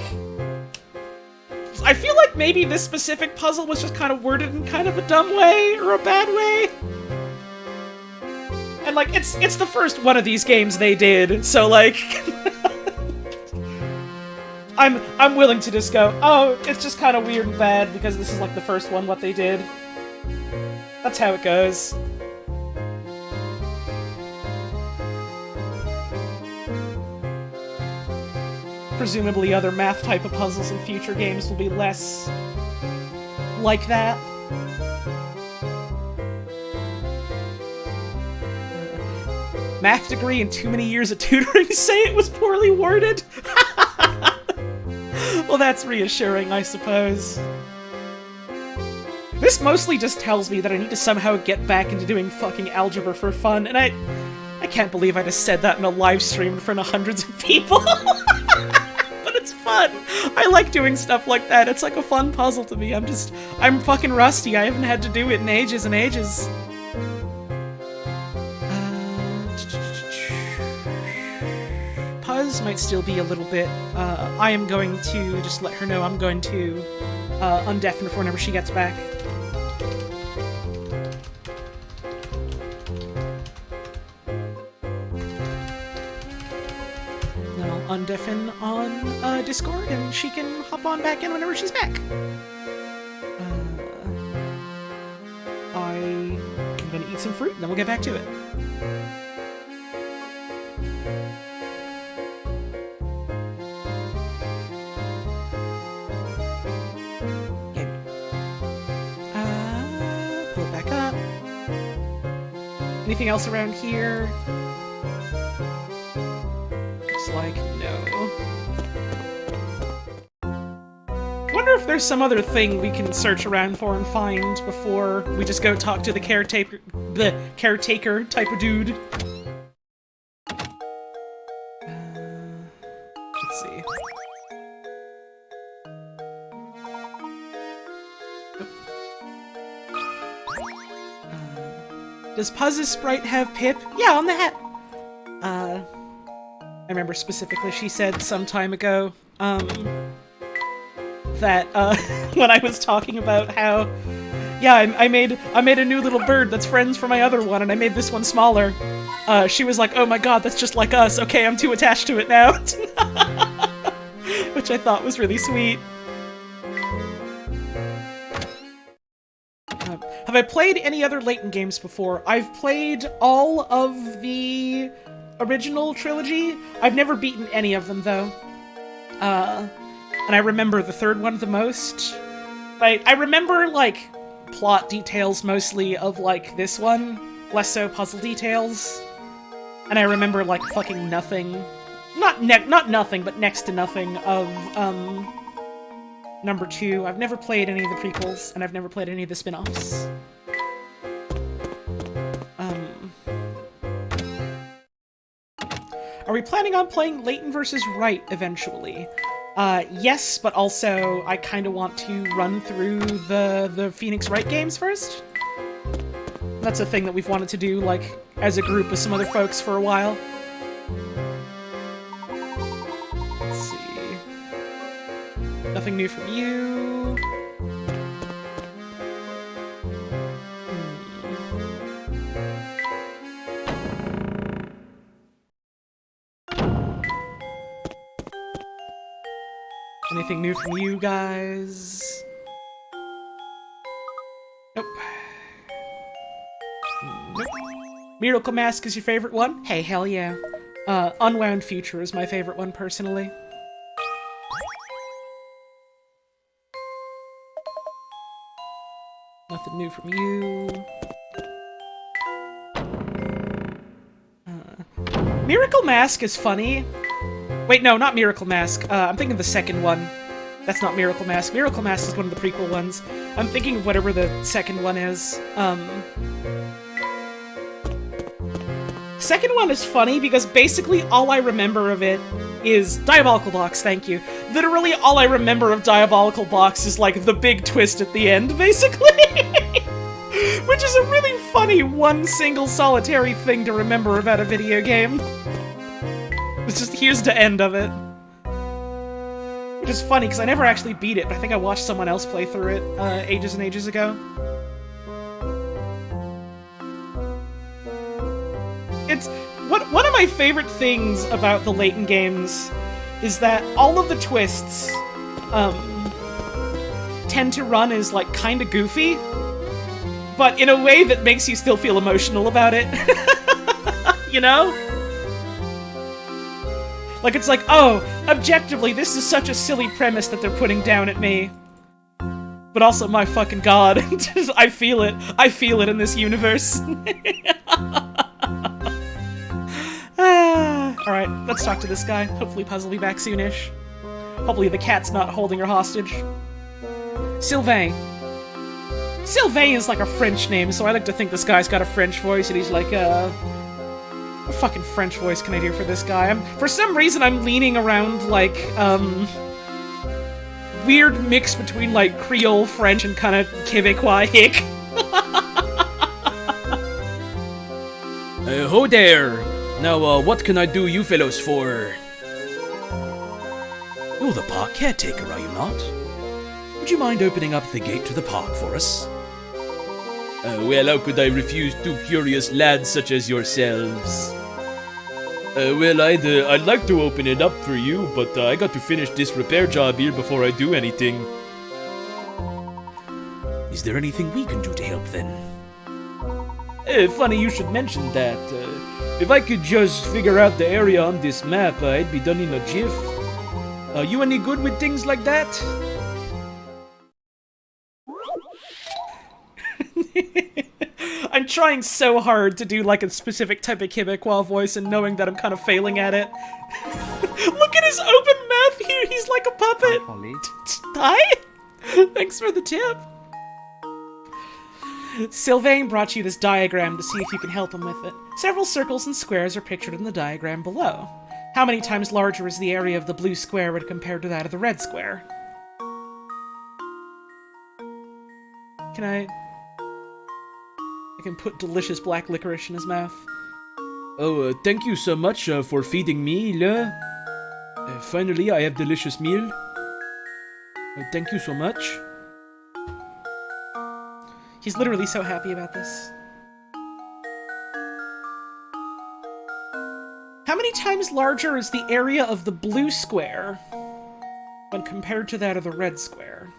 I feel like maybe this specific puzzle was just kind of worded in kind of a dumb way, or a bad way. And like, it's the first one of these games they did, so like, I'm willing to just go, oh, it's just kind of weird and bad because this is like the first one what they did. That's how it goes. Presumably other math type of puzzles in future games will be less like that. Math degree and too many years of tutoring to say it was poorly worded? Well, that's reassuring, I suppose. This mostly just tells me that I need to somehow get back into doing fucking algebra for fun, and I can't believe I just said that in a live stream in front of hundreds of people. But it's fun. I like doing stuff like that. It's like a fun puzzle to me. I'm fucking rusty. I haven't had to do it in ages and ages. Puzz voice might still be a little bit, I am going to just let her know I'm going to undeafen her whenever she gets back. Then I'll undeafen on Discord, and she can hop on back in whenever she's back. I'm gonna eat some fruit, and then we'll get back to it. Pull it back up. Anything else around here? Looks like no. Wonder if there's some other thing we can search around for and find before we just go talk to the caretaker type of dude. Let's see. Does Puzz's sprite have Pip? Yeah, on the hat. I remember specifically she said some time ago, that, when I was talking about how, yeah, I made a new little bird that's friends for my other one, and I made this one smaller. She was like, oh my god, that's just like us. Okay, I'm too attached to it now. Which I thought was really sweet. Have I played any other Layton games before? I've played all of the original trilogy. I've never beaten any of them, though. And I remember the third one the most. I remember, like, plot details mostly of, like, this one. Less so puzzle details. And I remember, like, fucking nothing. Not nothing, but next to nothing of, number 2. I've never played any of the prequels, and I've never played any of the spin-offs. Are we planning on playing Layton vs. Wright eventually? Yes, but also I kind of want to run through the Phoenix Wright games first. That's a thing that we've wanted to do, like, as a group with some other folks for a while. Let's see. Nothing new from you. Anything new from you guys? Nope. Nope. Miracle Mask is your favorite one? Hey, hell yeah. Unwound Future is my favorite one, personally. Nothing new from you. Miracle Mask is funny. Wait, no, not Miracle Mask. I'm thinking of the second one. That's not Miracle Mask. Miracle Mask is one of the prequel ones. I'm thinking of whatever the second one is. Second one is funny because basically all I remember of it is Diabolical Box, thank you. Literally all I remember of Diabolical Box is like the big twist at the end, basically. Which is a really funny one single solitary thing to remember about a video game. It's just, here's the end of it. Which is funny, because I never actually beat it, but I think I watched someone else play through it ages and ages ago. It's... One of my favorite things about the Layton games is that all of the twists tend to run as, like, kinda goofy, but in a way that makes you still feel emotional about it. You know? Like, it's like, oh, objectively, this is such a silly premise that they're putting down at me. But also, my fucking god, I feel it. I feel it in this universe. Alright, let's talk to this guy. Hopefully Puzzle will be back soonish. Hopefully the cat's not holding her hostage. Sylvain. Sylvain is like a French name, so I like to think this guy's got a French voice, and he's like, what fucking French voice can I do for this guy? For some reason, I'm leaning around, like, weird mix between, like, Creole French and kind of Quebecois hick. Ho there! Now, what can I do you fellows for? You're the park caretaker, are you not? Would you mind opening up the gate to the park for us? Well, how could I refuse two curious lads such as yourselves? Well, I'd like to open it up for you, but I got to finish this repair job here before I do anything. Is there anything we can do to help then? Funny you should mention that. If I could just figure out the area on this map, I'd be done in a jiff. Are you any good with things like that? I'm trying so hard to do like a specific type of Quebecois voice and knowing that I'm kind of failing at it. Look at his open mouth here, he's like a puppet! Hi? Thanks for the tip. Sylvain brought you this diagram to see if you can help him with it. Several circles and squares are pictured in the diagram below. How many times larger is the area of the blue square when compared to that of the red square? I can put delicious black licorice in his mouth. Oh, thank you so much for feeding me, Le. Finally, I have delicious meal. Thank you so much. He's literally so happy about this. How many times larger is the area of the blue square when compared to that of the red square?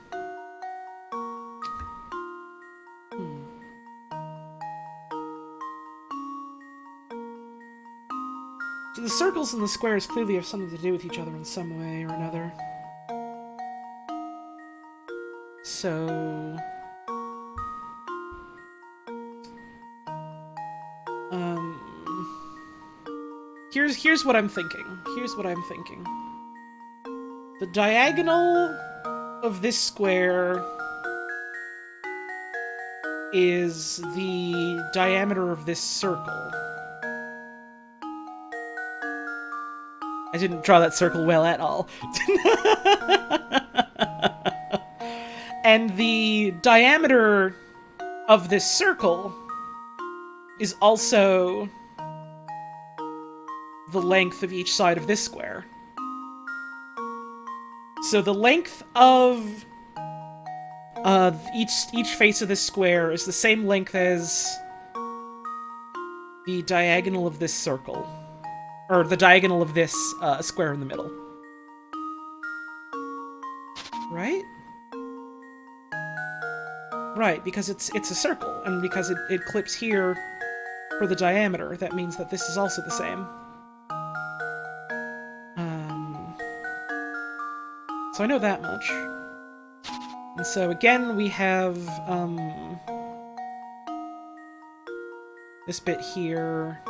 So the circles and the squares clearly have something to do with each other in some way or another. So... Here's what I'm thinking. The diagonal of this square is the diameter of this circle. I didn't draw that circle well at all. And the diameter of this circle is also the length of each side of this square. So the length of each face of this square is the same length as the diagonal of this circle. Or the diagonal of this square in the middle. Right? Right, because it's a circle, and because it clips here for the diameter, that means that this is also the same. So I know that much. And so again, we have this bit here.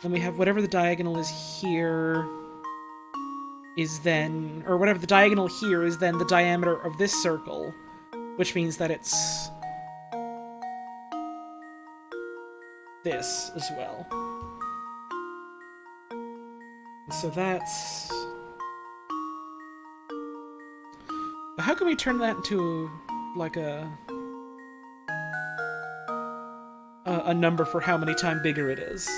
Then we have whatever the diagonal is here is then, or whatever the diagonal here is then the diameter of this circle, which means that it's this as well. And so that's... But how can we turn that into, like, a number for how many times bigger it is?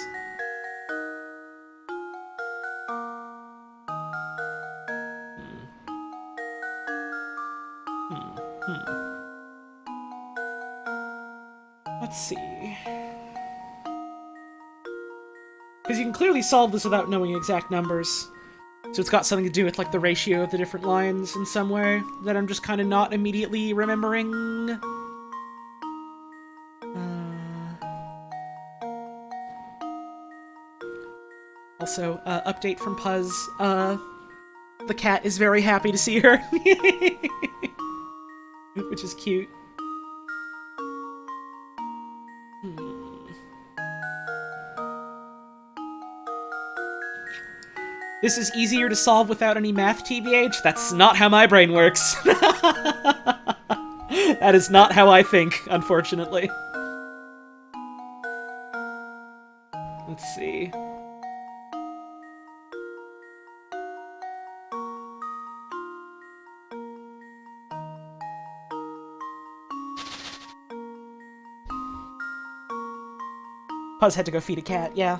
Let's see. Because you can clearly solve this without knowing exact numbers. So it's got something to do with, like, the ratio of the different lines in some way that I'm just kind of not immediately remembering. Also, update from Puzz. The cat is very happy to see her. Which is cute. This is easier to solve without any math, TBH? That's not how my brain works. That is not how I think, unfortunately. Let's see. Puzz had to go feed a cat, yeah.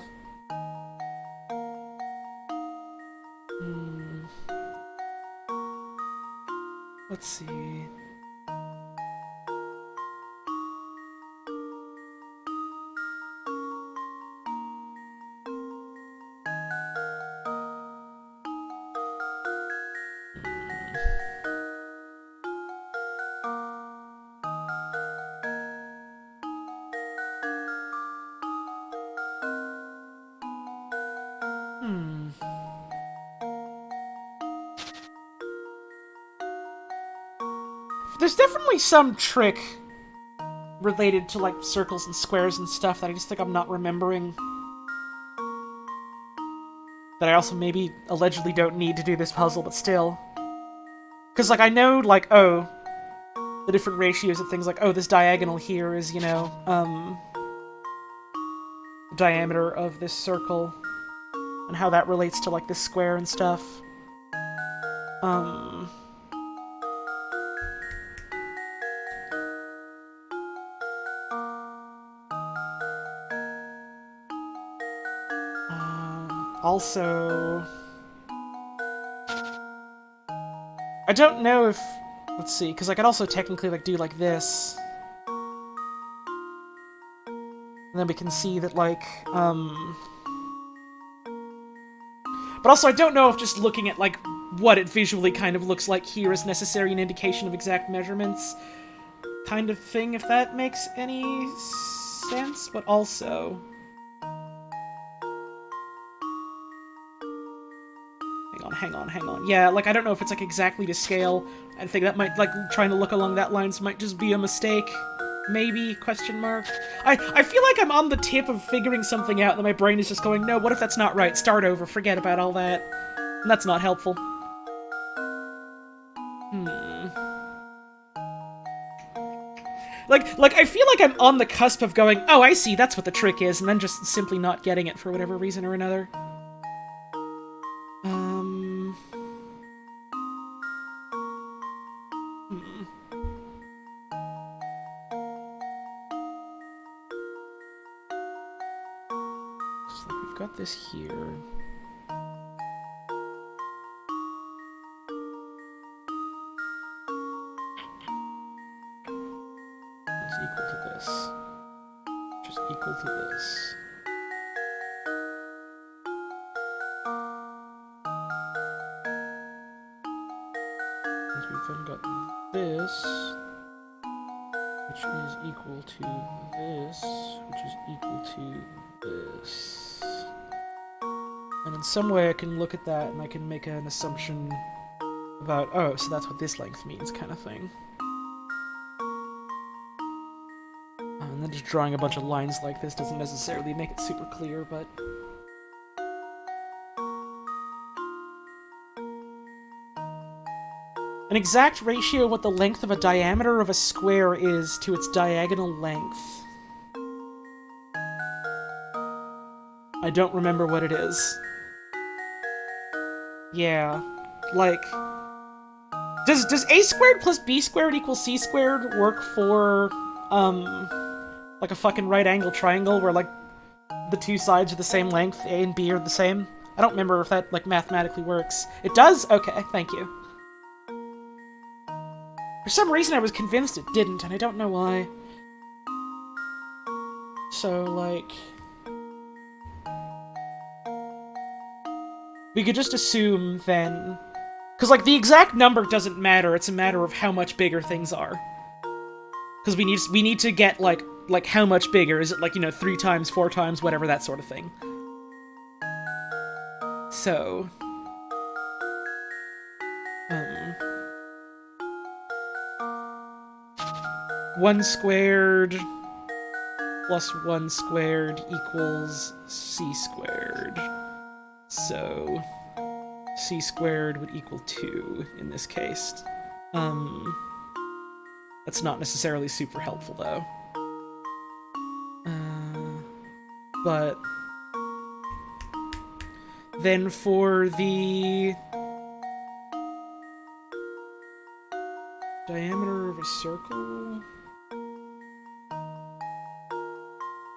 Let's see. There's definitely some trick related to, like, circles and squares and stuff that I just think I'm not remembering. That I also maybe allegedly don't need to do this puzzle, but still. Because, like, I know, like, oh, the different ratios of things, like, oh, this diagonal here is, you know, the diameter of this circle, and how that relates to, like, this square and stuff. Also, I don't know if, let's see, because I could also technically, like, do like this. And then we can see that, like, but also I don't know if just looking at, like, what it visually kind of looks like here is necessarily an indication of exact measurements kind of thing, if that makes any sense, but also... Hang on. Yeah, like, I don't know if it's, like, exactly to scale. I think that might, like, trying to look along that lines might just be a mistake. Maybe, question mark. I feel like I'm on the tip of figuring something out, and my brain is just going, no, what if that's not right? Start over, forget about all that. And that's not helpful. Like, I feel like I'm on the cusp of going, oh, I see, that's what the trick is, and then just simply not getting it for whatever reason or another. Got this here. It's equal to this. Which is equal to this. And we've then got this, which is equal to this, which is equal to this. And in some way I can look at that and I can make an assumption about, oh, so that's what this length means, kind of thing. And then just drawing a bunch of lines like this doesn't necessarily make it super clear, but... An exact ratio of what the length of a diameter of a square is to its diagonal length. I don't remember what it is. Yeah, like, does a squared plus b squared equal c squared work for, like a fucking right angle triangle where, like, the two sides are the same length, a and b are the same? I don't remember if that, like, mathematically works. It does? Okay, thank you. For some reason I was convinced it didn't, and I don't know why. So, like... we could just assume, then... because, like, the exact number doesn't matter, it's a matter of how much bigger things are. Because we need to get, like, how much bigger? Is it, like, you know, 3 times, 4 times, whatever, that sort of thing. So... 1 squared plus 1 squared equals c squared. So, c squared would equal 2 in this case. That's not necessarily super helpful, though. But then for the diameter of a circle...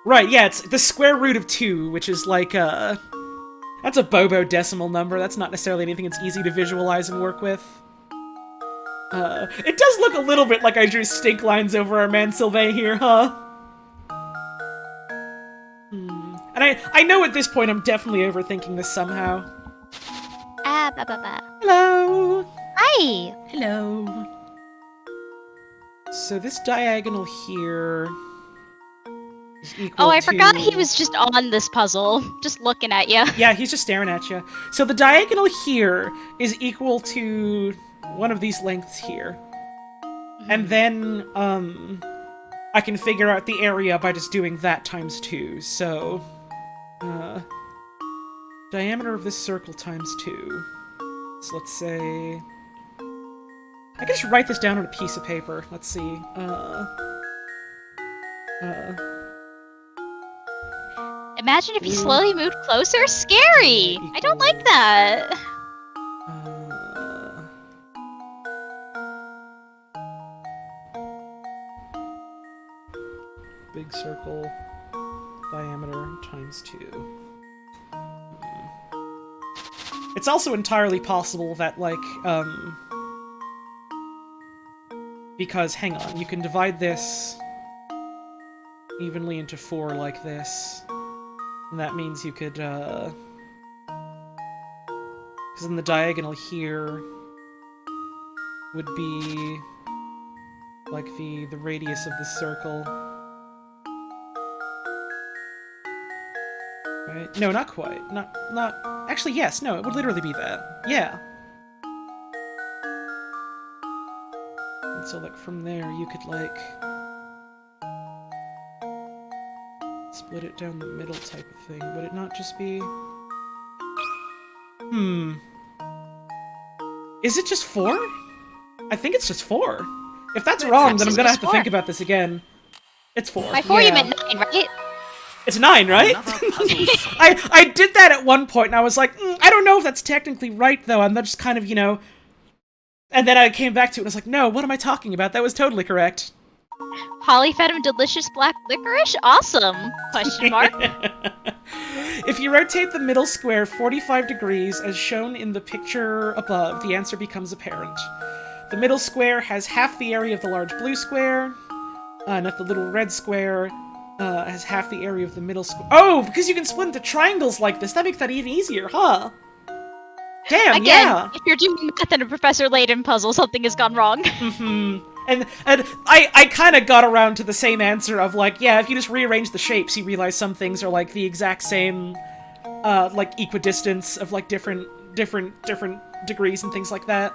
right, yeah, it's the square root of 2, which is like, that's a bobo decimal number. That's not necessarily anything that's easy to visualize and work with. It does look a little bit like I drew stink lines over our man Sylvain here, huh? And I know at this point I'm definitely overthinking this somehow. Hello! Hi! Hello. So this diagonal here is equal Oh, I to... forgot he was just on this puzzle, just looking at you. Yeah, he's just staring at you. So the diagonal here is equal to one of these lengths here. And then, I can figure out the area by just doing that times 2. So, diameter of this circle times 2. So let's say... I can just write this down on a piece of paper. Let's see. Imagine if you slowly moved closer. Scary! I don't like that. Big circle, diameter times 2. It's also entirely possible that, like, because, hang on, you can divide this evenly into 4 like this. And that means you could, because then the diagonal here would be, like, the radius of the circle. Right? No, not quite. Not... Actually, yes, no, it would literally be that. Yeah. And so, like, from there, you could, like... split it down the middle type of thing. Would it not just be... Is it just 4? I think it's just 4. If that's wrong, then I'm gonna have to think about this again. It's 4. By 4 you meant 9, right? It's 9, right? I did that at one point, and I was like, I don't know if that's technically right, though. I'm just kind of, you know... And then I came back to it, and I was like, no, what am I talking about? That was totally correct. Holly fed him delicious black licorice? Awesome! Question mark. If you rotate the middle square 45 degrees, as shown in the picture above, the answer becomes apparent. The middle square has half the area of the large blue square, and if the little red square has half the area of the middle square. Oh, because you can split into triangles like this. That makes that even easier, huh? Damn, Again, yeah! if you're doing math in a Professor Layton puzzle, something has gone wrong. And I kind of got around to the same answer of, like, yeah, if you just rearrange the shapes, you realize some things are, like, the exact same, like, equidistance of, like, different degrees and things like that.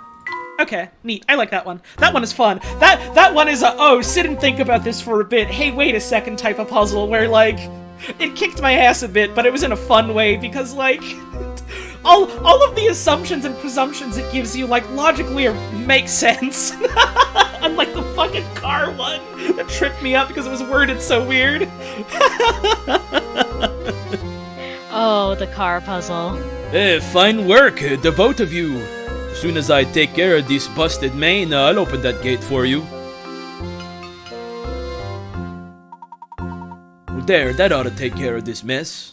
Okay, neat. I like that one. That one is fun. That one is a, oh, sit and think about this for a bit, hey, wait a second type of puzzle, where, like, it kicked my ass a bit, but it was in a fun way, because, like... All of the assumptions and presumptions it gives you, like, logically make sense. Unlike the fucking car one that tripped me up because it was worded so weird. Oh, the car puzzle. Fine work, the both of you. As soon as I take care of this busted main, I'll open that gate for you. There, that ought to take care of this mess.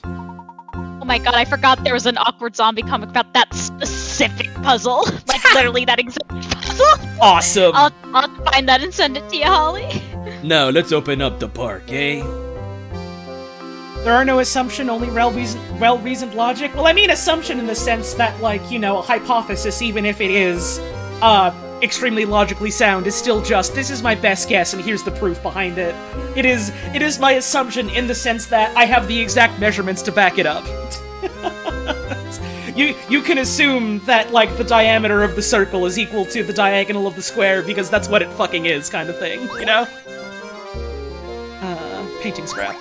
Oh my god, I forgot there was an awkward zombie comic about that specific puzzle. Like, literally that exact puzzle. Awesome! I'll find that and send it to you, Holly. Now, let's open up the park, eh? There are no assumption, only well-reasoned logic. Well, I mean assumption in the sense that, like, you know, a hypothesis, even if it is, extremely logically sound, is still just, this is my best guess, and here's the proof behind it. It is my assumption in the sense that I have the exact measurements to back it up. You can assume that, like, the diameter of the circle is equal to the diagonal of the square, because that's what it fucking is, kind of thing, you know? Painting scrap.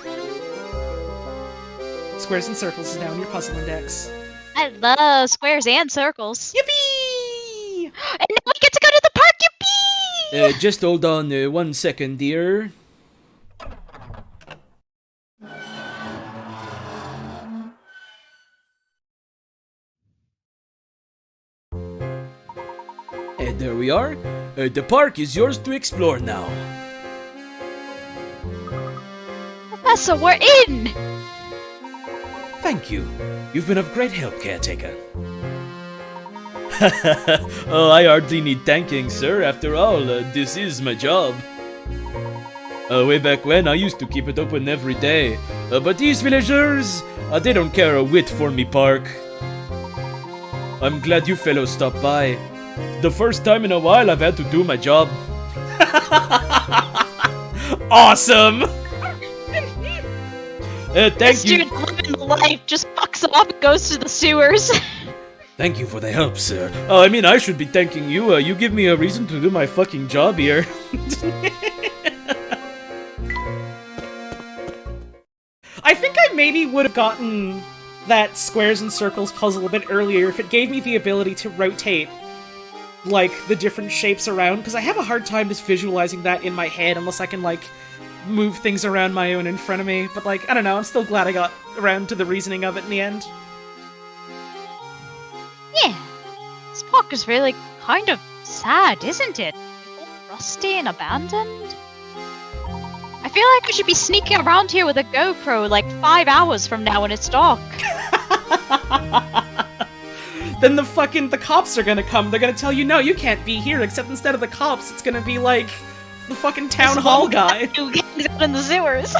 Squares and circles is now in your puzzle index. I love squares and circles. Yippee! And now we get to go to the park, yippee! Just hold on 1 second, dear. And there we are. The park is yours to explore now. Professor, we're in! Thank you. You've been of great help, caretaker. Oh, I hardly need thanking, sir. After all, this is my job. Way back when, I used to keep it open every day. But these villagers, they don't care a whit for me park. I'm glad you fellows stopped by. The first time in a while I've had to do my job. Awesome! Thank This you. dude living the life just fucks up and goes to the sewers. Thank you for the help, sir. I mean, I should be thanking you. You give me a reason to do my fucking job here. I think I maybe would have gotten that squares and circles puzzle a bit earlier if it gave me the ability to rotate, like, the different shapes around, because I have a hard time just visualizing that in my head unless I can, like, move things around my own in front of me. But, like, I don't know, I'm still glad I got around to the reasoning of it in the end. Yeah, this park is really kind of sad, isn't it? It's all rusty and abandoned. I feel like I should be sneaking around here with a GoPro like 5 hours from now when it's dark. Then the cops are gonna come. They're gonna tell you, no, you can't be here, except instead of the cops, it's gonna be, like, the fucking town hall guy. Who gets out in the sewers.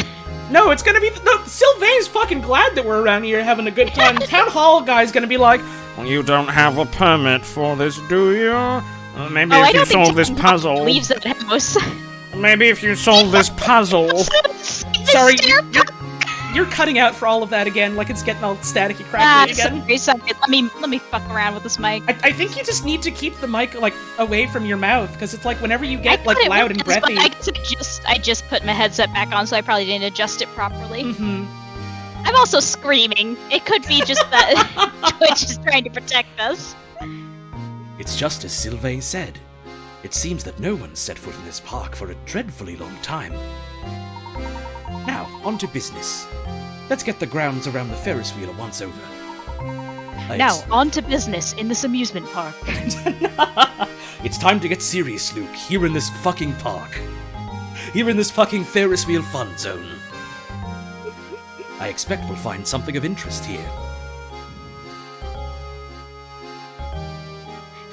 No, it's gonna be... No, Sylvain's fucking glad that we're around here having a good time. Town hall guy's gonna be like, Well, you don't have a permit for this, do you? Maybe Oh, I if you don't think solve this Jack puzzle. leaves that house. Maybe if you solve this puzzle. sorry, you're cutting out for all of that again, like it's getting all staticky crackly again. Sorry. Let me fuck around with this mic. I think you just need to keep the mic, like, away from your mouth, because it's like whenever you get, like, thought it loud and was, but breathy... I guess I just put my headset back on, so I probably didn't adjust it properly. Mm-hmm. I'm also screaming. It could be just that Twitch is trying to protect us. It's just as Sylvain said. It seems that no one set foot in this park for a dreadfully long time. Now, on to business. Let's get the grounds around the Ferris wheel once over. Now, on to business in this amusement park. It's time to get serious, Luke, here in this fucking park. Here in this fucking Ferris wheel fun zone. I expect we'll find something of interest here.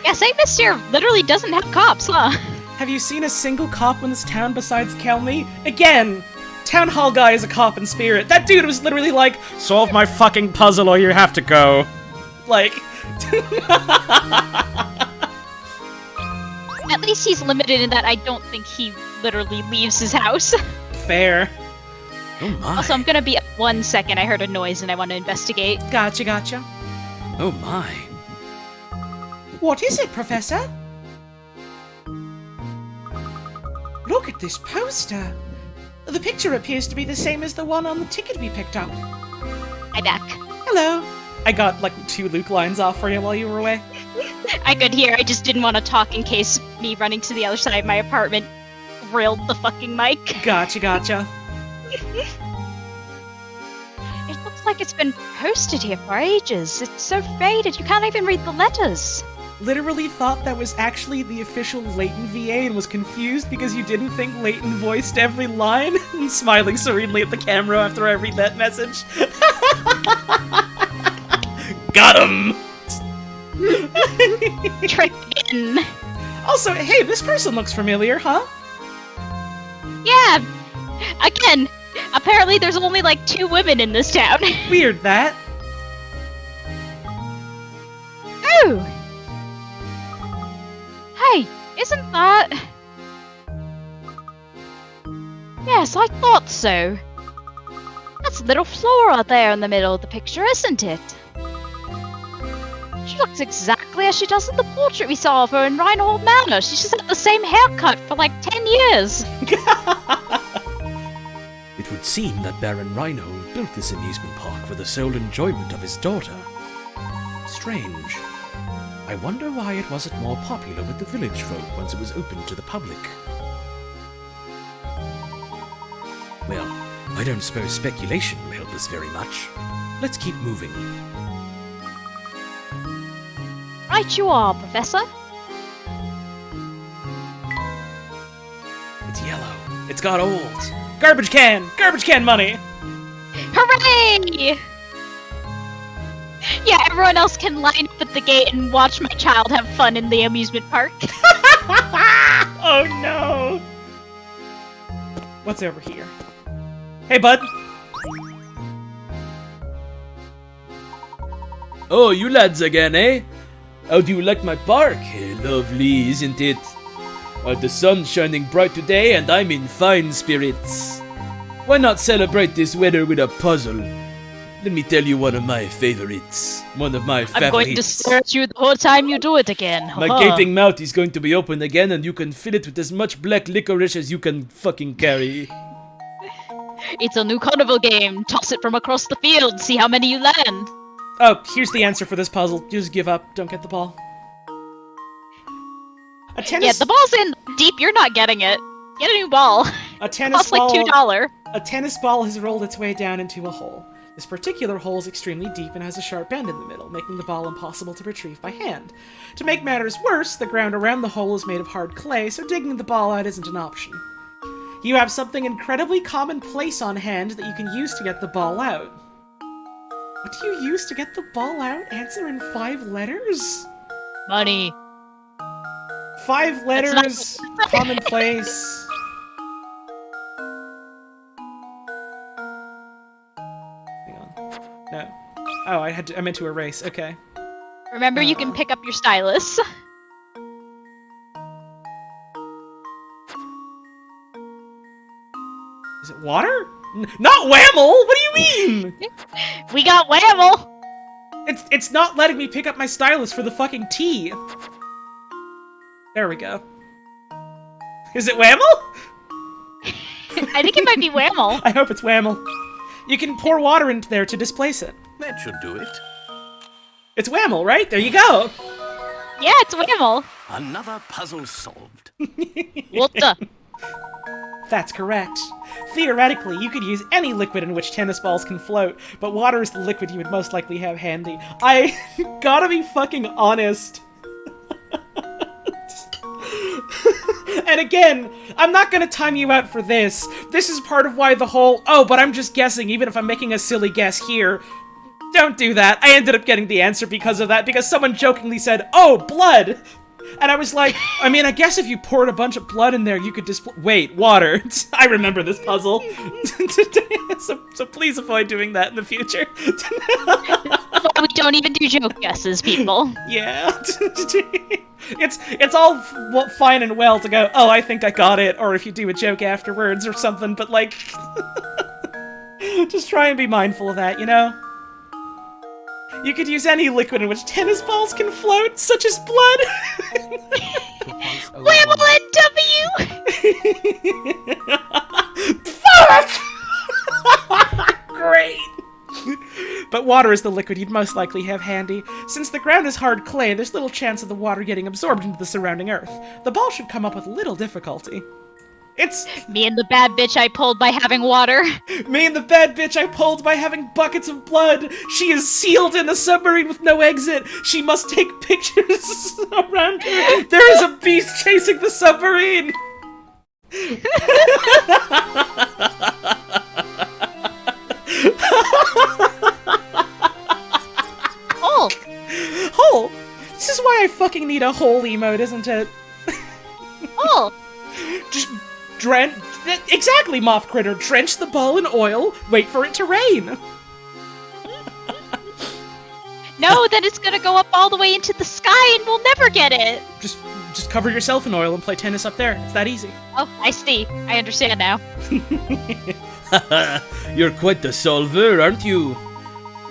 Yeah, St. Mystere literally doesn't have cops, huh? Have you seen a single cop in this town besides Kelmy? Again, town hall guy is a cop in spirit. That dude was literally like, Solve my fucking puzzle or you have to go. like... At least he's limited in that I don't think he literally leaves his house. Fair. Oh my. Also, I'm gonna be up 1 second. I heard a noise and I want to investigate. Gotcha. Oh my. What is it, Professor? Look at this poster. The picture appears to be the same as the one on the ticket we picked up. I'm back. Hello. I got, like, 2 Luke lines off for you while you were away. I could hear. I just didn't want to talk in case me running to the other side of my apartment grilled the fucking mic. Gotcha. It looks like it's been posted here for ages. It's so faded, you can't even read the letters. Literally thought that was actually the official Layton VA and was confused because you didn't think Layton voiced every line, and smiling serenely at the camera after I read that message. Got him! Tricked in. Also, hey, this person looks familiar, huh? Yeah. Again, apparently there's only like 2 women in this town. Weird, that. Oh! Hey, isn't that... Yes, I thought so. That's little Flora there in the middle of the picture, isn't it? She looks exactly as she does in the portrait we saw of her in Reinhold Manor. She's just had the same haircut for like 10 years. It would seem that Baron Reinhold built this amusement park for the sole enjoyment of his daughter. Strange. I wonder why it wasn't more popular with the village folk once it was open to the public. Well, I don't suppose speculation will help us very much. Let's keep moving. Right you are, Professor. It's yellow. It's got old. Garbage can! Garbage can money! Hooray! Yeah, everyone else can line up at the gate and watch my child have fun in the amusement park. Oh no! What's over here? Hey, bud! Oh, you lads again, eh? How do you like my park? Lovely, isn't it? The sun's shining bright today and I'm in fine spirits. Why not celebrate this weather with a puzzle? Let me tell you one of my favorites. One of my favorites. I'm going to stare at you the whole time you do it again. My gaping mouth is going to be open again and you can fill it with as much black licorice as you can fucking carry. It's a new carnival game. Toss it from across the field. See how many you land. Oh, here's the answer for this puzzle. Just give up. Don't get the ball. A tennis... Yeah, the ball's in deep. You're not getting it. Get a new ball. A tennis ball. Costs like $2. A tennis ball has rolled its way down into a hole. This particular hole is extremely deep and has a sharp bend in the middle, making the ball impossible to retrieve by hand. To make matters worse, the ground around the hole is made of hard clay, so digging the ball out isn't an option. You have something incredibly commonplace on hand that you can use to get the ball out. What do you use to get the ball out? Answer in 5 letters? Money. 5 letters, commonplace. No. Oh, I meant to erase. Okay. Remember, you can pick up your stylus. Is it water? Not Whamble! What do you mean? We got Whamble! It's not letting me pick up my stylus for the fucking T. There we go. Is it Whamble? I think it might be Whamble. I hope it's Whamble. You can pour water into there to displace it. That should do it. It's Whamble, right? There you go. Yeah, it's Whamble. Another puzzle solved. What the? That's correct. Theoretically, you could use any liquid in which tennis balls can float, but water is the liquid you would most likely have handy. I gotta be fucking honest. And again, I'm not gonna time you out for this. This is part of why the whole, oh, but I'm just guessing, even if I'm making a silly guess here. Don't do that. I ended up getting the answer because of that, because someone jokingly said, oh, blood! And I was like, I mean, I guess if you poured a bunch of blood in there, you could just... Wait, water. I remember this puzzle. so please avoid doing that in the future. We don't even do joke guesses, people. Yeah. It's all fine and well to go, oh, I think I got it, or if you do a joke afterwards or something, but like... just try and be mindful of that, you know? You could use any liquid in which tennis balls can float, such as blood. Whamble and W! Fuck! Great! But water is the liquid you'd most likely have handy. Since the ground is hard clay, there's little chance of the water getting absorbed into the surrounding earth. The ball should come up with little difficulty. It's... Me and the bad bitch I pulled by having water. Me and the bad bitch I pulled by having buckets of blood. She is sealed in a submarine with no exit. She must take pictures around her. There is a beast chasing the submarine. Hole. Hole. This is why I fucking need a hole emote, isn't it? Hole. Just... Exactly, Moth Critter. Drench the ball in oil, wait for it to rain. No, then it's gonna go up all the way into the sky and we'll never get it. Just cover yourself in oil and play tennis up there. It's that easy. Oh, I see. I understand now. You're quite the solver, aren't you?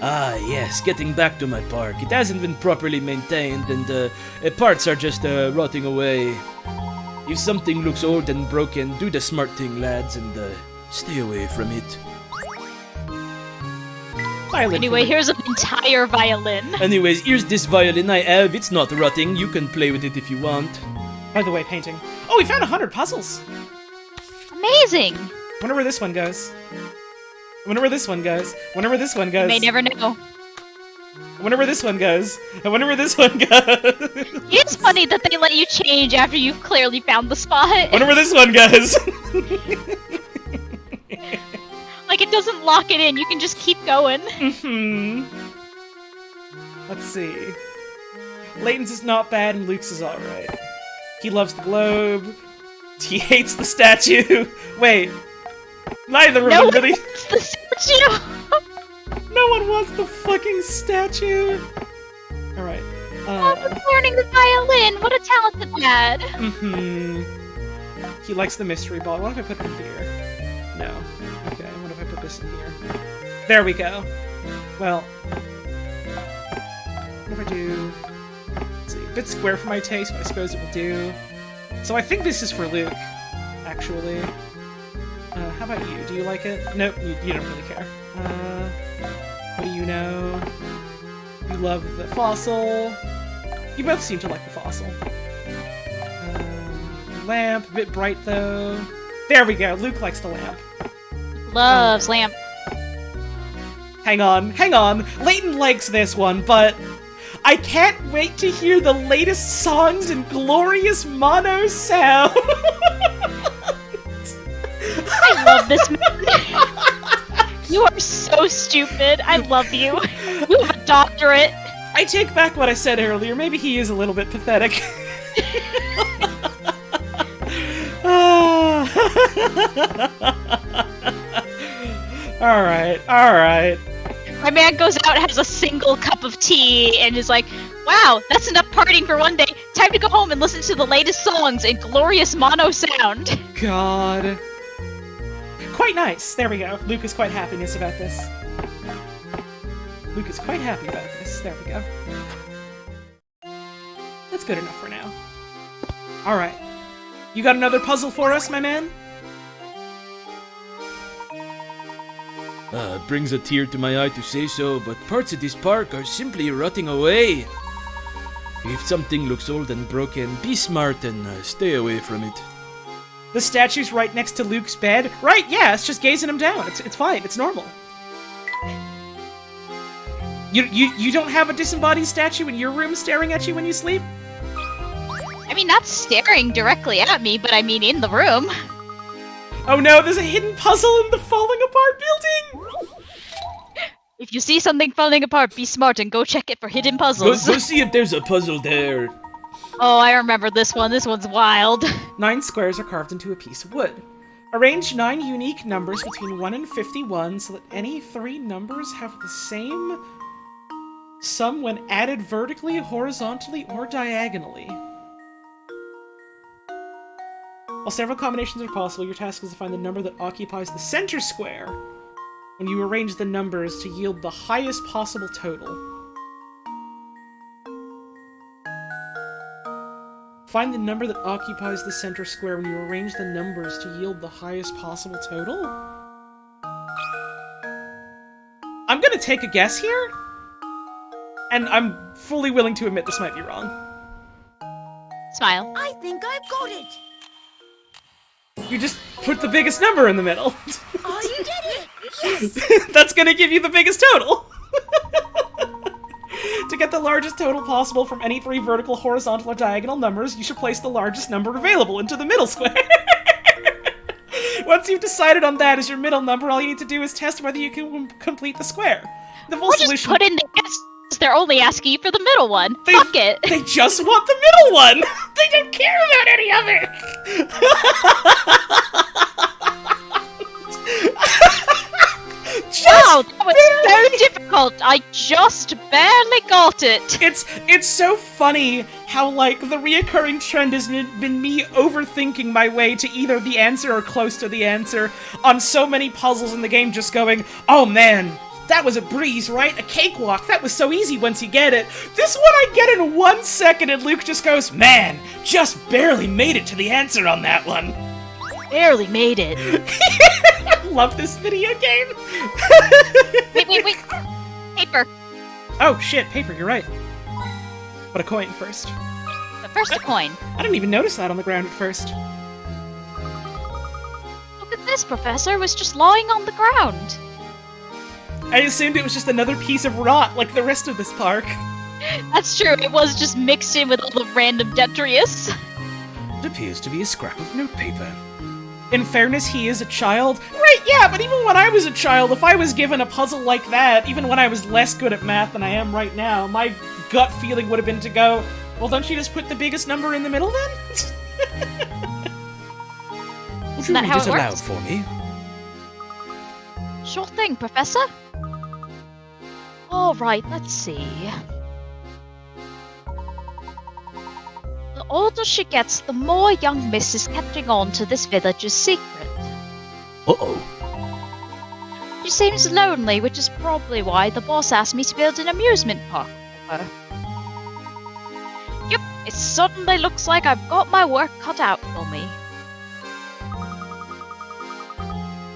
Ah, yes, getting back to my park. It hasn't been properly maintained and parts are just rotting away. If something looks old and broken, do the smart thing, lads, and stay away from it. Violin. Anyway, here's an entire violin. Anyways, here's this violin I have. It's not rotting. You can play with it if you want. By the way, painting. Oh, we found 100 puzzles. Amazing. Wonder where this one goes. Wonder where this one goes. Wonder where this one goes. You may never know. I wonder where this one goes. I wonder where this one goes. It's funny that they let you change after you've clearly found the spot. I wonder where this one goes. Like, it doesn't lock it in. You can just keep going. Mm-hmm. Let's see. Layton's is not bad and Luke's is alright. He loves the globe. He hates the statue. Wait. Neither of them really. It's the statue! No one wants the fucking statue. Alright. I'm learning the violin. What a talented lad. He likes the mystery ball. What if I put it in here? No. Okay, what if I put this in here? There we go. Well. What if I do... Let's see. A bit square for my taste, but I suppose it will do. So I think this is for Luke, actually. How about you? Do you like it? Nope, you don't really care. What do you know? You love the fossil. You both seem to like the fossil. Lamp, a bit bright though. There we go, Luke likes the lamp. Loves lamp. Hang on. Layton likes this one, but I can't wait to hear the latest songs in glorious mono sound. I love this man. You are so stupid. I love you. You have a doctorate. I take back what I said earlier. Maybe he is a little bit pathetic. Alright. My man goes out, has a single cup of tea, and is like, wow, that's enough partying for one day. Time to go home and listen to the latest songs in glorious mono sound. God. Quite nice. There we go. Luke is quite happy about this. There we go. That's good enough for now. Alright. You got another puzzle for us, my man? It brings a tear to my eye to say so, but parts of this park are simply rotting away. If something looks old and broken, be smart and stay away from it. The statue's right next to Luke's bed? Right, yeah, it's just gazing him down. It's fine, it's normal. You don't have a disembodied statue in your room staring at you when you sleep? I mean, not staring directly at me, but I mean in the room. Oh no, there's a hidden puzzle in the falling apart building! If you see something falling apart, be smart and go check it for hidden puzzles. Go see if there's a puzzle there. Oh, I remember this one. This one's wild. 9 squares are carved into a piece of wood. Arrange 9 unique numbers between 1 and 51 so that any 3 numbers have the same sum when added vertically, horizontally, or diagonally. While several combinations are possible, your task is to find the number that occupies the center square when you arrange the numbers to yield the highest possible total. Find the number that occupies the center square when you arrange the numbers to yield the highest possible total? I'm gonna take a guess here, and I'm fully willing to admit this might be wrong. Smile. I think I've got it. You just put the biggest number in the middle. I did it! Yes! That's gonna give you the biggest total! To get the largest total possible from any 3 vertical, horizontal, or diagonal numbers, you should place the largest number available into the middle square. Once you've decided on that as your middle number, all you need to do is test whether you can complete the square. The full solution... just put in the answers. They're only asking you for the middle one. Fuck it. They just want the middle one! They don't care about any of it! Wow, that was very difficult. I just barely got it. It's so funny how, like, the reoccurring trend has been me overthinking my way to either the answer or close to the answer on so many puzzles in the game, just going, oh man, that was a breeze, right? A cakewalk. That was so easy once you get it. This one I get in 1 second, and Luke just goes, man, just barely made it to the answer on that one. Barely made it. I love this video game. Wait. Paper. Oh, shit, paper, you're right. But a coin first. But first a coin. I didn't even notice that on the ground at first. Look at this, Professor. It was just lying on the ground. I assumed it was just another piece of rot like the rest of this park. That's true. It was just mixed in with all the random detritus. It appears to be a scrap of notepaper. In fairness, he is a child. Right, Yeah, but even when I was a child, if I was given a puzzle like that, even when I was less good at math than I am right now, my gut feeling would have been to go, well, don't you just put the biggest number in the middle then? Would you that read how it it aloud works? for me? Sure thing, Professor. Alright, let's see. The older she gets, the more young Miss is catching on to this village's secret. Uh-oh. She seems lonely, which is probably why the boss asked me to build an amusement park for her. Yep, it suddenly looks like I've got my work cut out for me.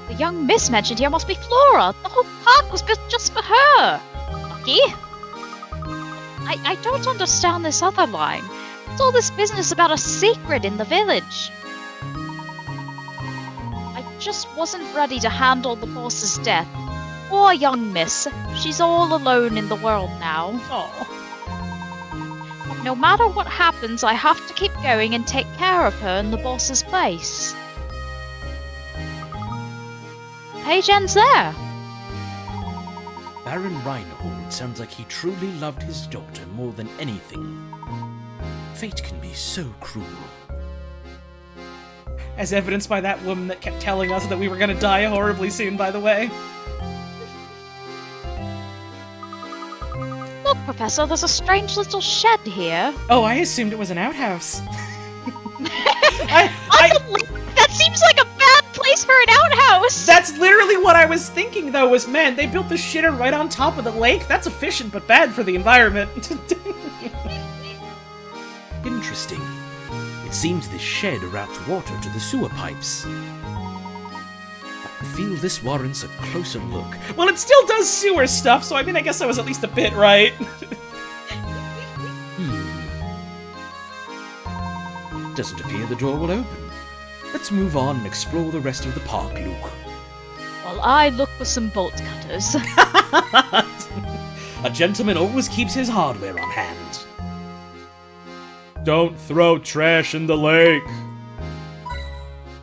The young Miss mentioned here must be Flora. The whole park was built just for her. Lucky. I don't understand this other line. What's all this business about a secret in the village? I just wasn't ready to handle the boss's death. Poor young Miss. She's all alone in the world now. Oh. No matter what happens, I have to keep going and take care of her in the boss's place. Page ends there. Baron Reinhold sounds like he truly loved his daughter more than anything. Fate can be so cruel. As evidenced by that woman that kept telling us that we were gonna die horribly soon, by the way. Look, Professor, there's a strange little shed here. Oh, I assumed it was an outhouse. That seems like a bad place for an outhouse! That's literally what I was thinking, though, was, man, they built the shitter right on top of the lake? That's efficient, but bad for the environment. Interesting. It seems this shed routes water to the sewer pipes. I feel this warrants a closer look. Well, it still does sewer stuff, so I mean, I guess I was at least a bit right. Doesn't appear the door will open. Let's move on and explore the rest of the park, Luke. While I look for some bolt cutters. A gentleman always keeps his hardware on hand. Don't throw trash in the lake.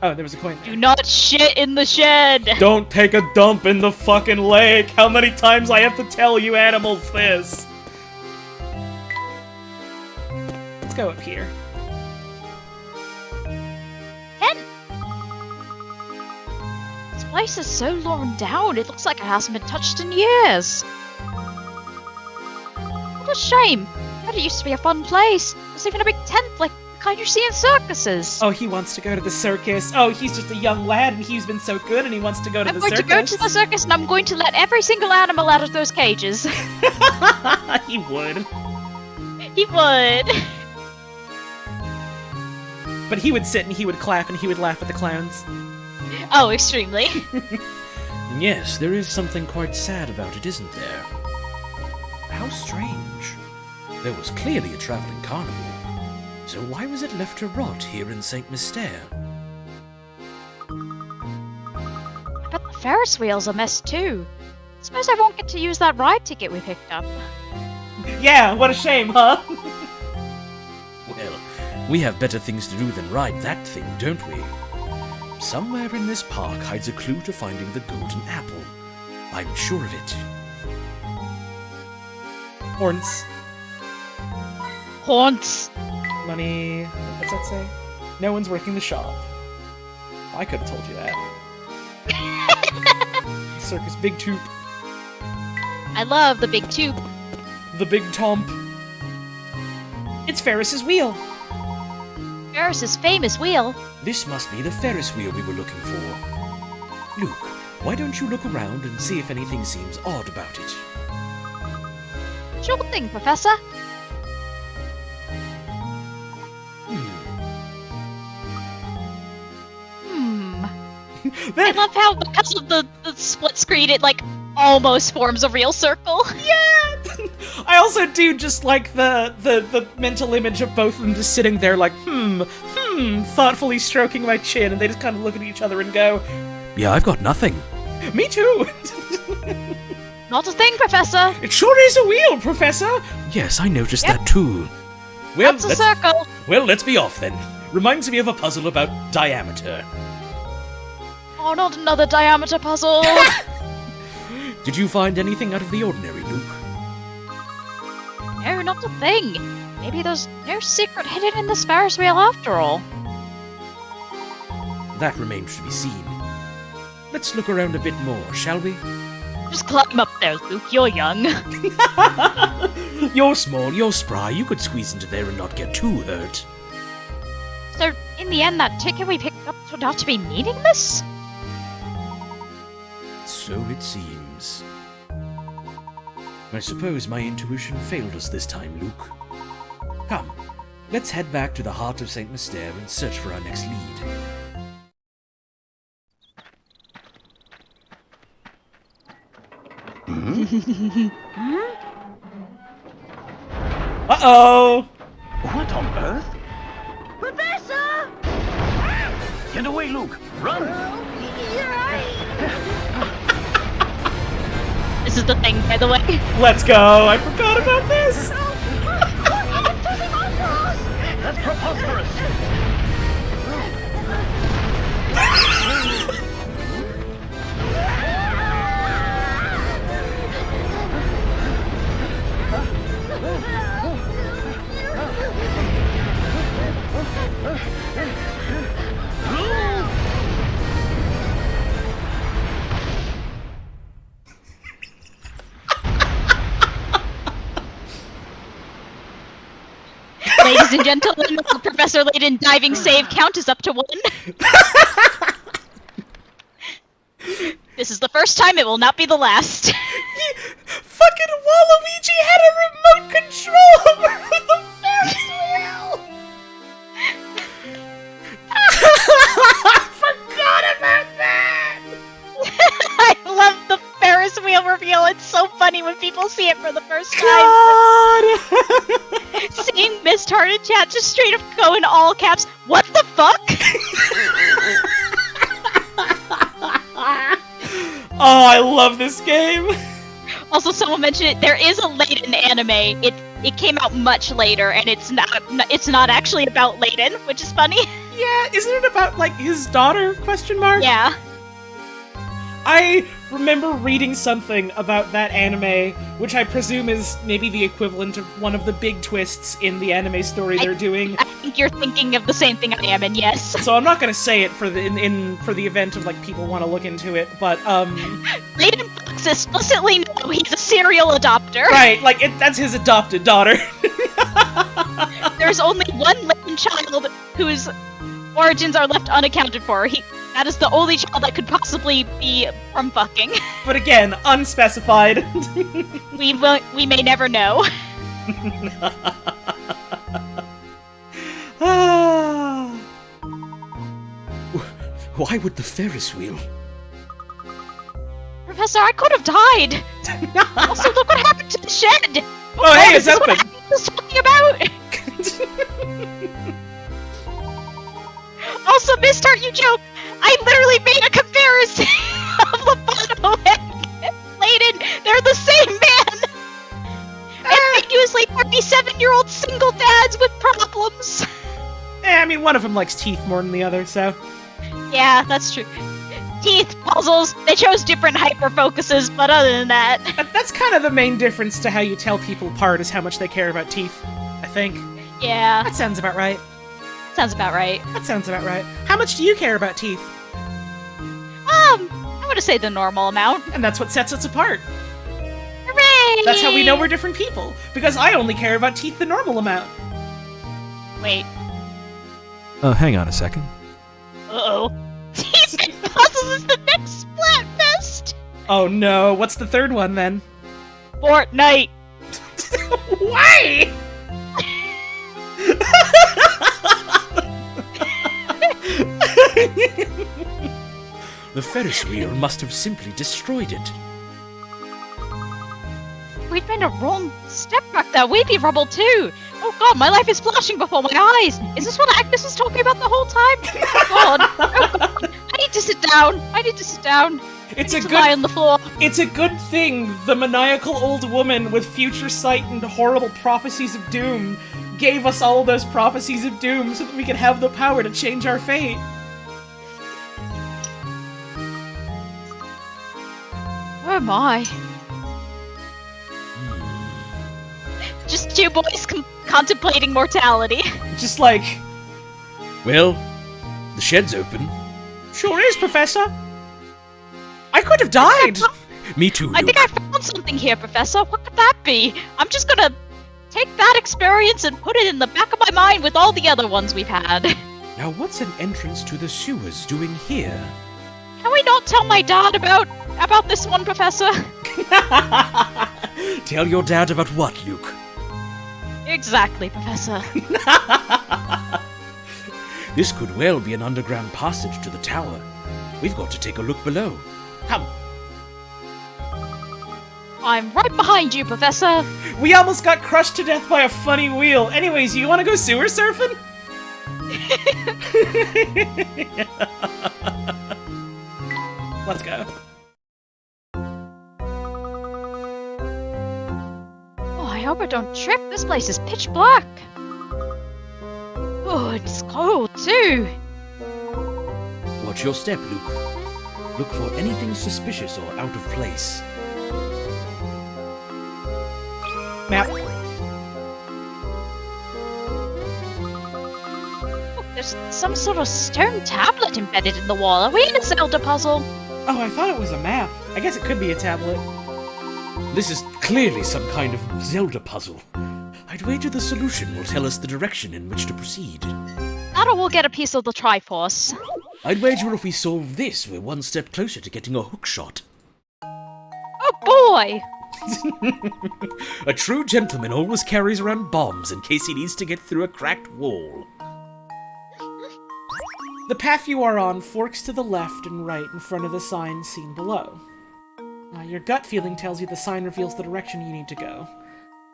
Oh, there was a coin there. Do not shit in the shed! Don't take a dump in the fucking lake. How many times I have to tell you animals this? Let's go up here. 10! This place is so worn down, it looks like it hasn't been touched in years. What a shame. But it used to be a fun place. There's even a big tent like the kind you see in circuses. Oh, he wants to go to the circus. Oh, he's just a young lad and he's been so good and he wants to go to I'm the going circus. to go to the circus and I'm going to let every single animal out of those cages. He would. He would. But he would sit and he would clap and he would laugh at the clowns. Oh, extremely. Yes, there is something quite sad about it, isn't there? How strange. There was clearly a travelling carnival. So why was it left to rot here in St. Mystere? I bet the Ferris wheel's a mess too. Suppose I won't get to use that ride ticket we picked up. Yeah, what a shame, huh? Well, we have better things to do than ride that thing, don't we? Somewhere in this park hides a clue to finding the golden apple. I'm sure of it. Horns. Haunts. Money. What's that say? No one's working the shop. I could have told you that. Circus Big Toop. I love the big tube. The Big Tomp. It's Ferris's wheel. Ferris's famous wheel. This must be the Ferris wheel we were looking for. Luke, why don't you look around and see if anything seems odd about it? Sure thing, Professor. I love how, because of the split screen, it, like, almost forms a real circle. Yeah! I also do just like the mental image of both of them just sitting there like, thoughtfully stroking my chin, and they just kind of look at each other and go, Yeah, I've got nothing. Me too! Not a thing, Professor. It sure is a wheel, Professor! Yes, I noticed that too. Well, That's a circle. Well, let's be off then. Reminds me of a puzzle about diameter. Oh, not another diameter puzzle! Did you find anything out of the ordinary, Luke? No, not a thing. Maybe there's no secret hidden in this Ferris wheel after all. That remains to be seen. Let's look around a bit more, shall we? Just climb up there, Luke. You're young. You're small, you're spry, you could squeeze into there and not get too hurt. So, in the end, that ticket we picked up turned out to be meaningless? So it seems. I suppose my intuition failed us this time, Luke. Come, let's head back to the heart of St. Mystere and search for our next lead. Uh-oh! What on earth? Professor! Get away, Luke! Run! You're right. This is the thing, by the way. Let's go! I forgot about this! That's preposterous! Ladies and gentlemen, Professor Layton diving save count is up to 1. This is the first time, it will not be the last. Fucking Waluigi had a remote control over the Ferris wheel! I forgot about that! I love the Ferris wheel reveal. It's so funny when people see it for the first time. God! Seeing Miss Tart in chat just straight up go in all caps, what the fuck? Oh, I love this game! Also, someone mentioned it. There is a Layton anime. It came out much later, and it's not actually about Layton, which is funny. Yeah, isn't it about, like, his daughter, question mark? Yeah. I remember reading something about that anime, which I presume is maybe the equivalent of one of the big twists in the anime story they're doing. I think you're thinking of the same thing I am, and yes. So I'm not gonna say it for the for the event of, like, people want to look into it, but Layton Fox explicitly know he's a serial adopter. right, like that's his adopted daughter. There's only one Layton child whose origins are left unaccounted for. That is the only child that could possibly be from fucking. But again, unspecified. We may never know. Why would the Ferris wheel? Professor, I could have died. Also, look what happened to the shed. Oh, hey, it's this is open. What I was talking about. Also, Miss Tart, you joke. I literally made a comparison of Loboto and Layton. They're the same man. Ambiguously 37-year-old single dads with problems. I mean, one of them likes teeth more than the other, so. Yeah, that's true. Teeth, puzzles, they chose different hyper-focuses, but other than that... That's kind of the main difference to how you tell people apart, is how much they care about teeth, I think. Yeah. That sounds about right. Sounds about right. That sounds about right. How much do you care about teeth? I want to say the normal amount. And that's what sets us apart. Hooray! That's how we know we're different people. Because I only care about teeth the normal amount. Wait. Hang on a second. Uh-oh. Teeth and puzzles is the next Splatfest! Oh no, what's the third one then? Fortnite! Why? The Ferris wheel must have simply destroyed it. We'd made a wrong step back there. We'd be rubble too. Oh god, my life is flashing before my eyes. Is this what Agnes was talking about the whole time? Oh god. Oh god. I need to sit down. It's I a need to good lie on the floor. It's a good thing the maniacal old woman with future sight and horrible prophecies of doom gave us all those prophecies of doom so that we could have the power to change our fate. Oh my. Just two boys contemplating mortality. Just like, Well, the shed's open. sure is, Professor. I could have died. Me too, I Luke. think I found something here, Professor. What could that be? I'm just gonna take that experience and put it in the back of my mind with all the other ones we've had. Now, what's an entrance to the sewers doing here? Can we not tell my dad about this one, Professor? Tell your dad about what, Luke? Exactly, Professor. This could well be an underground passage to the tower. We've got to take a look below. Come. I'm right behind you, Professor. We almost got crushed to death by a funny wheel. Anyways, you want to go sewer surfing? Let's go. Oh, I hope I don't trip. This place is pitch black. Oh, it's cold too. Watch your step, Luke. Look for anything suspicious or out of place. Map. Oh, there's some sort of stone tablet embedded in the wall. Are we in a Zelda puzzle? Oh, I thought it was a map. I guess it could be a tablet. This is clearly some kind of Zelda puzzle. I'd wager the solution will tell us the direction in which to proceed. That or we'll get a piece of the Triforce. I'd wager if we solve this, we're one step closer to getting a hookshot. Oh boy! A true gentleman always carries around bombs in case he needs to get through a cracked wall. The path you are on forks to the left and right in front of the sign seen below. Your gut feeling tells you the sign reveals the direction you need to go.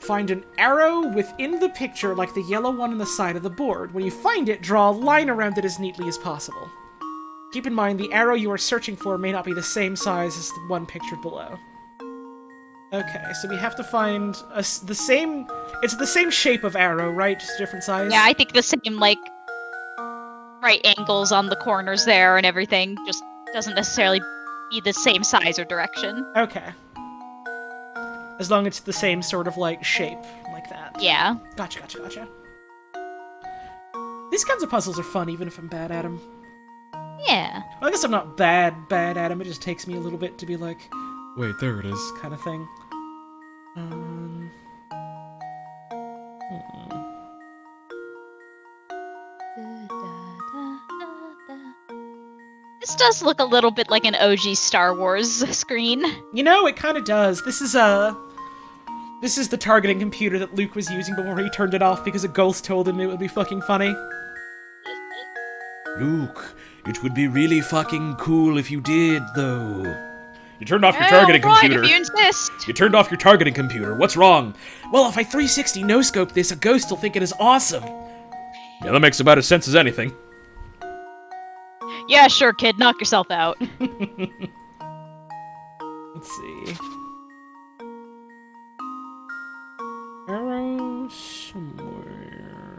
Find an arrow within the picture like the yellow one on the side of the board. When you find it, draw a line around it as neatly as possible. Keep in mind, the arrow you are searching for may not be the same size as the one pictured below. Okay, so we have to find the same... It's the same shape of arrow, right? Just different size? Yeah, I think the same, like, right angles on the corners there and everything. Just doesn't necessarily be the same size or direction. Okay. As long as it's the same sort of, like, shape, like that. Yeah. Gotcha, gotcha, gotcha. These kinds of puzzles are fun, even if I'm bad at them. Yeah. Well, I guess I'm not bad at them. It just takes me a little bit to be like, Wait, there it is. kind of thing. This does look a little bit like an OG Star Wars screen. You know, it kind of does. This is the targeting computer that Luke was using before he turned it off because a ghost told him it would be fucking funny. Luke, it would be really fucking cool if you did, though. You turned off your targeting computer. If you insist. You turned off your targeting computer. What's wrong? Well, if I 360 no-scope this, a ghost will think it is awesome. Yeah, that makes about as sense as anything. Yeah, sure, kid. Knock yourself out. Let's see. Arrow somewhere.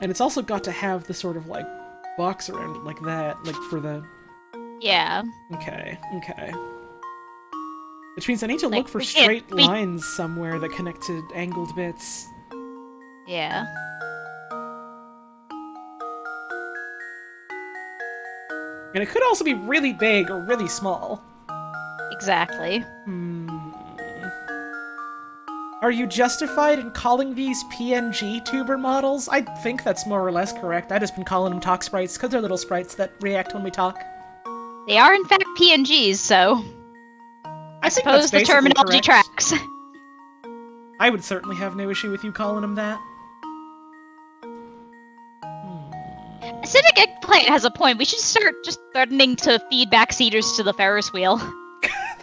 And it's also got to have the sort of, like, box around it like that, like, for the... Yeah. Okay, okay. Which means I need to Like, look for we can't- straight lines somewhere that connect to angled bits. Yeah. And it could also be really big or really small. Exactly. Are you justified in calling these PNG tuber models? I think that's more or less correct. I've just been calling them talk sprites because they're little sprites that react when we talk. They are, in fact, PNGs, so I think suppose that's the basically terminology correct. tracks. I would certainly have no issue with you calling them that. Acidic Eggplant has a point. We should start just threatening to feed backseaters to the Ferris wheel.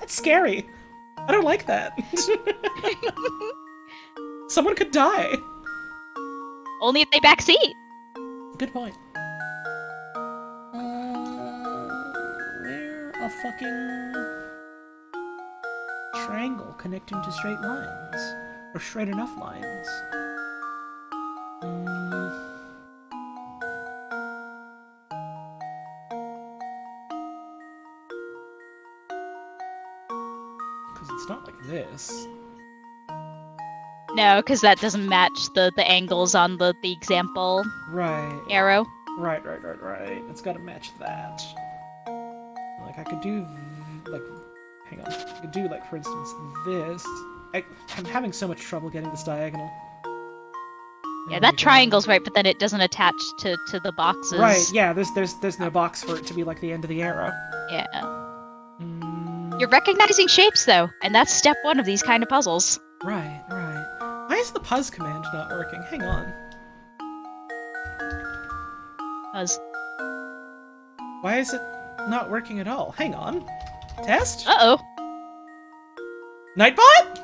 That's scary. I don't like that. Someone could die. Only if they backseat. Good point. Where a fucking triangle connecting to straight lines? Or straight enough lines? Because it's not like this. No, because that doesn't match the angles on the example Right. arrow. Right. It's gotta match that. Like, I could do, like, hang on. I could do, like, for instance, this. I'm having so much trouble getting this diagonal. Yeah, that triangle's right, but then it doesn't attach to the boxes. Right, yeah, there's no box for it to be, like, the end of the arrow. Yeah. You're recognizing shapes, though, and that's step one of these kind of puzzles. Right. Why is the puzz command not working? Hang on. Puzz. Why is it not working at all? Hang on. Test? Uh-oh. Nightbot?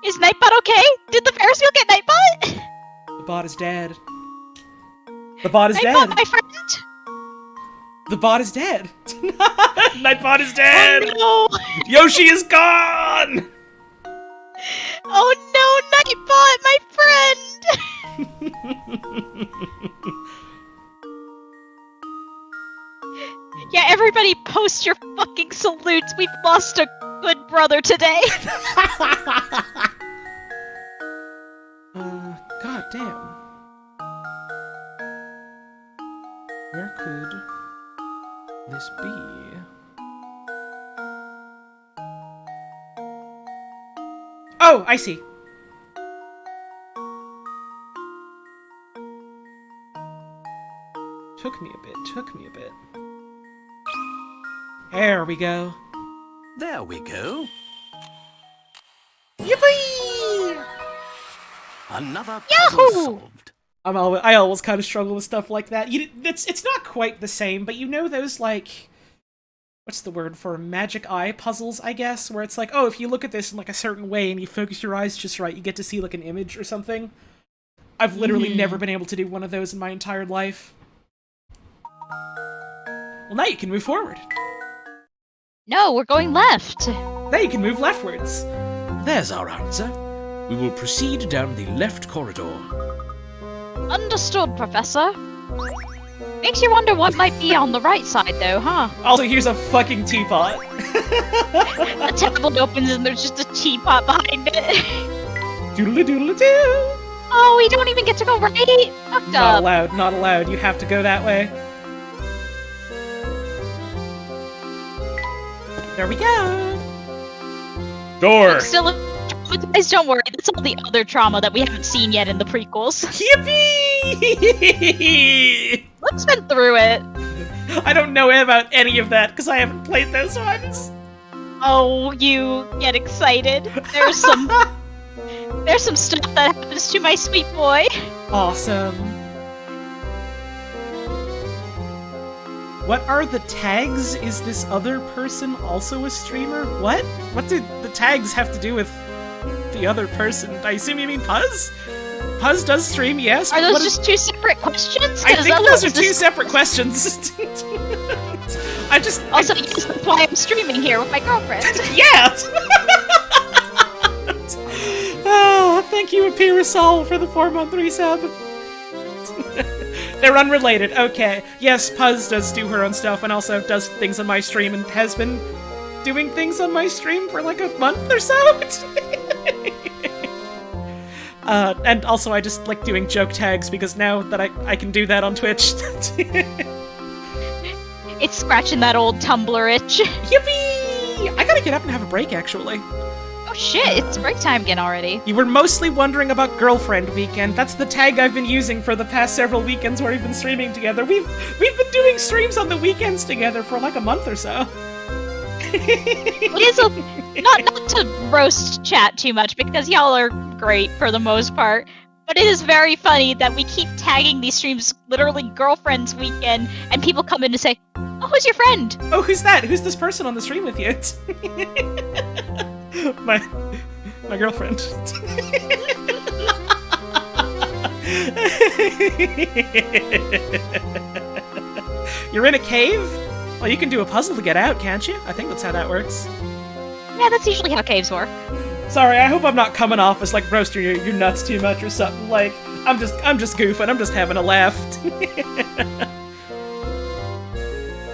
Is Nightbot okay? Did the Ferris wheel get Nightbot? The bot is dead. The bot is Nightbot, dead. my friend? The bot is dead. Nightbot is dead. Oh no! Yoshi is gone. Oh no, Nightbot, my friend! Yeah, everybody post your fucking salutes. We've lost a good brother today. God damn. Where could this be? Oh, I see. Took me a bit. There we go. There we go. Yippee! Another Yahoo! puzzle solved. I always kind of struggle with stuff like that. It's not quite the same, but you know those, like, what's the word for magic eye puzzles, I guess? Where it's like, oh, if you look at this in, like, a certain way and you focus your eyes just right, you get to see, like, an image or something. I've literally never been able to do one of those in my entire life. Well, now you can move forward. No, we're going left. Now you can move leftwards. There's our answer. We will proceed down the left corridor. Understood, Professor. Makes you wonder what might be on the right side, though, huh? Also, here's a fucking teapot. The tablet opens and there's just a teapot behind it. Doodle-a-doodle-a-doo! Oh, we don't even get to go right? Fucked Not up. allowed, not allowed. You have to go that way. There we go! Door! Still, guys, don't worry. That's all the other trauma that we haven't seen yet in the prequels. Yippee! Let's been through it. I don't know about any of that, because I haven't played those ones. Oh, you get excited. There's some stuff that happens to my sweet boy. Awesome. What are the tags? Is this other person also a streamer? What? What do the tags have to do with the other person? I assume you mean Puzz? Puzz does stream, yes. Are those just two separate questions? I think those are two separate questions. Also, yes, that's why I'm streaming here with my girlfriend. Yeah! Oh, thank you, Apirasol, for the 4-month resub. They're unrelated, okay. Yes, Puzz does do her own stuff and also does things on my stream and has been doing things on my stream for like a month or so. And also I just like doing joke tags because now that I can do that on Twitch. It's scratching that old Tumblr itch. Yippee! I gotta get up and have a break, actually. Oh shit, it's break time again already. You were mostly wondering about Girlfriend Weekend. That's the tag I've been using for the past several weekends where we've been streaming together. We've been doing streams on the weekends together for like a month or so. It is not to roast chat too much because y'all are great for the most part, but it is very funny that we keep tagging these streams literally Girlfriend's Weekend, and people come in to say, "Oh, who's your friend?" Oh, who's that? Who's this person on the stream with you? my girlfriend. You're in a cave? Well, you can do a puzzle to get out, can't you? I think that's how that works. Yeah, that's usually how caves work. Sorry, I hope I'm not coming off as like roasting your nuts too much or something. Like, I'm just goofing. I'm just having a laugh.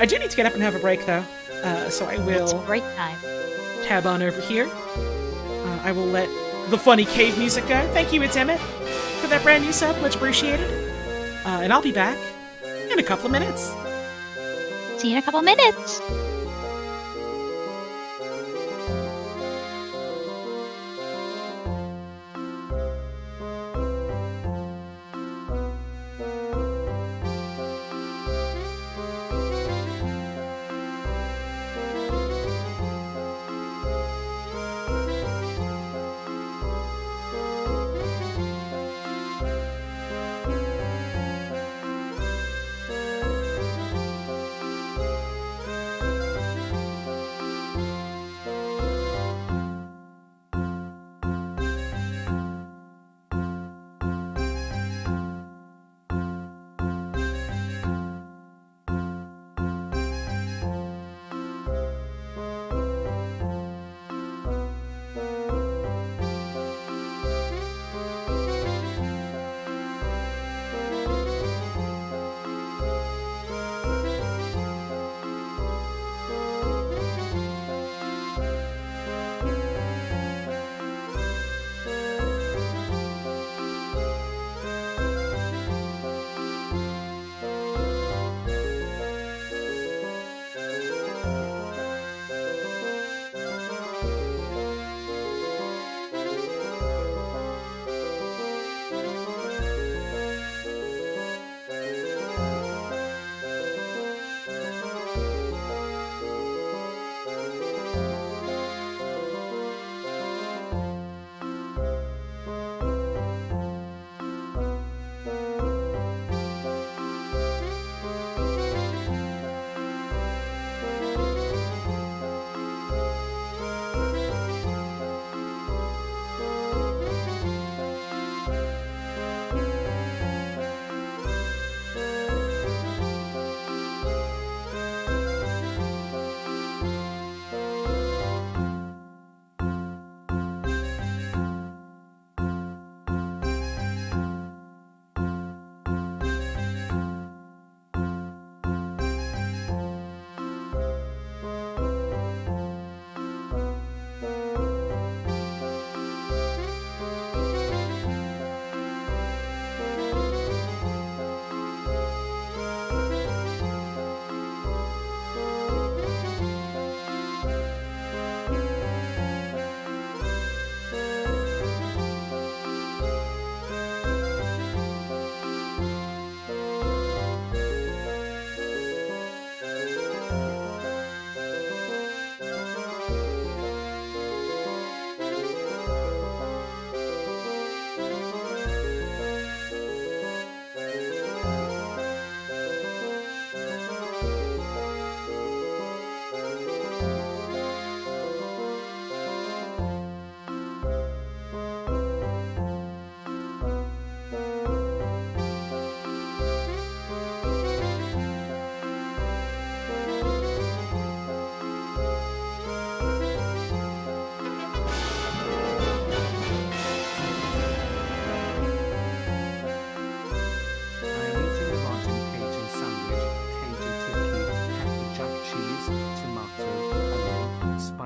I do need to get up and have a break though, so I will. It's break time. tab on over here. I will let the funny cave music go. Thank you, it's Emmett, for that brand new sub. Much appreciated. And I'll be back in a couple of minutes. See you in a couple minutes.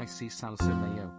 spicy salsa mayo.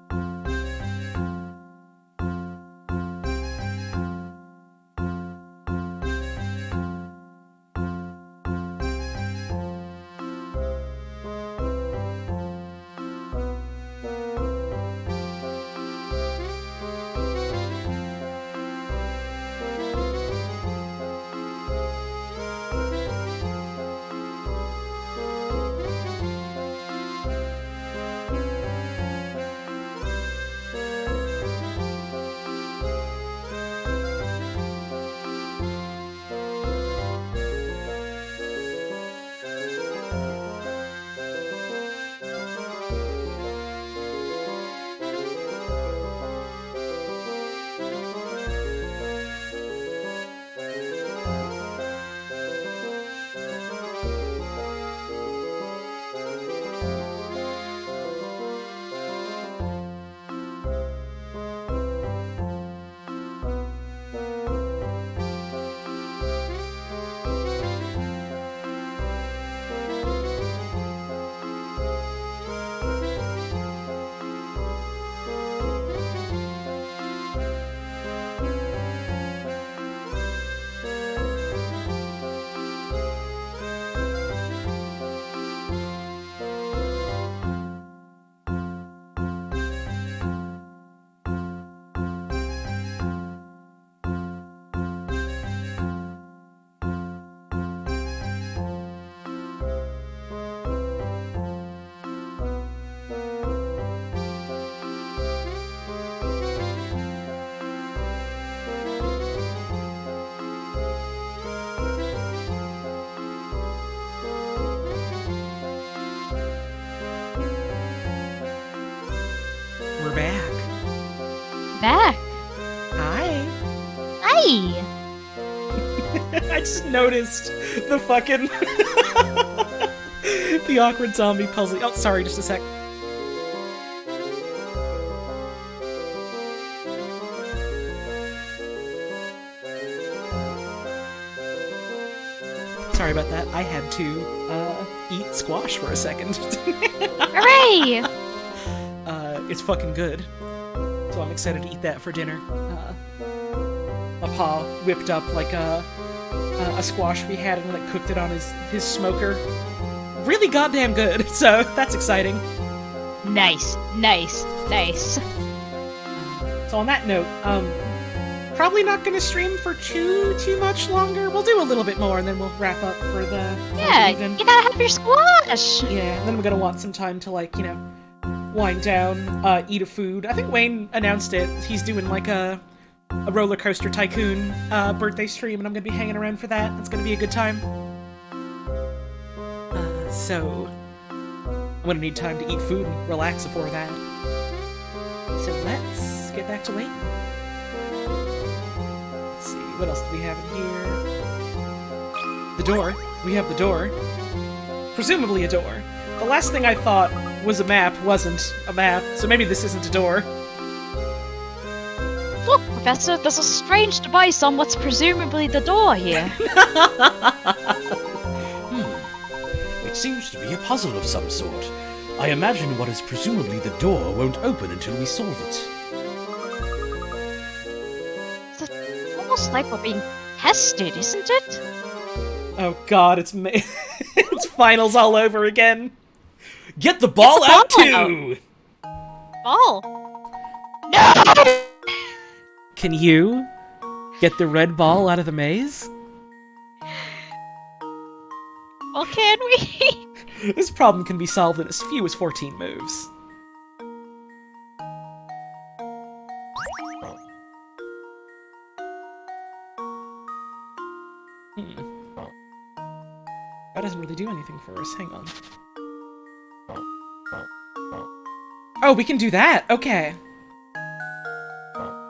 back. Back. Hi. Hi. I just noticed the fucking the awkward zombie puzzle. Oh, sorry, just a sec. Sorry about that. I had to eat squash for a second. Hooray! It's fucking good. So I'm excited to eat that for dinner. My pa whipped up like a squash we had and like cooked it on his smoker. Really goddamn good. So that's exciting. Nice. So on that note, probably not gonna stream for too much longer. We'll do a little bit more and then we'll wrap up for the evening. You gotta have your squash. Yeah, and then I'm gonna want some time to like, wind down, eat a food. I think Wayne announced it. He's doing like a roller coaster tycoon birthday stream, and I'm gonna be hanging around for that. It's gonna be a good time. So I'm gonna need time to eat food and relax before that. So let's get back to Layton. Let's see, what else do we have in here? The door. We have the door. Presumably a door. The last thing I thought was a map wasn't a map, so maybe this isn't a door. Look, Professor, there's a strange device on what's presumably the door here. It seems to be a puzzle of some sort. I imagine what is presumably the door won't open until we solve it. It's almost like we're being tested, isn't it? Oh god, it's it's finals all over again. Get the ball out too! Ball? No! Can you get the red ball out of the maze? Well, can we? This problem can be solved in as few as 14 moves. That doesn't really do anything for us. Hang on. Oh, we can do that! Okay.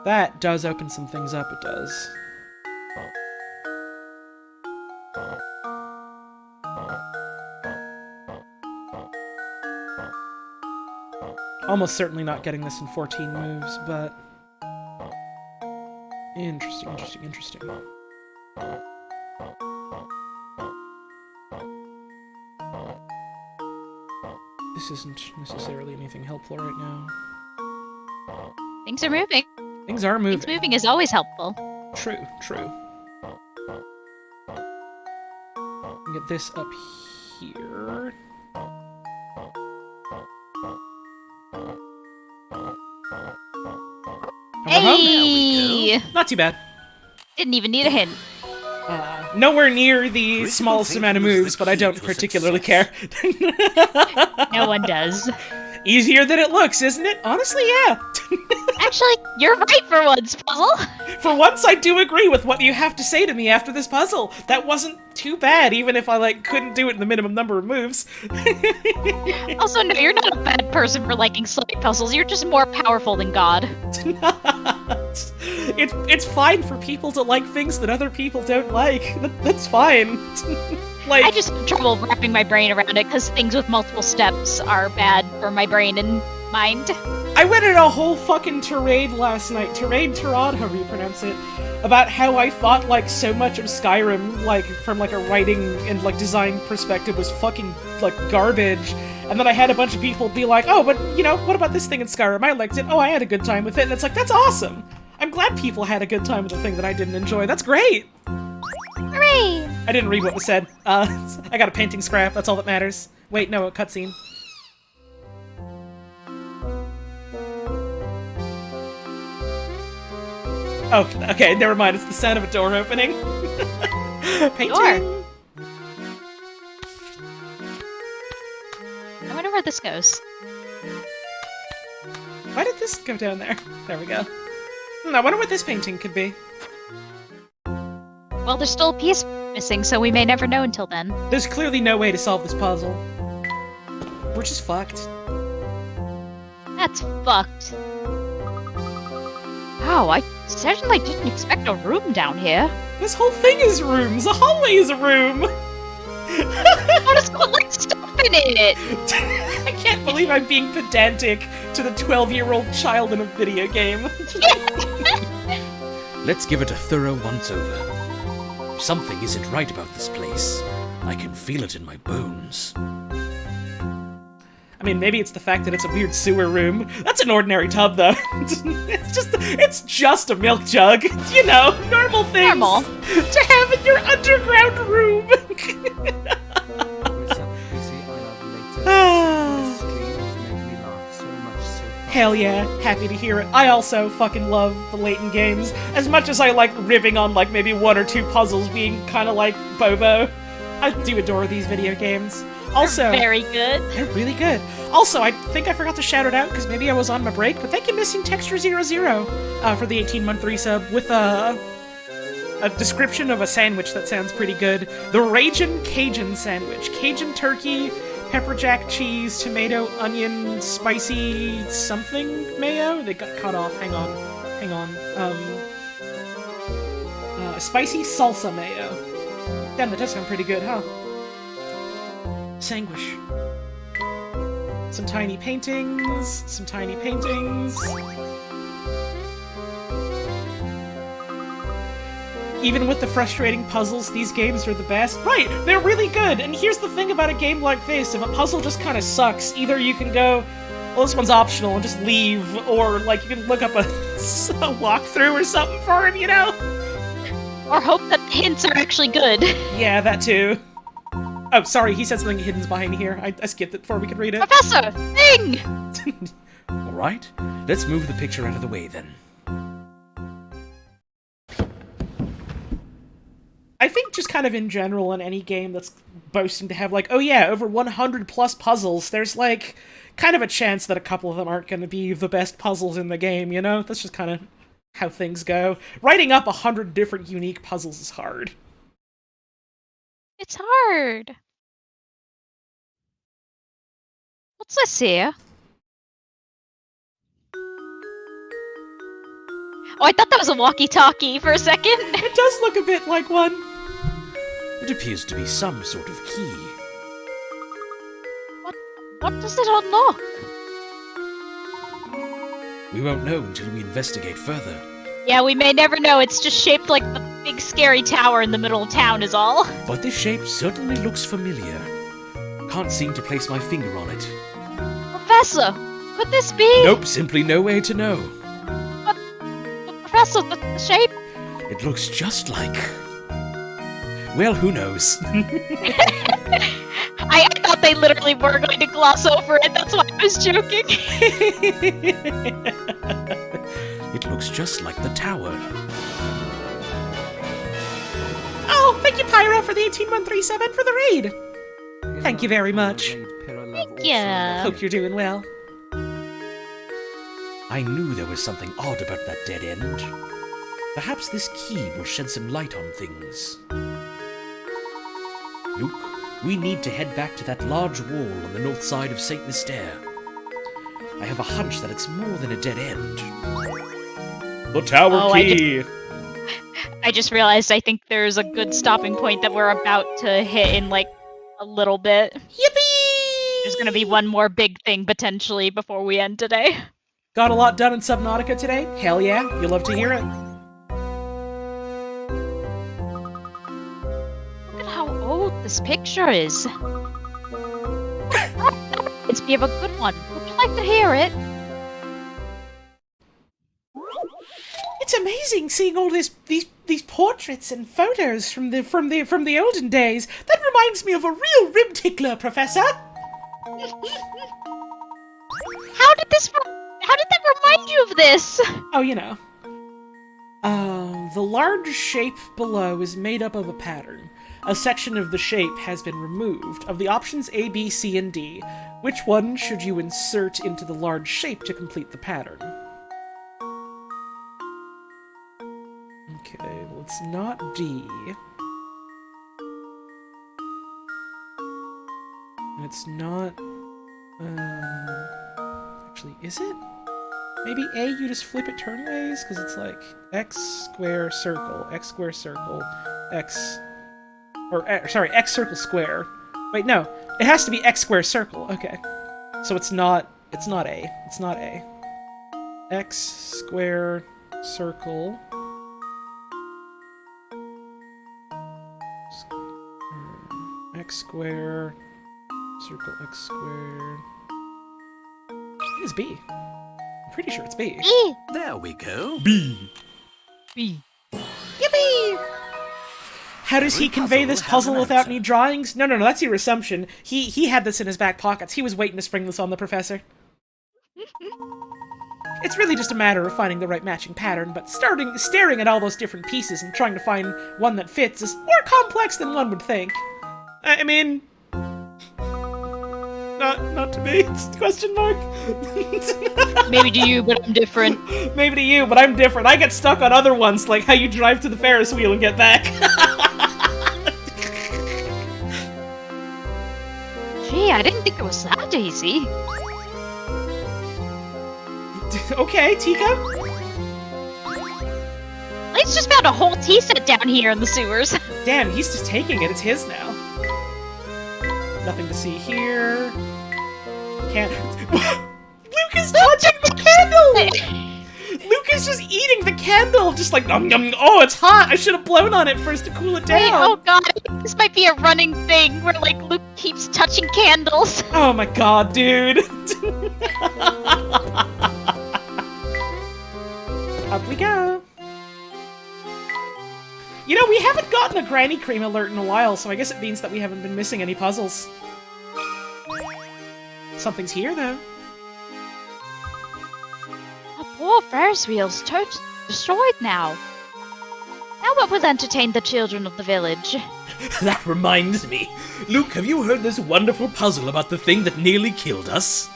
That does open some things up, it does. Almost certainly not getting this in 14 moves, but... Interesting. This isn't necessarily anything helpful right now. Things are moving. Things are moving. Things moving is always helpful. True. Get this up here. Hey! Not too bad. Didn't even need a hint. Nowhere near the smallest amount of moves, but I don't particularly care. No one does. Easier than it looks, isn't it? Honestly, yeah. Actually, you're right for once, Puzzle. For once, I do agree with what you have to say to me after this puzzle. That wasn't too bad, even if I, couldn't do it in the minimum number of moves. Also, no, you're not a bad person for liking silly puzzles. You're just more powerful than God. It's fine for people to like things that other people don't like. That's fine. I just have trouble wrapping my brain around it because things with multiple steps are bad for my brain and mind. I went in a whole fucking tirade last night, tirade, however you pronounce it, about how I thought, so much of Skyrim, from, a writing and, design perspective was fucking, garbage. And then I had a bunch of people be like, oh, but, what about this thing in Skyrim? I liked it. Oh, I had a good time with it. And it's like, that's awesome! I'm glad people had a good time with the thing that I didn't enjoy. That's great! Hooray! I didn't read what was said. I got a painting scrap, that's all that matters. Wait, no, a cutscene. Oh, okay, never mind, it's the sound of a door opening. Painting! Door. I wonder where this goes. Why did this go down there? There we go. I wonder what this painting could be. Well, there's still a piece missing, so we may never know until then. There's clearly no way to solve this puzzle. We're just fucked. That's fucked. Wow, I certainly didn't expect a room down here. This whole thing is rooms. The hallway is a room. What is all that stuff in it? I can't believe I'm being pedantic to the 12-year-old child in a video game. Let's give it a thorough once-over. Something isn't right about this place. I can feel it in my bones. I mean, maybe it's the fact that it's a weird sewer room. That's an ordinary tub, though. It's just a milk jug. You know, normal things Normal. to have in your underground room. Hell yeah, happy to hear it. I also fucking love the Layton games. As much as I like ribbing on like maybe one or two puzzles being kind of like Bobo, I do adore these video games. Also, They're very good. they're really good. Also, I think I forgot to shout it out because maybe I was on my break, but thank you, Missing Texture 00, for the 18-month resub with a description of a sandwich that sounds pretty good. The Ragin' Cajun sandwich. Cajun turkey, pepper jack cheese, tomato, onion, spicy something mayo? They got cut off. Hang on. Spicy salsa mayo. Damn, that does sound pretty good, huh? Sanguish. Some tiny paintings. Even with the frustrating puzzles, these games are the best. Right, they're really good! And here's the thing about a game like this, if a puzzle just kind of sucks, either you can go, well, this one's optional and just leave, or, like, you can look up a walkthrough or something for him, you know? Or hope that the hints are actually good. Yeah, that too. Oh, sorry, he said something hidden's behind here. I skipped it before we could read it. Professor! Thing! Alright, let's move the picture out of the way then. I think just kind of in general in any game that's boasting to have like, oh yeah, over 100 plus puzzles, there's like kind of a chance that a couple of them aren't going to be the best puzzles in the game, you know? That's just kind of how things go. Writing up 100 different unique puzzles is hard. It's hard. What's this here? Oh, I thought that was a walkie-talkie for a second. It does look a bit like one. It appears to be some sort of key. What does it unlock? We won't know until we investigate further. Yeah, we may never know. It's just shaped like the big scary tower in the middle of town is all. But this shape certainly looks familiar. Can't seem to place my finger on it. Professor, could this be? Nope, simply no way to know. But Professor, the shape? It looks just like... Well, who knows? I thought they literally were going to gloss over it. That's why I was joking. It looks just like the tower. Oh, thank you, Pyro, for the 18-month resub and for the raid. Thank you very much. Thank you. Hope you're doing well. I knew there was something odd about that dead end. Perhaps this key will shed some light on things. Luke, we need to head back to that large wall on the north side of St. Mystere. I have a hunch that it's more than a dead end. The tower key! I just realized I think there's a good stopping point that we're about to hit in like a little bit. Yippee! There's gonna be one more big thing potentially before we end today. Got a lot done in Subnautica today? Hell yeah, you'll love to hear it. Look at how old this picture is. It's be of a good one. Would you like to hear it? It's amazing seeing all these portraits and photos from the olden days. That reminds me of a real rib tickler, Professor. How did that remind you of this? Oh, you know. The large shape below is made up of a pattern. A section of the shape has been removed. Of the options A, B, C, and D, which one should you insert into the large shape to complete the pattern? Okay, well, it's not D. And it's not... Actually, is it? Maybe A, you just flip it turnways? Because it's like x square circle, x square circle, x... sorry, x circle square. Wait, no. It has to be x square circle. Okay. So it's not A. It's not A. X square circle. X square circle x square. It is B. I'm pretty sure it's B. E. There we go. B. B. Yippee! How does he Every convey puzzle this has puzzle an without answer. any drawings? No, that's your assumption. He had this in his back pockets. He was waiting to spring this on the professor. It's really just a matter of finding the right matching pattern, but staring at all those different pieces and trying to find one that fits is more complex than one would think. I mean... Not to me, it's question mark. Maybe to you, but I'm different. Maybe to you, but I'm different. I get stuck on other ones, like how you drive to the Ferris wheel and get back. Gee, I didn't think it was that easy. Okay, Tika. Layton's just found a whole tea set down here in the sewers. Damn, he's just taking it. It's his now. Nothing to see here. Can't. Luke is touching the candle! Luke is just eating the candle, just like, nom, nom, oh, it's hot! I should have blown on it first to cool it down! Wait, oh god, I think this might be a running thing where, like, Luke keeps touching candles. Oh my god, dude! Up we go! You know, we haven't gotten a Granny Cream alert in a while, so I guess it means that we haven't been missing any puzzles. Something's here, though. Our poor Ferris wheel's destroyed now. Now what will entertain the children of the village? That reminds me. Luke, have you heard this wonderful puzzle about the thing that nearly killed us?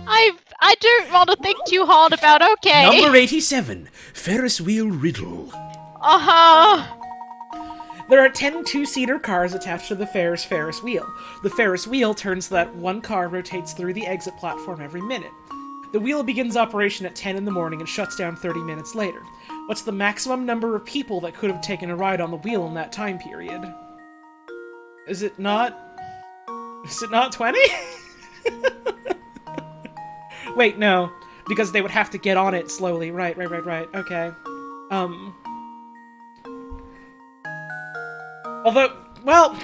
I don't want to think too hard about, okay. Number 87, Ferris wheel riddle. Uh-huh. There are 10 two-seater cars attached to the Ferris wheel. The Ferris wheel turns so that one car rotates through the exit platform every minute. The wheel begins operation at 10 in the morning and shuts down 30 minutes later. What's the maximum number of people that could have taken a ride on the wheel in that time period? Is it not 20? Wait, no. Because they would have to get on it slowly. Right. Okay. Although, well...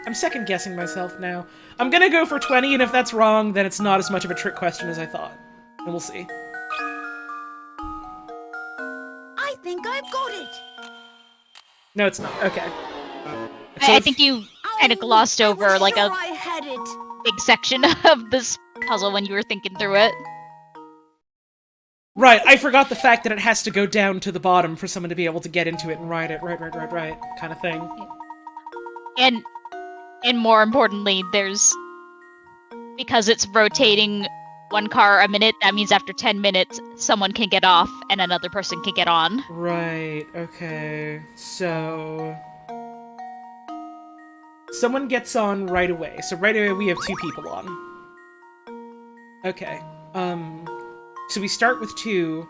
I'm second-guessing myself now. I'm gonna go for 20, and if that's wrong, then it's not as much of a trick question as I thought. And we'll see. I think I've got it. No, it's not. Okay. I think you kind of glossed over, like, a I had it. big section of this puzzle when you were thinking through it. Right, I forgot the fact that it has to go down to the bottom for someone to be able to get into it and ride it. Right, kind of thing. And more importantly, because it's rotating one car a minute, that means after 10 minutes, someone can get off and another person can get on. Right, okay. So... someone gets on right away. So right away we have 2 people on. Okay. So we start with 2,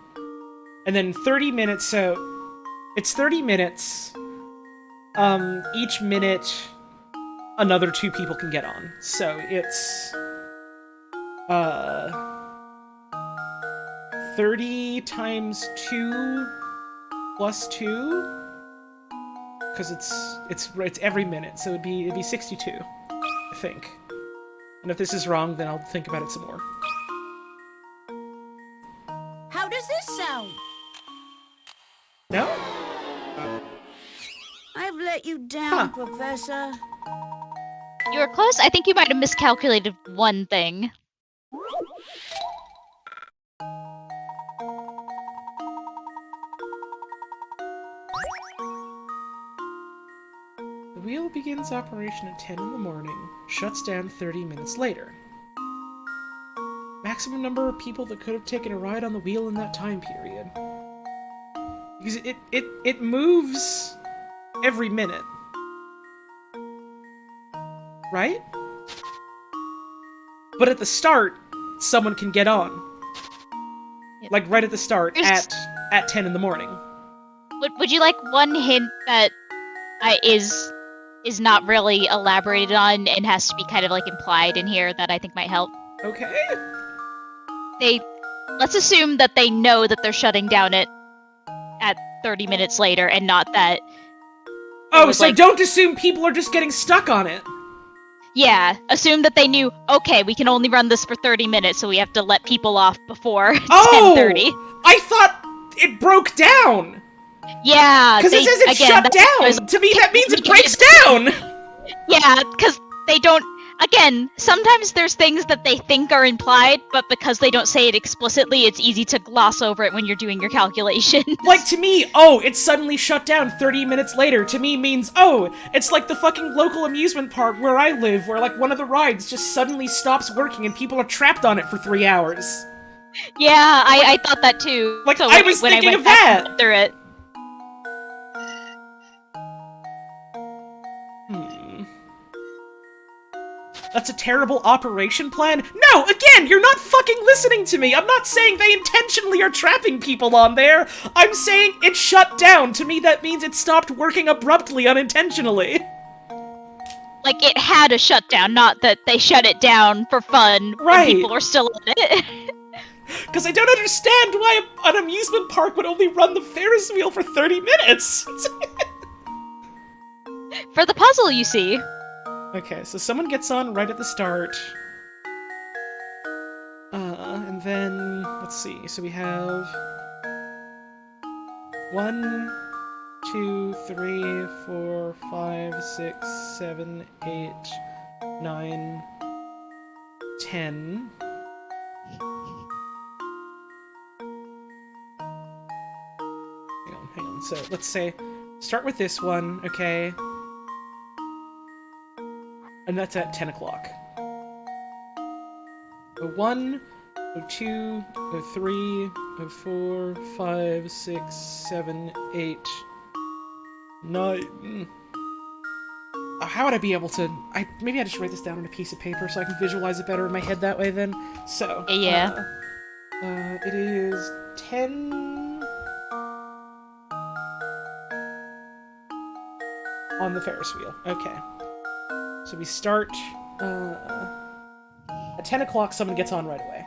and then 30 minutes, so it's 30 minutes. Each minute, another 2 people can get on. So it's, 30 times 2 plus 2? Because it's every minute, so it'd be 62, I think. And if this is wrong, then I'll think about it some more. How does this sound? No? I've let you down, Professor. You were close. I think you might have miscalculated one thing. The wheel begins operation at 10 in the morning, shuts down 30 minutes later. Maximum number of people that could have taken a ride on the wheel in that time period. Because it moves every minute. Right? But at the start, someone can get on. Like right at the start, at 10 in the morning. Would you like one hint that is not really elaborated on and has to be kind of like implied in here that I think might help? Okay. Let's assume that they know that they're shutting down at 30 minutes later and not that... Oh, so like, don't assume people are just getting stuck on it. Yeah, assume that they knew, okay, we can only run this for 30 minutes, so we have to let people off before 10:30. I thought it broke down! Yeah, because it says it shut down! To me, that means it breaks down! Yeah, because they don't... Again, sometimes there's things that they think are implied, but because they don't say it explicitly, it's easy to gloss over it when you're doing your calculations. Like, to me, oh, it suddenly shut down 30 minutes later, to me means, oh, it's like the fucking local amusement park where I live, where, like, one of the rides just suddenly stops working and people are trapped on it for 3 hours. Yeah, I thought that too. Like, so I was thinking of that! Through it. That's a terrible operation plan? No, again, you're not fucking listening to me! I'm not saying they intentionally are trapping people on there! I'm saying it shut down! To me, that means it stopped working abruptly, unintentionally! Like, it had a shutdown, not that they shut it down for fun when people are still in it. Because I don't understand why an amusement park would only run the Ferris wheel for 30 minutes! For the puzzle, you see. Okay, so someone gets on right at the start. And then, let's see, so we have 1, 2, 3, 4, 5, 6, 7, 8, 9, 10. Hang on, so let's say, start with this one, okay? And that's at 10 o'clock. 01, 02, 03, 04, 5, 6, 7, 8, 9. How would I be able to... maybe I just write this down on a piece of paper so I can visualize it better in my head that way then. So, yeah. It is 10... on the Ferris wheel. Okay. So we start, at 10 o'clock, someone gets on right away.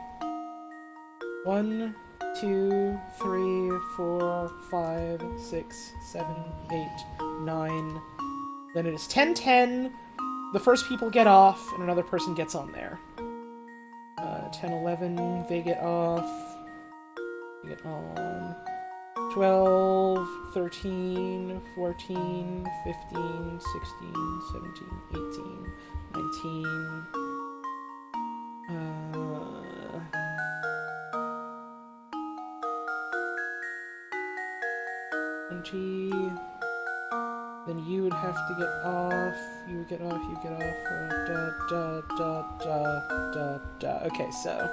1, 2, 3, 4, 5, 6, 7, 8, 9. Then it is 10:10. The first people get off, and another person gets on there. 10:11, they get off. They get on. 12, 13, 14, 15, 16, 17, 18, 19, 20, then you would have to get off, you would get off, you get off, okay, so,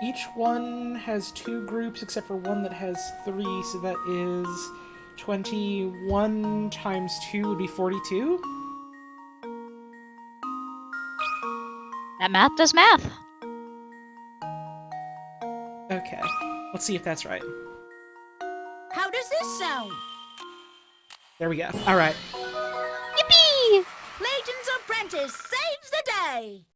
each one has 2 groups, except for one that has 3, so that is 21 times 2 would be 42? That math does math. Okay, let's see if that's right. How does this sound? There we go. Alright. Yippee! Layton's apprentice saves the day!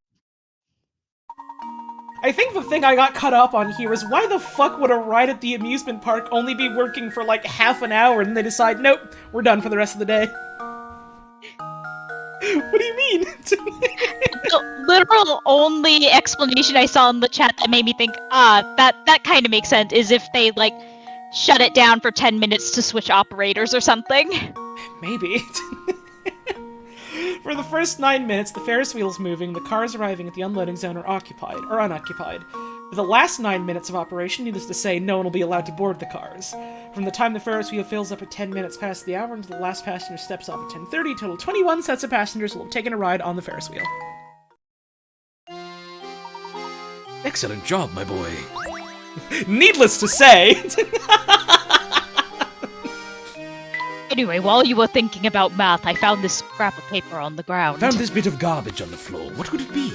I think the thing I got caught up on here is why the fuck would a ride at the amusement park only be working for like half an hour and they decide, nope, we're done for the rest of the day? What do you mean? The literal only explanation I saw in the chat that made me think, that kind of makes sense, is if they, like, shut it down for 10 minutes to switch operators or something. Maybe. For the first 9 minutes, the Ferris wheel's moving, the cars arriving at the unloading zone are occupied, or unoccupied. For the last 9 minutes of operation, needless to say, no one will be allowed to board the cars. From the time the Ferris wheel fills up at 10 minutes past the hour until the last passenger steps off at 10:30, total 21 sets of passengers will have taken a ride on the Ferris wheel. Excellent job, my boy. Needless to say... Anyway, while you were thinking about math, I found this scrap of paper on the ground. Found this bit of garbage on the floor. What could it be?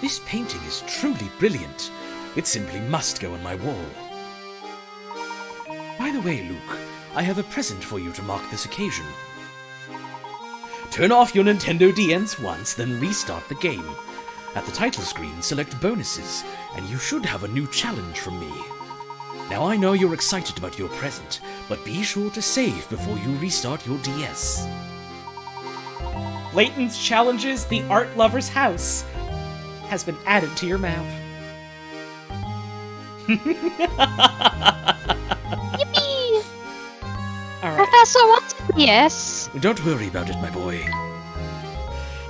This painting is truly brilliant. It simply must go on my wall. By the way, Luke, I have a present for you to mark this occasion. Turn off your Nintendo DS once, then restart the game. At the title screen, select bonuses, and you should have a new challenge from me. Now I know you're excited about your present, but be sure to save before you restart your DS. Layton's challenges the art lover's house has been added to your map. Yippee! Alright. Professor wants yes. Don't worry about it, my boy.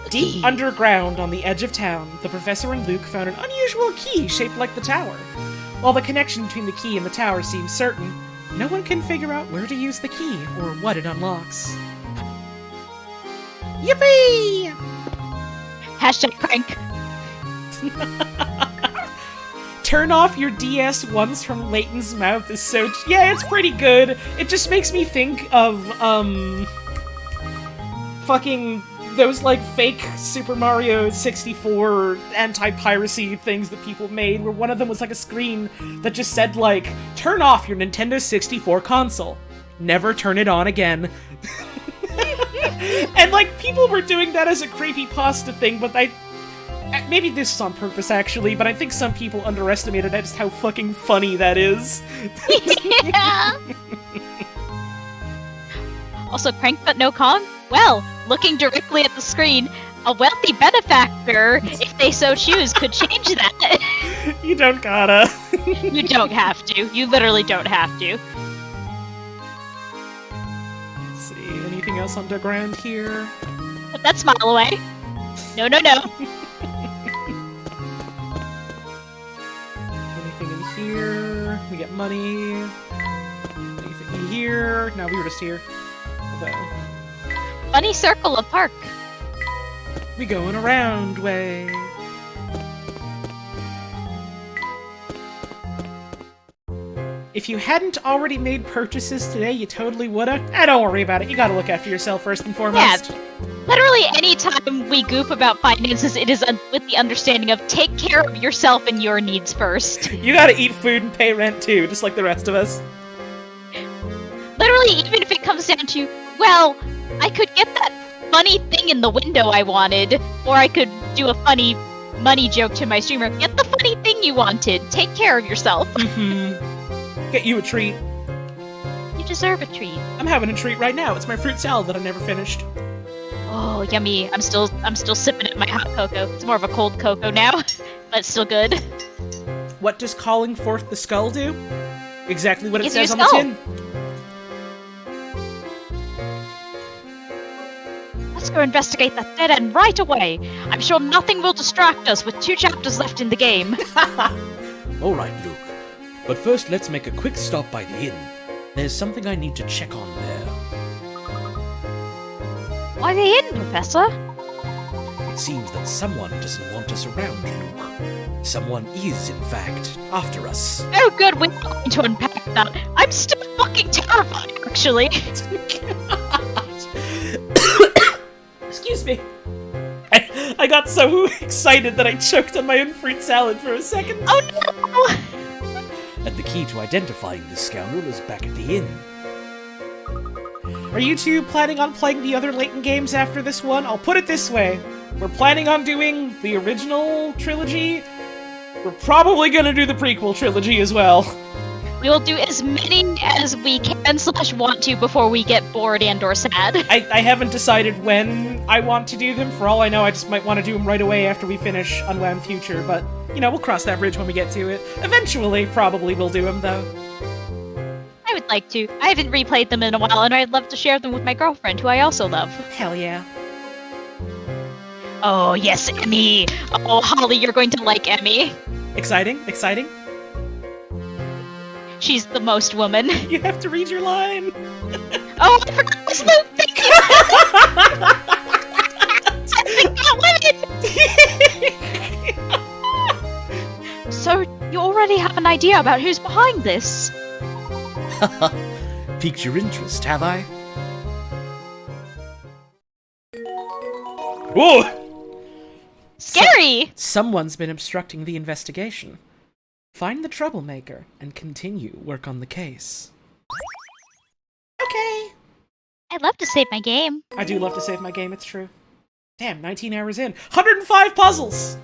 Deep underground on the edge of town, the professor and Luke found an unusual key shaped like the tower. While the connection between the key and the tower seems certain, no one can figure out where to use the key or what it unlocks. Yippee! Hashtag prank. Turn off your DS once from Layton's mouth is so... Yeah, it's pretty good. It just makes me think of, fucking those, like, fake Super Mario 64 anti-piracy things that people made, where one of them was, like, a screen that just said, like, turn off your Nintendo 64 console. Never turn it on again. And, like, people were doing that as a creepypasta thing, but maybe this is on purpose, actually, but I think some people underestimated just how fucking funny that is. Yeah. Also, crank but no Kong? Well, looking directly at the screen, a wealthy benefactor, if they so choose, could change that. You don't gotta. You don't have to. You literally don't have to. Let's see, anything else underground here? Put that smile away. No, no, no. Anything in here? We get money. Anything in here? No, we were just here. Although... Funny circle of park. We going around way. If you hadn't already made purchases today, you totally woulda. Don't worry about it. You gotta look after yourself first and foremost. Yeah. Literally any time we goof about finances, it is with the understanding of take care of yourself and your needs first. You gotta eat food and pay rent too, just like the rest of us. Literally, even if it comes down to, well, I could get that funny thing in the window I wanted, or I could do a funny money joke to my streamer. Get the funny thing you wanted. Take care of yourself. Get you a treat. You deserve a treat. I'm having a treat right now. It's my fruit salad that I never finished. Oh, yummy. I'm still sipping at my hot cocoa. It's more of a cold cocoa now, but it's still good. What does calling forth the skull do? Exactly what it Gives you a says on the skull. tin. Let's go investigate that dead end right away. I'm sure nothing will distract us with 2 chapters left in the game. Alright, Luke. But first, let's make a quick stop by the inn. There's something I need to check on there. Why the inn, Professor? It seems that someone doesn't want us around, Luke. Someone is, in fact, after us. Oh good, we're not going to unpack that. I'm still fucking terrified, actually. Excuse me. I got so excited that I choked on my own fruit salad for a second. Oh no! And the key to identifying this scoundrel is back at the inn. Are you two planning on playing the other Layton games after this one? I'll put it this way. We're planning on doing the original trilogy. We're probably gonna do the prequel trilogy as well. We will do as many as we can / want to before we get bored and or sad. I haven't decided when I want to do them. For all I know, I just might want to do them right away after we finish Unwound Future, but, you know, we'll cross that bridge when we get to it. Eventually, probably we'll do them, though. I would like to. I haven't replayed them in a while, and I'd love to share them with my girlfriend, who I also love. Hell yeah. Oh, yes, Emmy! Oh, Holly, you're going to like Emmy. Exciting? Exciting? She's the most woman. You have to read your line. Oh, I forgot this loop! Thank you! So, you already have an idea about who's behind this? Piqued your interest, have I? Whoa! Scary! Someone's been obstructing the investigation. Find the troublemaker and continue work on the case. Okay. I'd love to save my game. I do love to save my game, it's true. Damn, 19 hours in. 105 puzzles!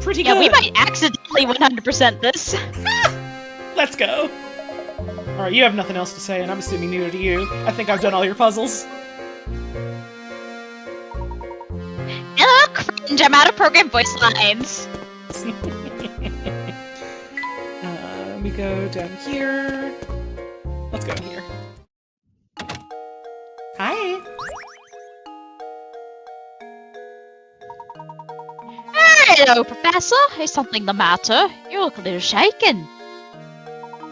Pretty good. Yeah, we might accidentally 100% this. Let's go. Alright, you have nothing else to say, and I'm assuming neither do you. I think I've done all your puzzles. Ugh, cringe, I'm out of program voice lines. We go down here. Let's go here. Hi. Hello, Professor. Is something the matter? You look a little shaken.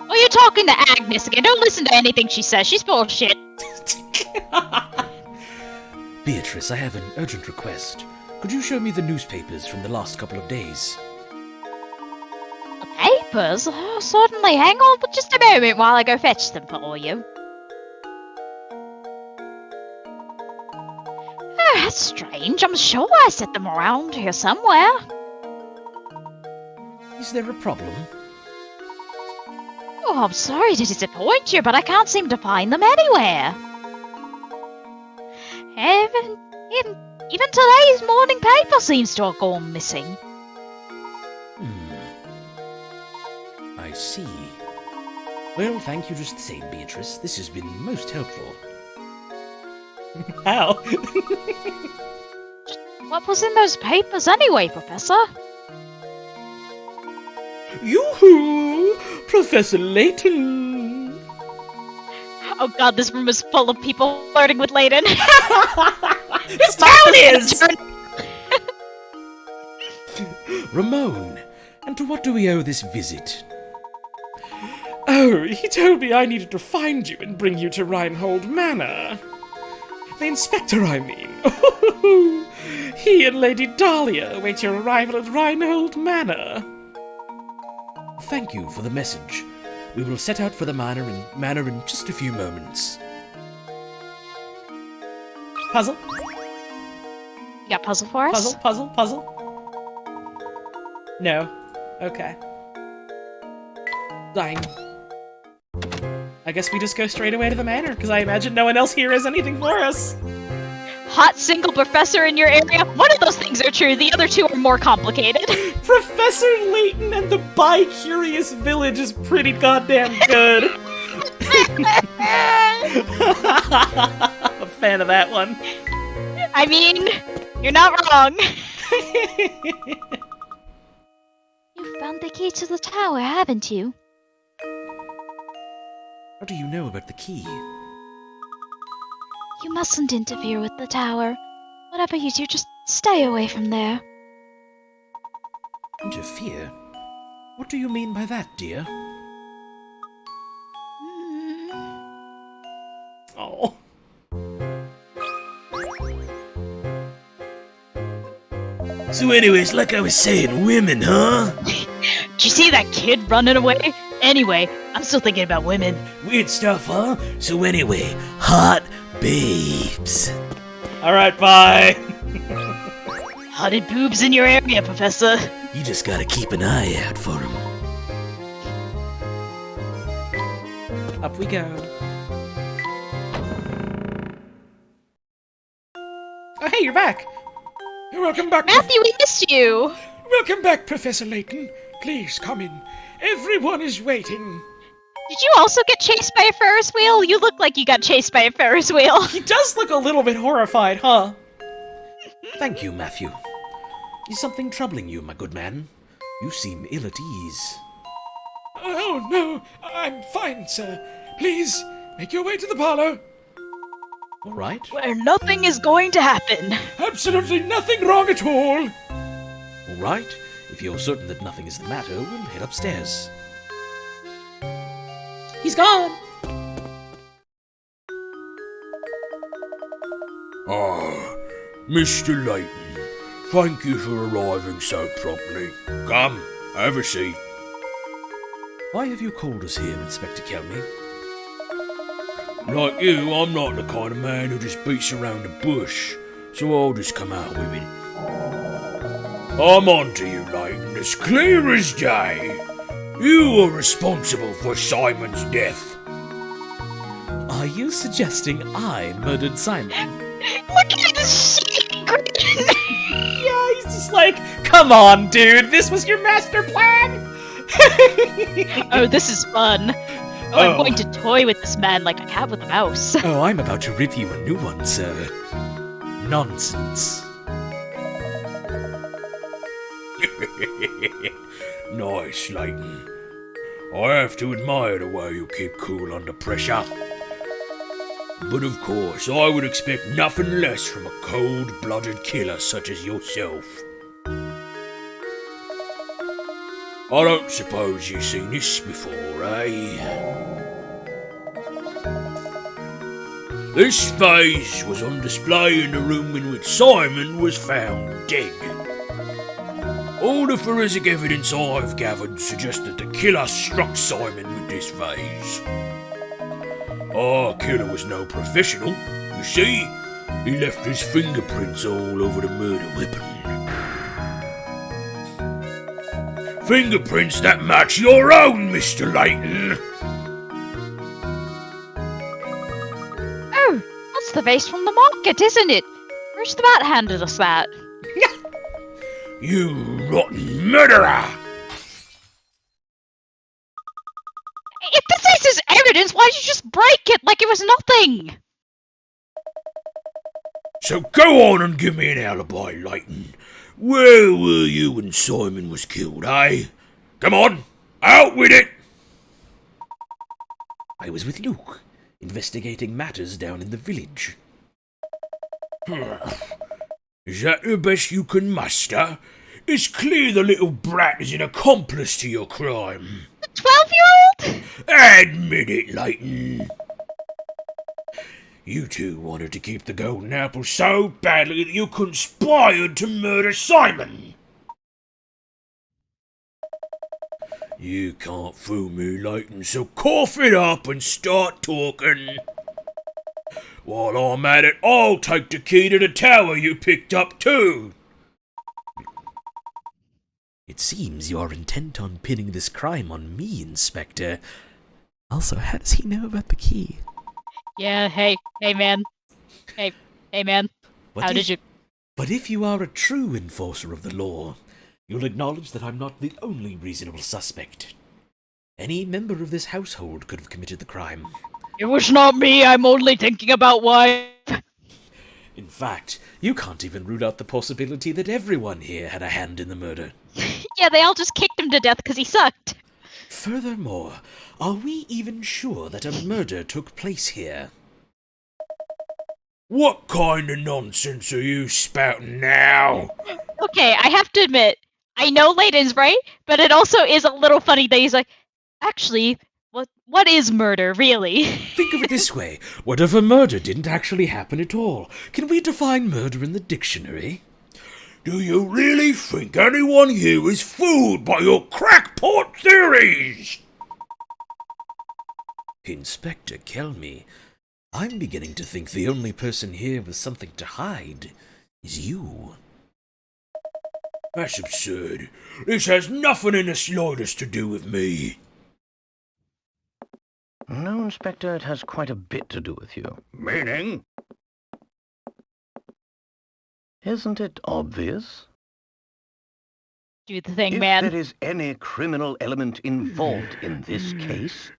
Oh, you're talking to Agnes again. Don't listen to anything she says. She's bullshit. Beatrice, I have an urgent request. Could you show me the newspapers from the last couple of days? The papers? Oh, certainly. Hang on for just a moment while I go fetch them for you. Oh, that's strange. I'm sure I set them around here somewhere. Is there a problem? Oh, I'm sorry to disappoint you, but I can't seem to find them anywhere. Even today's morning paper seems to have gone missing. I see. Well, thank you just the same, Beatrice. This has been most helpful. How? What was in those papers anyway, Professor? Yoo-hoo! Professor Layton! Oh god, this room is full of people flirting with Layton. This town is! Ramon, and to what do we owe this visit? Oh, he told me I needed to find you and bring you to Reinhold Manor. The inspector, I mean. He and Lady Dahlia await your arrival at Reinhold Manor. Thank you for the message. We will set out for the manor in just a few moments. Puzzle? You got puzzle for us? Puzzle? No. Okay. Dying. I guess we just go straight away to the manor, because I imagine no one else here has anything for us. Hot single professor in your area? One of those things are true, the other two are more complicated. Professor Layton and the Bi-Curious Village is pretty goddamn good. I'm a fan of that one. I mean, you're not wrong. You found the key to the tower, haven't you? What do you know about the key? You mustn't interfere with the tower. Whatever you do, just stay away from there. Interfere? What do you mean by that, dear? Oh. So anyways, like I was saying, women, huh? Did you see that kid running away? Anyway, I'm still thinking about women. Weird stuff, huh? So anyway, hot babes. Alright, bye. Hotted boobs in your area, Professor. You just gotta keep an eye out for them. Up we go. Oh, hey, you're back. Welcome back. Matthew, we missed you. Welcome back, Professor Layton. Please come in. Everyone is waiting. Did you also get chased by a Ferris wheel? You look like you got chased by a Ferris wheel. He does look a little bit horrified, huh? Thank you, Matthew. Is something troubling you, my good man? You seem ill at ease. Oh, no. I'm fine, sir. Please, make your way to the parlor. All right. Where nothing is going to happen. Absolutely nothing wrong at all. All right. If you're certain that nothing is the matter, we'll head upstairs. He's gone. Ah, Mr. Layton, thank you for arriving so promptly. Come, have a seat. Why have you called us here, Inspector Kelmy? Like you, I'm not the kind of man who just beats around the bush, so I'll just come out with it. I'm on to you, Layton, as clear as day. You were responsible for Simon's death. Are you suggesting I murdered Simon? Look at this secret! Yeah, he's just like, come on, dude, this was your master plan? Oh, this is fun. Oh, I'm going to toy with this man like a cat with a mouse. Oh, I'm about to rip you a new one, sir. Nonsense. Nice, Layton. I have to admire the way you keep cool under pressure. But of course, I would expect nothing less from a cold-blooded killer such as yourself. I don't suppose you've seen this before, eh? This vase was on display in the room in which Simon was found dead. All the forensic evidence I've gathered suggests that the killer struck Simon with this vase. Our killer was no professional. You see, he left his fingerprints all over the murder weapon. Fingerprints that match your own, Mr. Layton. Oh, that's the vase from the market, isn't it? Where's the bat handed us that? You rotten murderer! If this is evidence, why'd you just break it like it was nothing? So go on and give me an alibi, Layton. Where were you when Simon was killed, eh? Come on, out with it! I was with Luke, investigating matters down in the village. Is that the best you can muster? It's clear the little brat is an accomplice to your crime. The 12-year-old? Admit it, Layton. You two wanted to keep the golden apple so badly that you conspired to murder Simon. You can't fool me, Layton, so cough it up and start talking. While I'm at it, I'll take the key to the tower you picked up too. It seems you are intent on pinning this crime on me, Inspector. Also, how does he know about the key? Yeah, hey man. Hey man. How did you... But if you are a true enforcer of the law, you'll acknowledge that I'm not the only reasonable suspect. Any member of this household could have committed the crime. It was not me, I'm only thinking about wife. In fact, you can't even rule out the possibility that everyone here had a hand in the murder. Yeah, they all just kicked him to death because he sucked. Furthermore, are we even sure that a murder took place here? What kind of nonsense are you spouting now? Okay, I have to admit, I know Layton's right, but it also is a little funny that he's like, actually, what is murder, really? Think of it this way. What if a murder didn't actually happen at all? Can we define murder in the dictionary? Do you really think anyone here is fooled by your crackpot theories? Inspector Kelmy, I'm beginning to think the only person here with something to hide is you. That's absurd. This has nothing in the slightest to do with me. No, Inspector, it has quite a bit to do with you. Meaning? Isn't it obvious? Do the thing, If man. there is any criminal element involved in this case,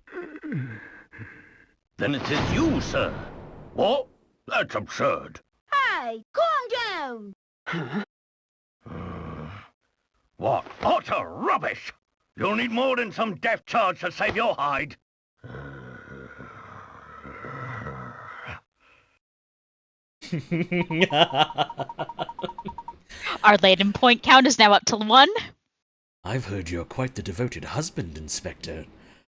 then it is you, sir. What? That's absurd. Hey, calm down. What utter rubbish! You'll need more than some death charge to save your hide. Our Layton point count is now up to 1. I've heard you're quite the devoted husband, Inspector.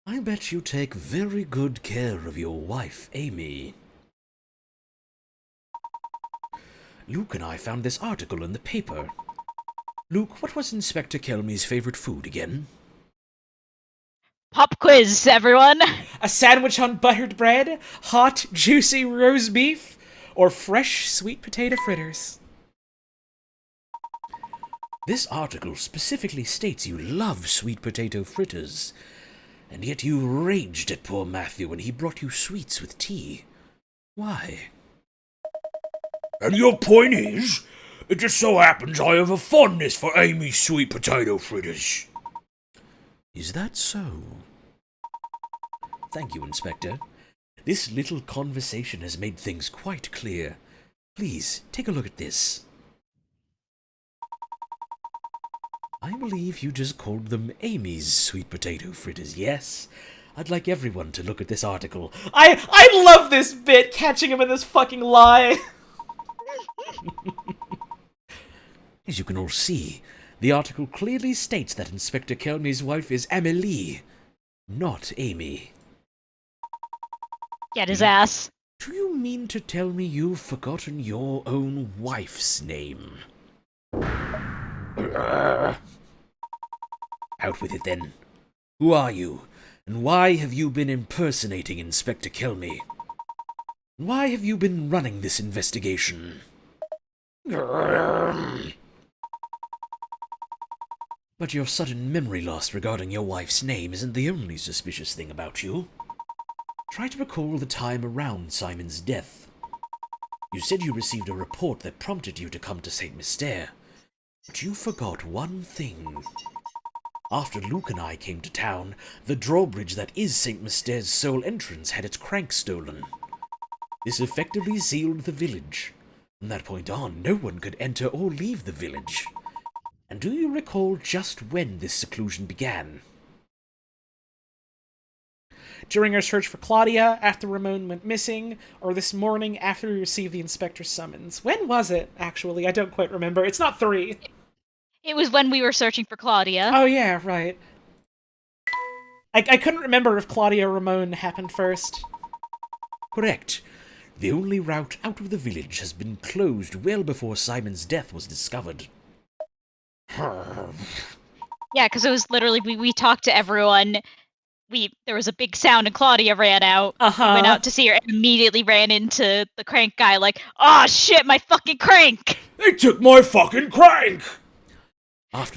I bet you take very good care of your wife, Amy. Luke and I found this article in the paper. Luke, what was Inspector Kelmy's favorite food again? Pop quiz, everyone! A sandwich on buttered bread, hot, juicy roast beef, or fresh sweet potato fritters. This article specifically states you love sweet potato fritters, and yet you raged at poor Matthew when he brought you sweets with tea. Why? And your point is, it just so happens I have a fondness for Amy's sweet potato fritters. Is that so? Thank you, Inspector. This little conversation has made things quite clear. Please, take a look at this. I believe you just called them Amy's sweet potato fritters, yes? I'd like everyone to look at this article. I love this bit, catching him in this fucking lie. As you can all see, the article clearly states that Inspector Kelmy's wife is Amelie, not Amy. Get his ass. Do you mean to tell me you've forgotten your own wife's name? Out with it then. Who are you, and why have you been impersonating Inspector Kelmy? Why have you been running this investigation? But your sudden memory loss regarding your wife's name isn't the only suspicious thing about you. Try to recall the time around Simon's death. You said you received a report that prompted you to come to St. Mystere, but you forgot one thing. After Luke and I came to town, the drawbridge that is St. Mystere's sole entrance had its crank stolen. This effectively sealed the village. From that point on, no one could enter or leave the village. And do you recall just when this seclusion began? During our search for Claudia, after Ramon went missing, or this morning after we received the inspector's summons. When was it, actually? I don't quite remember. It's not 3. It was when we were searching for Claudia. Oh, yeah, right. I couldn't remember if Claudia or Ramon happened first. Correct. The only route out of the village has been closed well before Simon's death was discovered. Yeah, because it was literally, we talked to everyone. There was a big sound and Claudia ran out. We went out to see her and immediately ran into the crank guy like, "Oh shit, my fucking crank!" They took my fucking crank!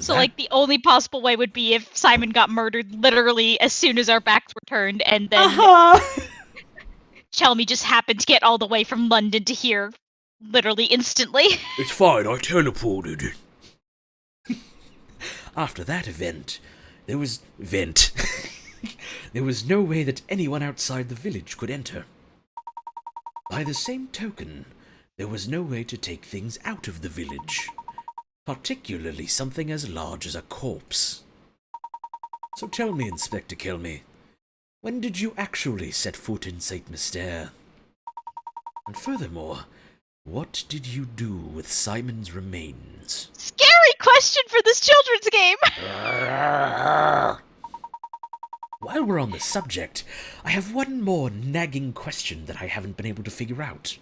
So, like, the only possible way would be if Simon got murdered literally as soon as our backs were turned, and then Chelmy just happened to get all the way from London to here literally instantly. It's fine, I teleported. After that event, there was no way that anyone outside the village could enter. By the same token, there was no way to take things out of the village, particularly something as large as a corpse. So tell me, Inspector Kelmy, when did you actually set foot in St. Mystere? And furthermore, what did you do with Simon's remains? Scary question for this children's game! While we're on the subject, I have one more nagging question that I haven't been able to figure out.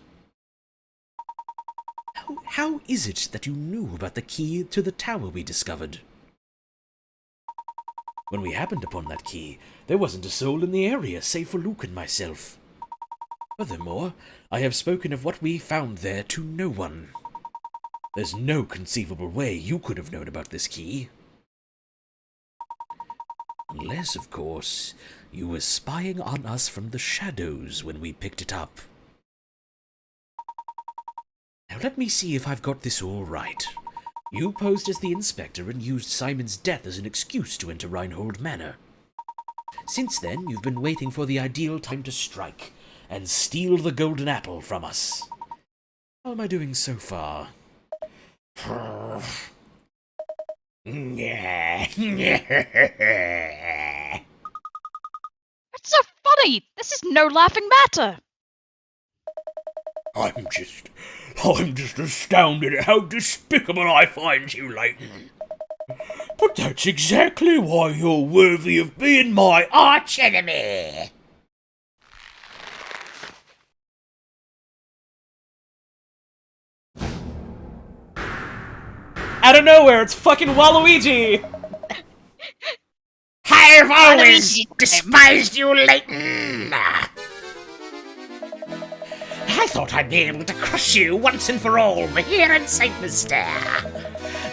How is it that you knew about the key to the tower we discovered? When we happened upon that key, there wasn't a soul in the area save for Luke and myself. Furthermore, I have spoken of what we found there to no one. There's no conceivable way you could have known about this key. Unless, of course, you were spying on us from the shadows when we picked it up. Now let me see if I've got this all right. You posed as the inspector and used Simon's death as an excuse to enter Reinhold Manor. Since then, you've been waiting for the ideal time to strike and steal the golden apple from us. How am I doing so far? It's so funny! This is no laughing matter! I'm just astounded at how despicable I find you, Layton. But that's exactly why you're worthy of being my arch enemy. Out of nowhere, it's fucking Waluigi! I've always despised you, Layton! I thought I'd be able to crush you once and for all here in St. Mystere.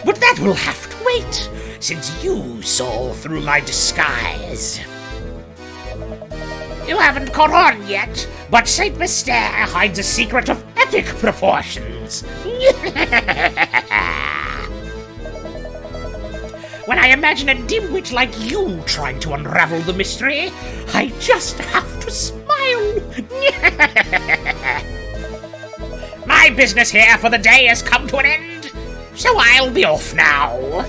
But that will have to wait, since you saw through my disguise. You haven't caught on yet, but Saint Mystère hides a secret of epic proportions. When I imagine a dimwit like you trying to unravel the mystery, I just have to smile. My business here for the day has come to an end, so I'll be off now.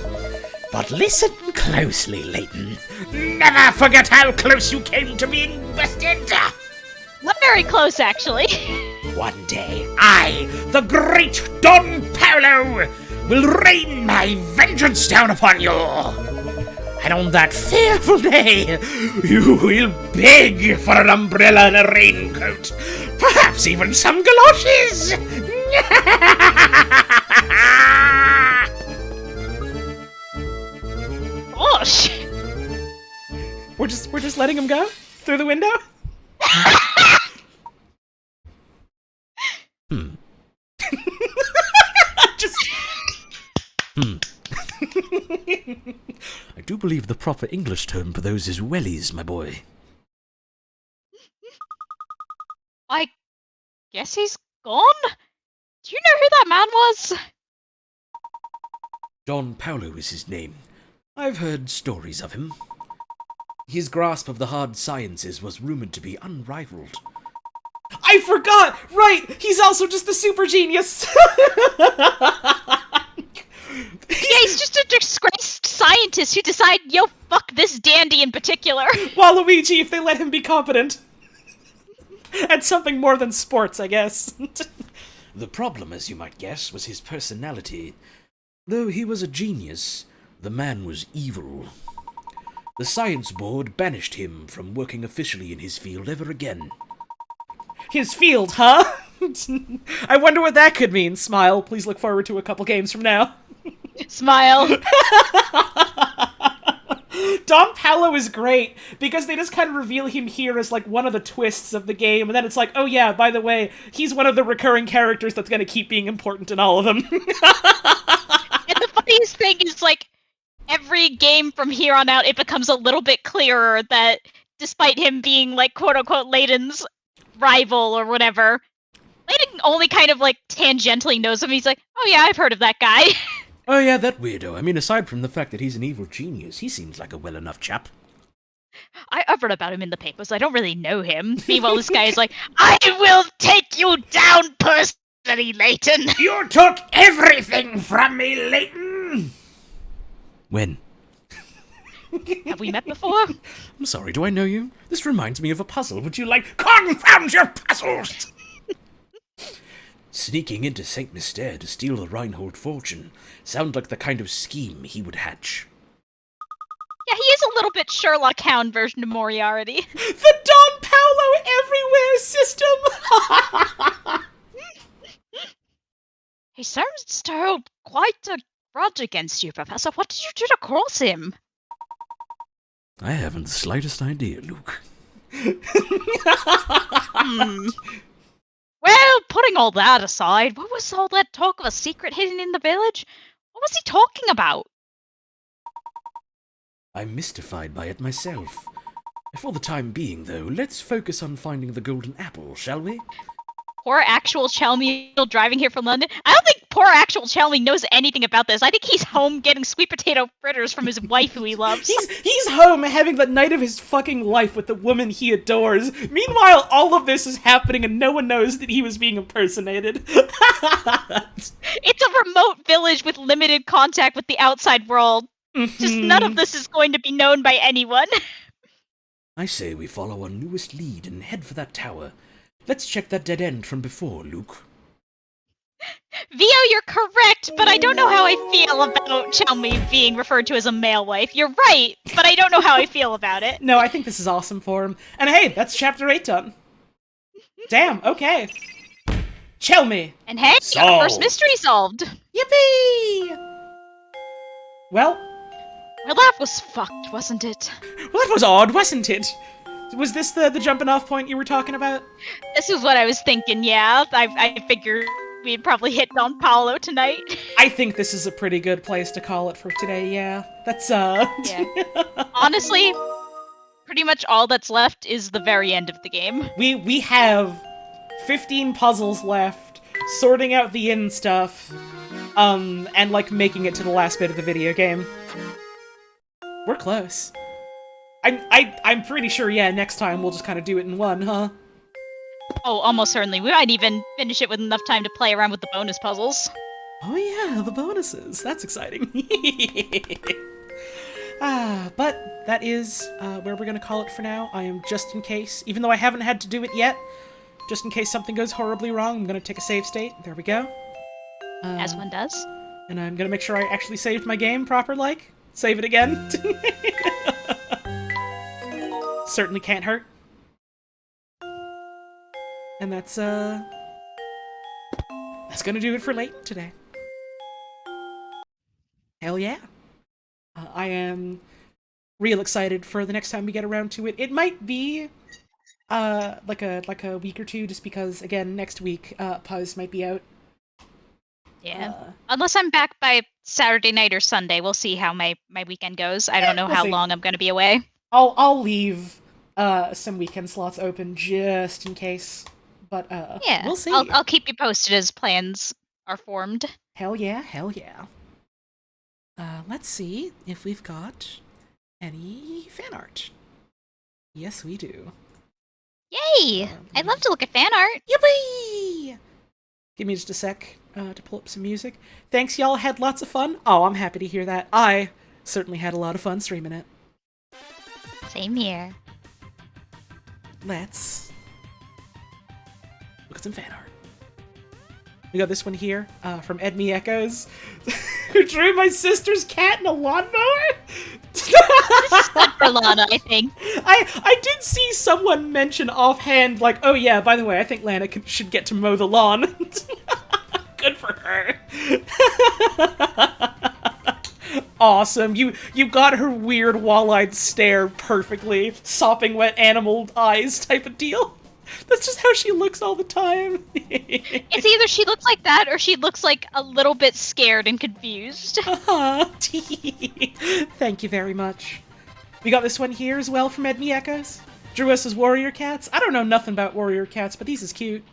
But listen closely, Layton. Never forget how close you came to being bested. Not very close, actually. One day, I, the great Don Paolo, will rain my vengeance down upon you. And on that fearful day, you will beg for an umbrella and a raincoat. Perhaps even some galoshes. Gosh. We're just letting him go through the window. I do believe the proper English term for those is wellies, my boy. I guess he's gone? Do you know who that man was? Don Paolo is his name. I've heard stories of him. His grasp of the hard sciences was rumored to be unrivaled. I forgot! Right! He's also just a super genius! Yeah, he's just a disgraced scientist who decided, yo, fuck this dandy in particular. Waluigi, if they let him be competent. At something more than sports, I guess. The problem, as you might guess, was his personality. Though he was a genius, the man was evil. The Science Board banished him from working officially in his field ever again. His field, huh? I wonder what that could mean. Smile. Please look forward to a couple games from now. Smile. Don Paolo is great, because they just kind of reveal him here as, like, one of the twists of the game, and then it's like, oh yeah, by the way, he's one of the recurring characters that's gonna keep being important in all of them. And the funniest thing is, like, every game from here on out, it becomes a little bit clearer that, despite him being, like, quote-unquote Layton's rival or whatever, Layton only kind of, like, tangentially knows him. He's like, oh yeah, I've heard of that guy. Oh yeah, that weirdo. I mean, aside from the fact that he's an evil genius, he seems like a well-enough chap. I've read about him in the papers. I don't really know him. Meanwhile, this guy is like, I will take you down personally, Layton. You took everything from me, Layton. When? Have we met before? I'm sorry, do I know you? This reminds me of a puzzle. Would you like... Confound your puzzles! Sneaking into Saint Mystère to steal the Reinhold fortune sounds like the kind of scheme he would hatch. Yeah, he is a little bit Sherlock Hound version of Moriarty. The Don Paolo everywhere system! He seems to hold quite a grudge against you, Professor. What did you do to cross him? I haven't the slightest idea, Luke. Well, putting all that aside, what was all that talk of a secret hidden in the village? What was he talking about? I'm mystified by it myself. For the time being, though, let's focus on finding the golden apple, shall we? Poor actual Chelmy driving here from London. I don't think poor actual Chelmy knows anything about this. I think he's home getting sweet potato fritters from his wife who he loves. He's home having the night of his fucking life with the woman he adores. Meanwhile, all of this is happening and no one knows that he was being impersonated. It's a remote village with limited contact with the outside world. Just none of this is going to be known by anyone. I say we follow our newest lead and head for that tower. Let's check that dead end from before, Luke. Vio, you're correct, but I don't know how I feel about Chelmy being referred to as a male wife. You're right, but I don't know how I feel about it. No, I think this is awesome for him. And hey, that's chapter 8 done. Damn, okay. Chelmy! And hey, our first mystery solved. Yippee! Well, that was fucked, wasn't it? Well, that was odd, wasn't it? Was this the jumping off point you were talking about? This is what I was thinking, yeah. I figured we had probably hit on Paolo tonight. I think this is a pretty good place to call it for today, yeah. That's, Yeah. Honestly, pretty much all that's left is the very end of the game. We have 15 puzzles left, sorting out the end stuff, and, like, making it to the last bit of the video game. We're close. I'm pretty sure, yeah, next time we'll just kind of do it in one, huh? Oh, almost certainly. We might even finish it with enough time to play around with the bonus puzzles. Oh yeah, the bonuses. That's exciting. But that is where we're gonna call it for now. I am just in case, even though I haven't had to do it yet, just in case something goes horribly wrong, I'm gonna take a save state. There we go. As one does. And I'm gonna make sure I actually saved my game proper, like. Save it again. Certainly can't hurt. And that's gonna do it for Layton today. Hell yeah. I am real excited for the next time we get around to it. It might be like a week or two, just because again next week Puzz might be out. Yeah. Unless I'm back by Saturday night or Sunday, we'll see how my weekend goes. I don't know how long I'm gonna be away. I'll leave some weekend slots open just in case. But yeah, we'll see. I'll keep you posted as plans are formed. Hell yeah, hell yeah. Let's see if we've got any fan art. Yes, we do. Yay! I'd love to look at fan art. Yippee! Give me just a sec to pull up some music. Thanks, y'all. Had lots of fun. Oh, I'm happy to hear that. I certainly had a lot of fun streaming it. Same here. Let's look at some fan art. We got this one here from Edme Echoes, who drew my sister's cat in a lawnmower. For Lana, I think. I did see someone mention offhand, like, oh yeah, by the way, I think Lana should get to mow the lawn. Good for her. Awesome. You got her weird wall-eyed stare perfectly. Sopping wet animal eyes type of deal. That's just how she looks all the time. It's either she looks like that or she looks like a little bit scared and confused. Thank you very much. We got this one here as well from Edme Echoes. Drew us as warrior cats. I don't know nothing about warrior cats, but these is cute.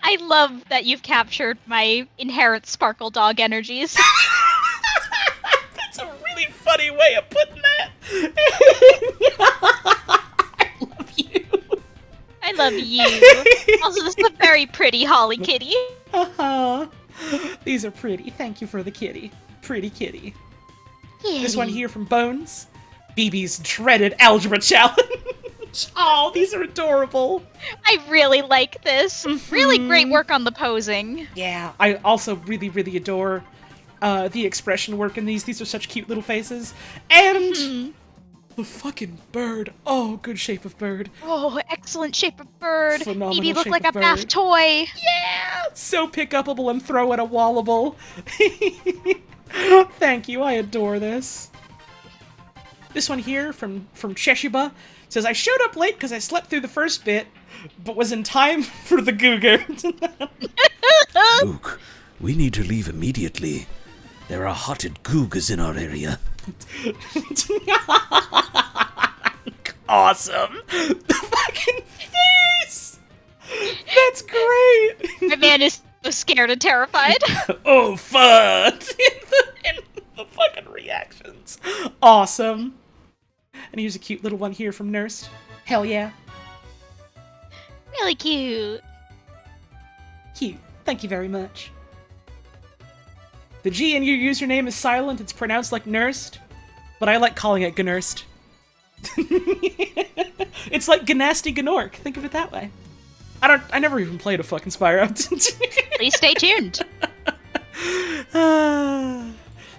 I love that you've captured my inherent sparkle dog energies. That's a really funny way of putting that. I love you. Also, this is a very pretty Holly kitty. These are pretty. Thank you for the kitty. Pretty kitty. Yay. This one here from Bones. BB's dreaded algebra challenge. Oh, these are adorable. I really like this. Really great work on the posing. Yeah, I also really, really adore the expression work in these. These are such cute little faces. And the fucking bird. Oh, good shape of bird. Oh, excellent shape of bird. Phenomenal Maybe look shape like of a bath bird. toy. Yeah! So pick-upable and throw at a wallable. Thank you, I adore this. This one here from Cheshiba says, I showed up late because I slept through the first bit, but was in time for the Googer. Luke, we need to leave immediately. There are hotted Googers in our area. Awesome. The fucking face! That's great! My man is so scared and terrified. Oh, fun! in the fucking reactions. Awesome. And here's a cute little one here from Nurse. Hell yeah. Really cute. Cute. Thank you very much. The G in your username is silent. It's pronounced like nursed, but I like calling it Gnursed. It's like Gnasty Gnork. Think of it that way. I never even played a fucking Spyro. Please stay tuned.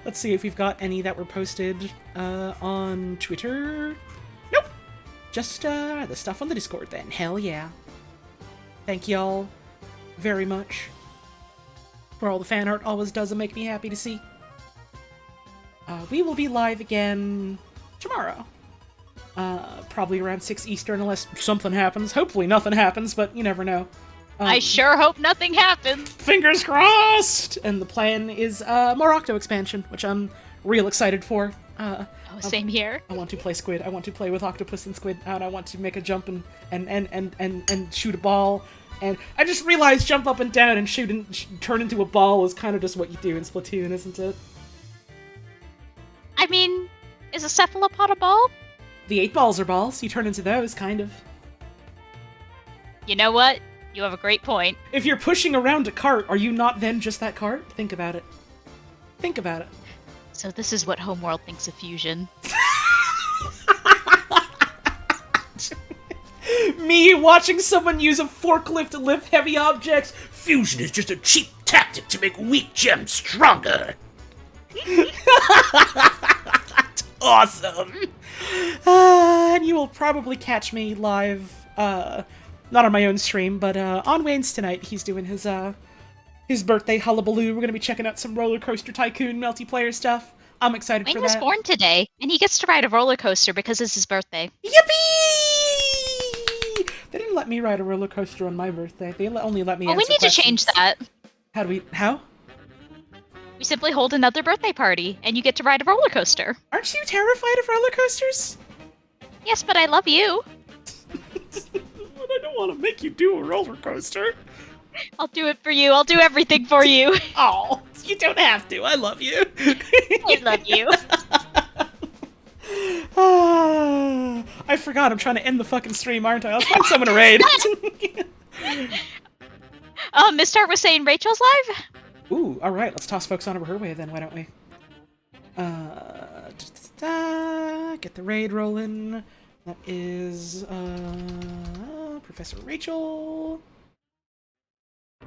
Let's see if we've got any that were posted on Twitter. Nope. Just the stuff on the Discord then. Hell yeah. Thank y'all very much for all the fan art. Always does make me happy to see. We will be live again tomorrow. Probably around 6 Eastern unless something happens. Hopefully nothing happens, but you never know. I sure hope nothing happens. Fingers crossed! And the plan is more Octo expansion, which I'm real excited for. Same here. I want to play Squid. I want to play with Octopus and Squid, and I want to make a jump and shoot a ball. And I just realized jump up and down and shoot and turn into a ball is kind of just what you do in Splatoon, isn't it? I mean, is a cephalopod a ball? The 8 balls are balls. You turn into those, kind of. You know what? You have a great point. If you're pushing around a cart, are you not then just that cart? Think about it. Think about it. So this is what Homeworld thinks of fusion. Me watching someone use a forklift to lift heavy objects. Fusion is just a cheap tactic to make weak gems stronger. That's awesome. And you will probably catch me live, not on my own stream, but on Wayne's tonight. He's doing his birthday hullabaloo. We're gonna be checking out some Roller Coaster Tycoon multiplayer stuff. I'm excited Wayne for was that. born today, and he gets to ride a roller coaster because it's his birthday. Yippee! They didn't let me ride a roller coaster on my birthday. They only let me Oh, we answer need questions. to change that. How? We simply hold another birthday party, and you get to ride a roller coaster. Aren't you terrified of roller coasters? Yes, but I love you. But I don't want to make you do a roller coaster. I'll do it for you. I'll do everything for you. Oh, you don't have to. I love you. I love you. I forgot. I'm trying to end the fucking stream, aren't I? I'll find someone to raid. Miss Tart was saying Rachel's live? Ooh, alright. Let's toss folks on over her way then, why don't we? Get the raid rolling. That is, Professor Rachel.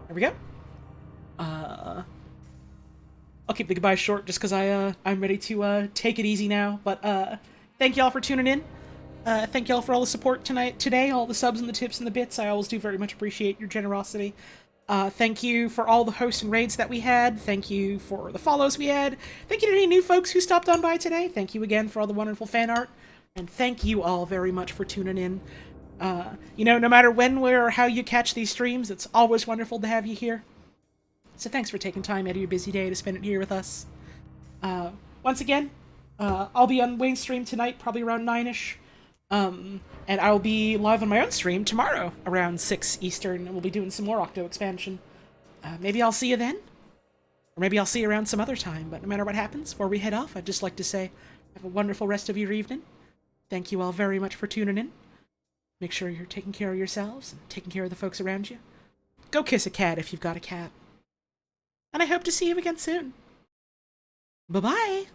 There we go. I'll keep the goodbye short just because I'm ready to take it easy now. But thank y'all for tuning in. Thank y'all for all the support today, all the subs and the tips and the bits. I always do very much appreciate your generosity. Thank you for all the hosts and raids that we had. Thank you for the follows we had. Thank you to any new folks who stopped on by today. Thank you again for all the wonderful fan art. And thank you all very much for tuning in. No matter when, where, or how you catch these streams, it's always wonderful to have you here. So thanks for taking time out of your busy day to spend it here with us. Once again, I'll be on Wayne's stream tonight, probably around 9-ish. And I'll be live on my own stream tomorrow around 6 Eastern, and we'll be doing some more Octo expansion. Maybe I'll see you then. Or maybe I'll see you around some other time, but no matter what happens, before we head off, I'd just like to say, have a wonderful rest of your evening. Thank you all very much for tuning in. Make sure you're taking care of yourselves and taking care of the folks around you. Go kiss a cat if you've got a cat. And I hope to see you again soon. Bye-bye!